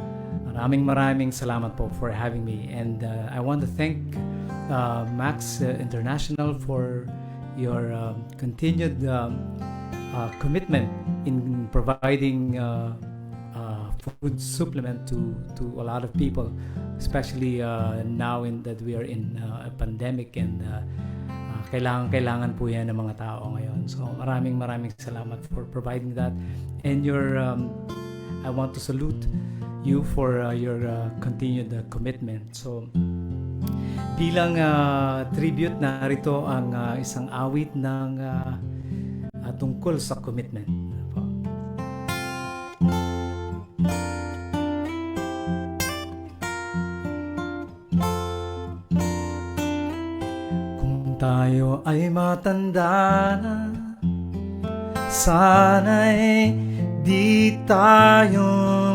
Maraming salamat po for having me. And I want to thank Max International for your continued commitment in providing food supplement to a lot of people, especially now that we are in a pandemic and kailangan po yan ng mga tao ngayon. So maraming salamat for providing that. And I want to salute you for your continued commitment. So bilang tribute, narito ang isang awit ng tungkol sa commitment. Kung tayo ay matanda na, sana'y di tayo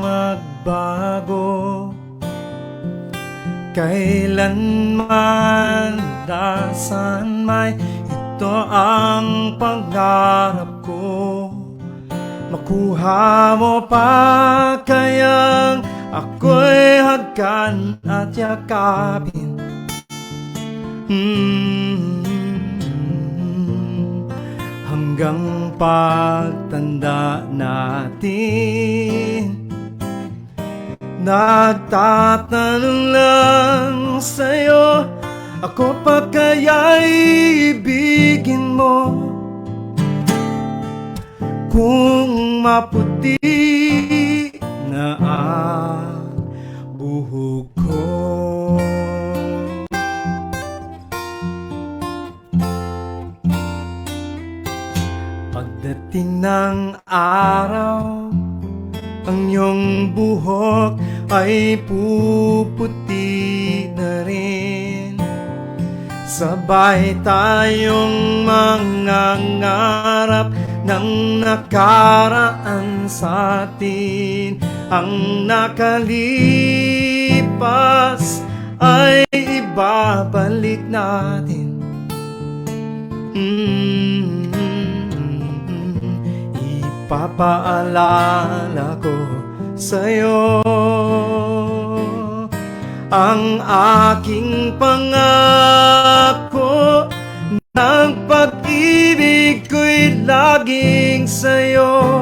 magbago. Kailanman, dasan may ito ang pangarap ko. Makuha mo pa kayang ako'y hagkan at yakapin. Hanggang pagtanda natin, nagtatanong lang sa'yo, ako pa kaya'y ibigin mo? Kung maputi na ang buhok ko. Pagdating ng araw, ang iyong buhok ay puputi na rin. Sabay tayong mangangarap ng nakaraan sa atin. Ang nakalipas ay ibabalik natin. Ipapaalala ko sa'yo ang aking pangako ng pag-ibig ko'y laging sa'yo.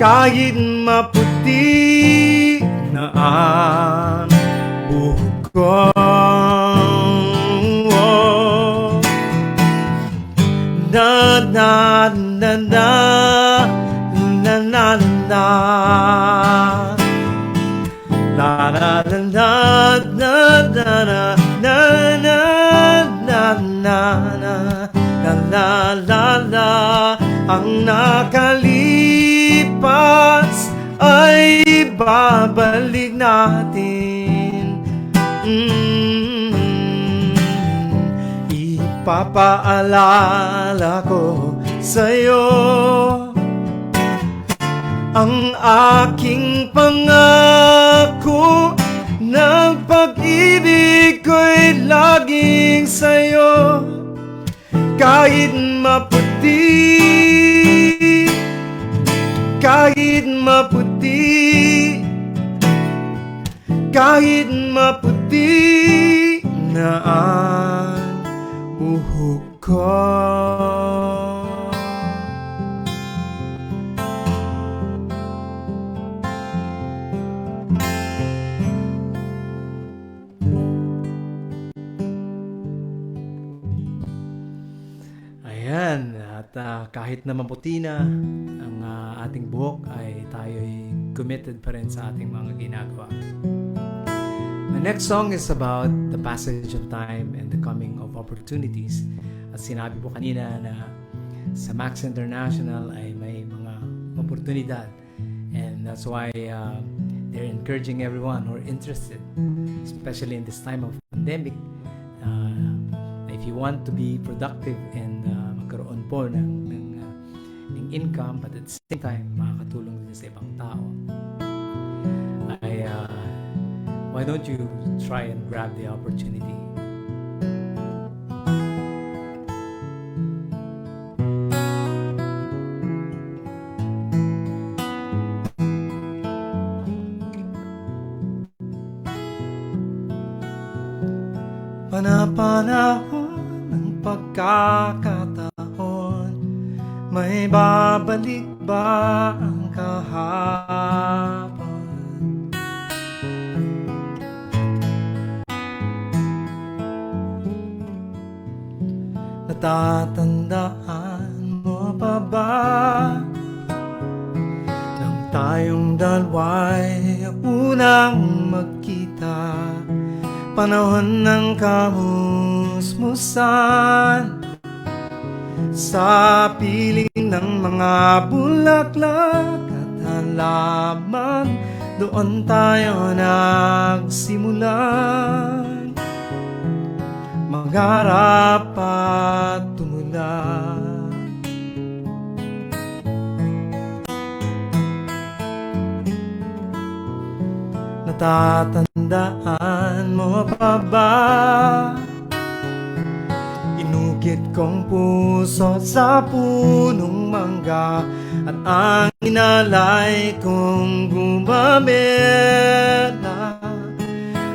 Kahit maputi na ang buhok ko, na na na na na na na la la la la la la na na na na la la la. Ang nakalipas ay babalik natin. Ipapaalala ko sa'yo ang aking pangako ng pag-ibig ko'y laging sa'yo. Kahit maputi, kahit maputi, kahit maputi na ang buhok ko. Ayan, at kahit na maputi na ang ating buhok ay tayo'y committed pa rin sa ating mga ginagawa. The next song is about the passage of time and the coming of opportunities. At sinabi po kanina na sa Max International ay may mga oportunidad, and that's why they're encouraging everyone who are interested, especially in this time of pandemic, if you want to be productive and magkaroon po ng income, but at the same time makakatulong din sa ibang tao, ay why don't you try and grab the opportunity? Panapanahon ng pagkakataon, may babalik ba ang kahapon? Natatandaan mo pa ba nang tayong dalawa'y unang magkita? Panahon ng kamusmusan, sa piling ng mga bulaklak at halaman, doon tayo nagsimulan magharap at tumulak. Natatandaan mo pa ba? Inukit kong puso sa punong mangga, at ang inalay kong gumamit na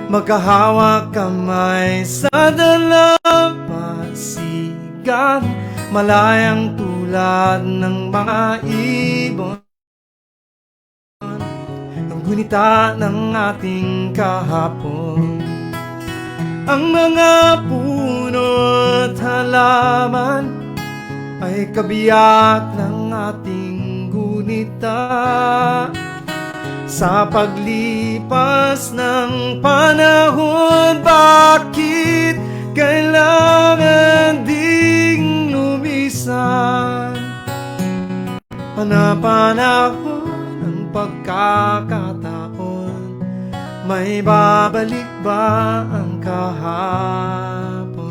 magkahawak kamay sa dalampasigan, malayang tulad ng mga ibon, ang gunita ng ating kahapon. Ang mga puno at halaman ay kabiyak ng ating gunita. Sa paglipas ng panahon, bakit kailangan ding lumisan? Panapanahon ang pagkakataon, may babalik ba ang kahapon?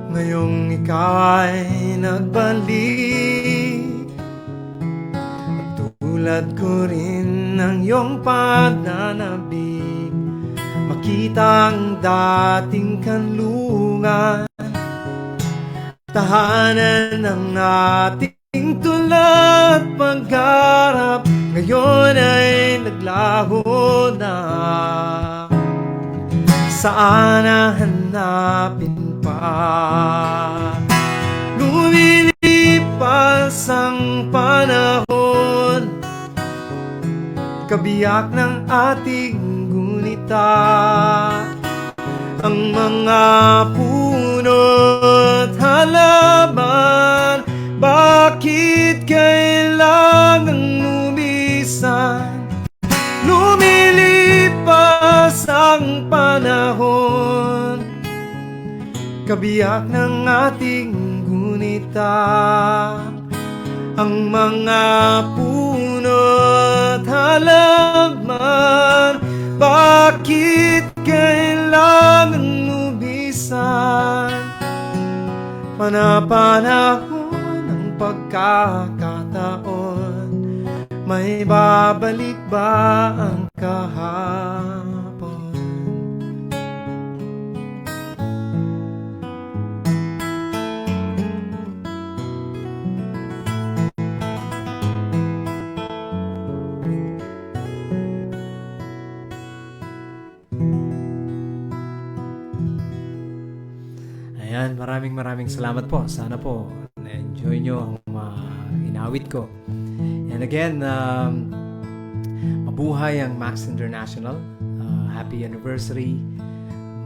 Ngayong ikaw ay nagbalik, tulad ko rin ng iyong pananabik, makita ang dating kanlungan, tahanan ng ating tulad pagharap, ngayon ay naglaho na. Saan hanapin pa? Lumilipas ang panahon, kabiyak ng ating gunita, ang mga puno't halaman, bakit kailangan lumisan? Lumilipas ang panahon, kabiyak ng ating gunita, ang mga puno't halaman, bakit kailangan lumisan? Panapanahon ang pagkakataon, may babalik ba ang kahapon? Ayan, maraming salamat po. Sana po na-enjoy nyo ang inawit ko. And again, mabuhay ang Max International. Happy anniversary,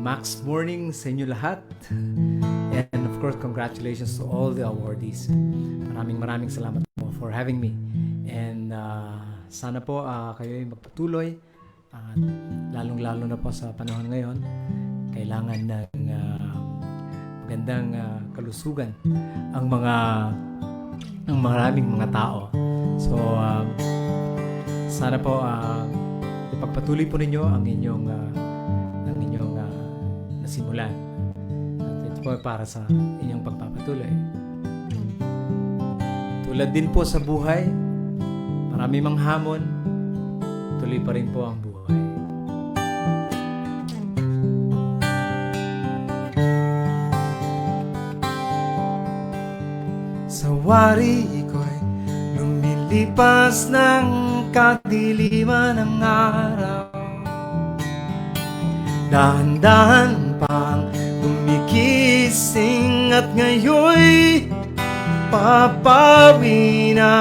Max Morning sa inyo lahat. And of course, congratulations to all the awardees. Maraming salamat po for having me. And sana po kayo ay magpatuloy. At lalong-lalo na po sa panahon ngayon, kailangan ng magandang kalusugan ang maraming mga tao. So, sana po ipagpatuloy po ninyo ang inyong nasimulan. At ito po para sa inyong pagpapatuloy. Tulad din po sa buhay, marami mang hamon, tuloy pa rin po ang buhay. Sa wari ko'y lumilipas ng kadiliman ng araw, dahan-dahan pang gumigising at ngayoy papawi na.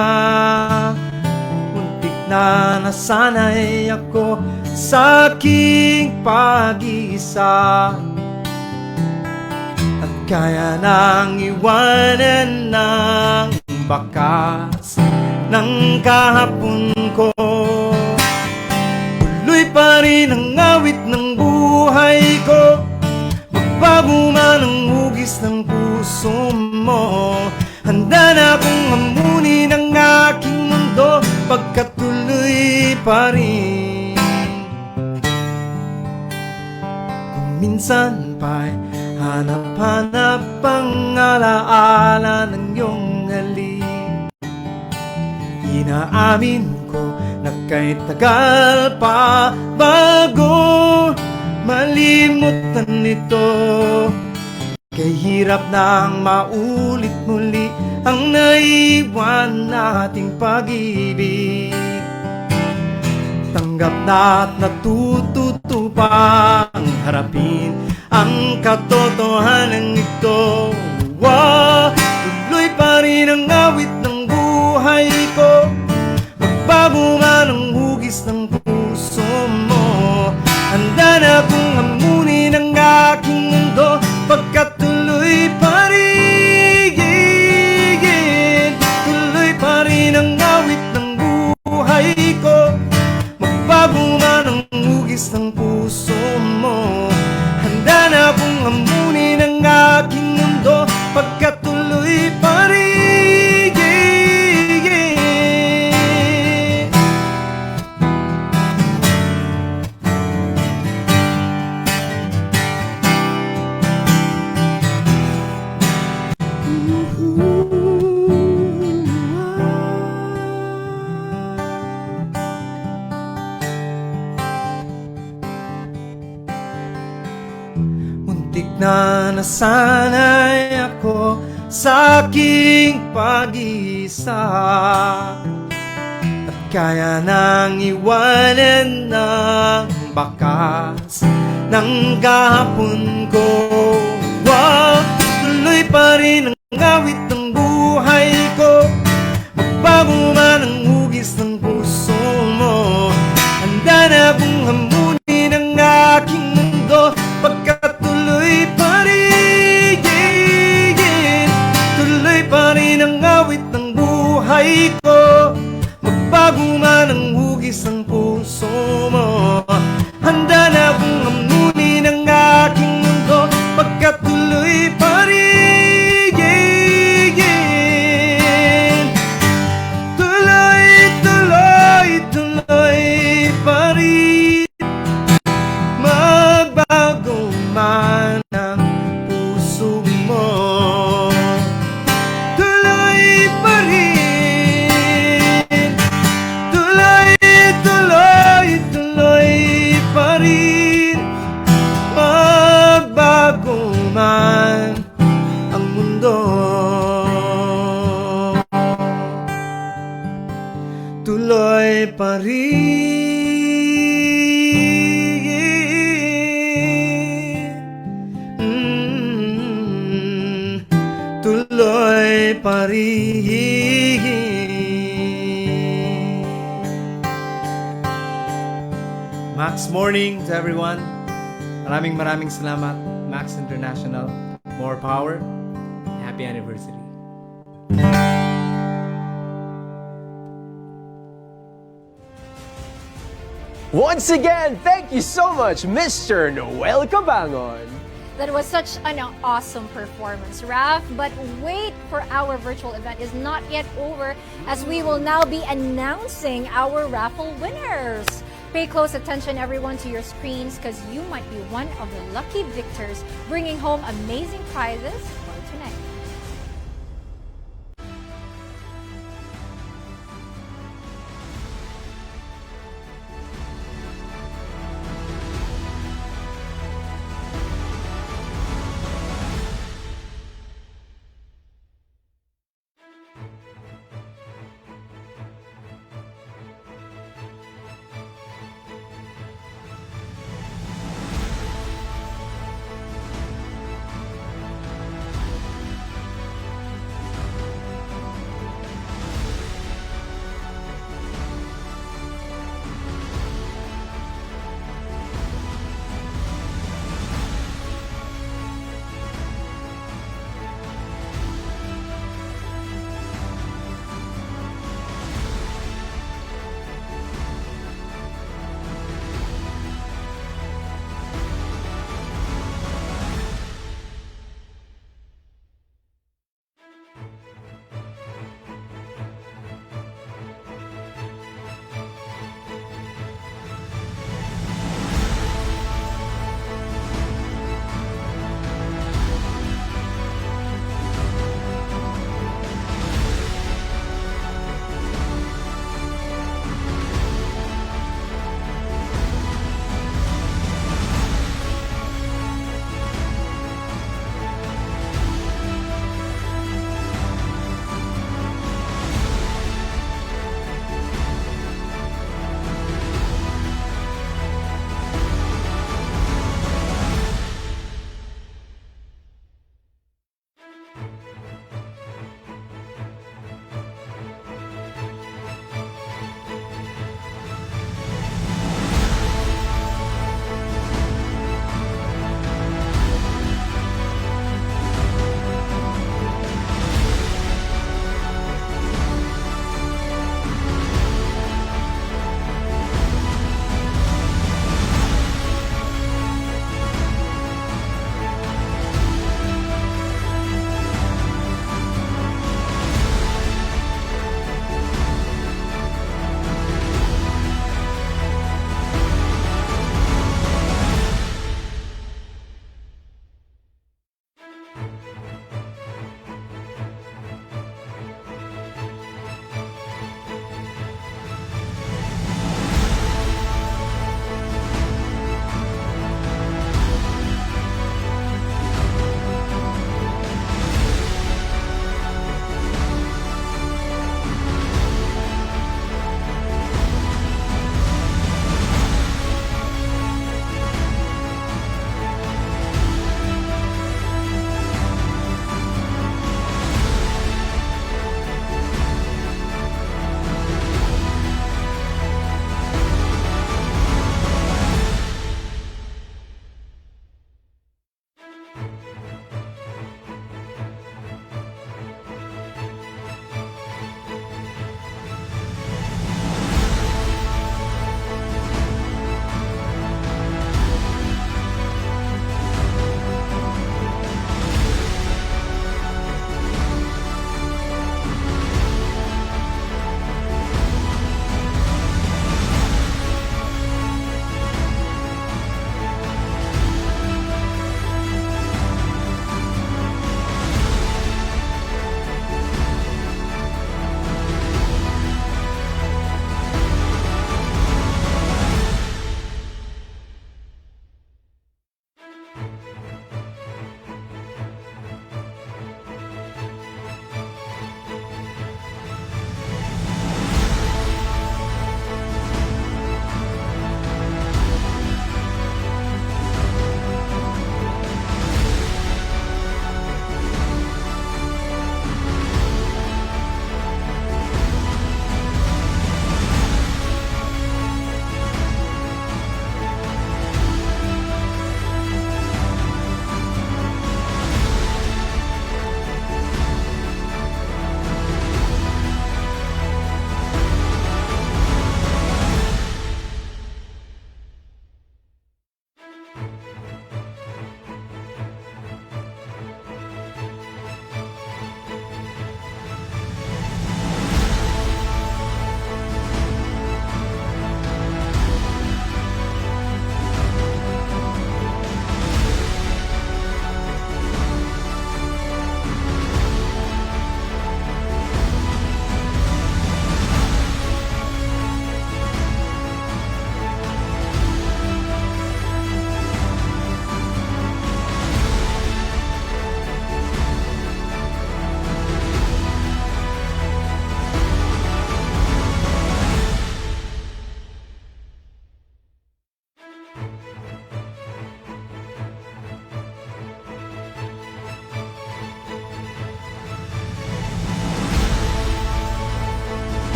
Muntik na nasanay ako sa aking pag-iisa, at kaya nang iwanan ng bakas ng kahapon ko. Tuloy pa rin ang awit ng buhay ko, magbago man ang hugis ng puso mo. Handa na akong amunin ang aking mundo, pagkatuloy pa rin. Kung minsan pa'y hanap-hanap ang alaala ng iyong halik, inaamin ko na kahit tagal pa bago malimutan ito, kay hirap nang maulit muli ang naiwan nating pag-ibig. Tanggap na at natututo pang harapin ang katotohanan ito. Tuloy pa rin ang awit ng buhay ko, magbago man ang hugis ng puso mo. Handa na akong amunin ang aking mundo, pagkatuloy pa rin. Tuloy pa rin ang awit ng buhay ko, na nasanay ako sa aking pag-isa, at kaya nang iwanan ng bakas ng kahapon ko. Tuloy pa rin ang awit ng buhay ko, magbago man ang hugis ng puso mo. Handa na kong hamunin ang aking mundo, pagkatuloy pa rin. Tuloy pa rin ang awit ng buhay ko, magbago man ang hugis ng puso mo. Handa na kong hamunin ang aking mundo, pagkatuloy pa rin. Tuloy, tuloy, tuloy pa rin, magbago man ang puso mo. Tuloy pa rin, tuloy, tuloy, tuloy pa rin, magbago man ang mundo. Tuloy pa rin, tuloy pa rin. Max morning to everyone. Maraming salamat, Max International. More power. Happy anniversary. Once again, thank you so much, Mr. Noel Cabangon. That was such an awesome performance, Raf. But wait, for our virtual event is not yet over, as we will now be announcing our raffle winners. Pay close attention, everyone, to your screens, because you might be one of the lucky victors bringing home amazing prizes for tonight.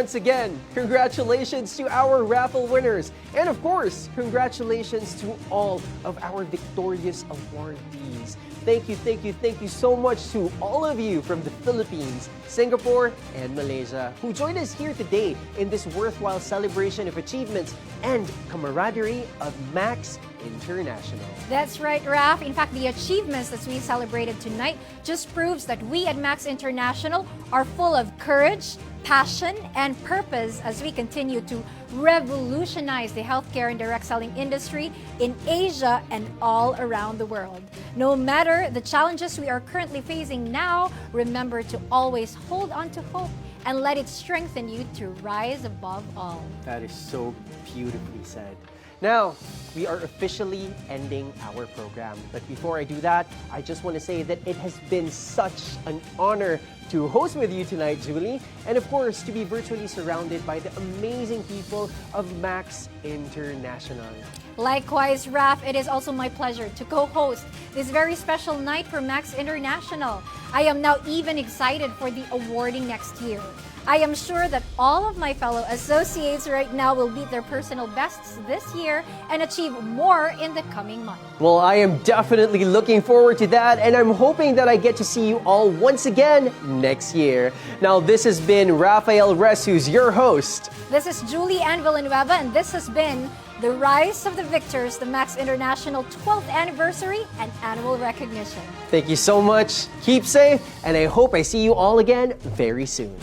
once again, congratulations to our raffle winners. And of course, congratulations to all of our victorious awardees. Thank you so much to all of you from the Philippines, Singapore, and Malaysia who joined us here today in this worthwhile celebration of achievements and camaraderie of Max International. That's right, Raf. In fact, the achievements that we celebrated tonight just proves that we at Max International are full of courage, passion, and purpose as we continue to revolutionize the healthcare and direct selling industry in Asia and all around the world. No matter the challenges we are currently facing now, remember to always hold on to hope and let it strengthen you to rise above all. That is so beautifully said. Now, we are officially ending our program. But before I do that, I just want to say that it has been such an honor to host with you tonight, Julie, and of course, to be virtually surrounded by the amazing people of Max International. Likewise, Raf, it is also my pleasure to co-host this very special night for Max International. I am now even excited for the awarding next year. I am sure that all of my fellow associates right now will beat their personal bests this year and achieve more in the coming month. Well, I am definitely looking forward to that, and I'm hoping that I get to see you all once again next year. Now, this has been Rafael Resus, your host. This is Julie Ann Villanueva, and this has been The Rise of the Victors, the Max International 12th Anniversary and Annual Recognition. Thank you so much. Keep safe, and I hope I see you all again very soon.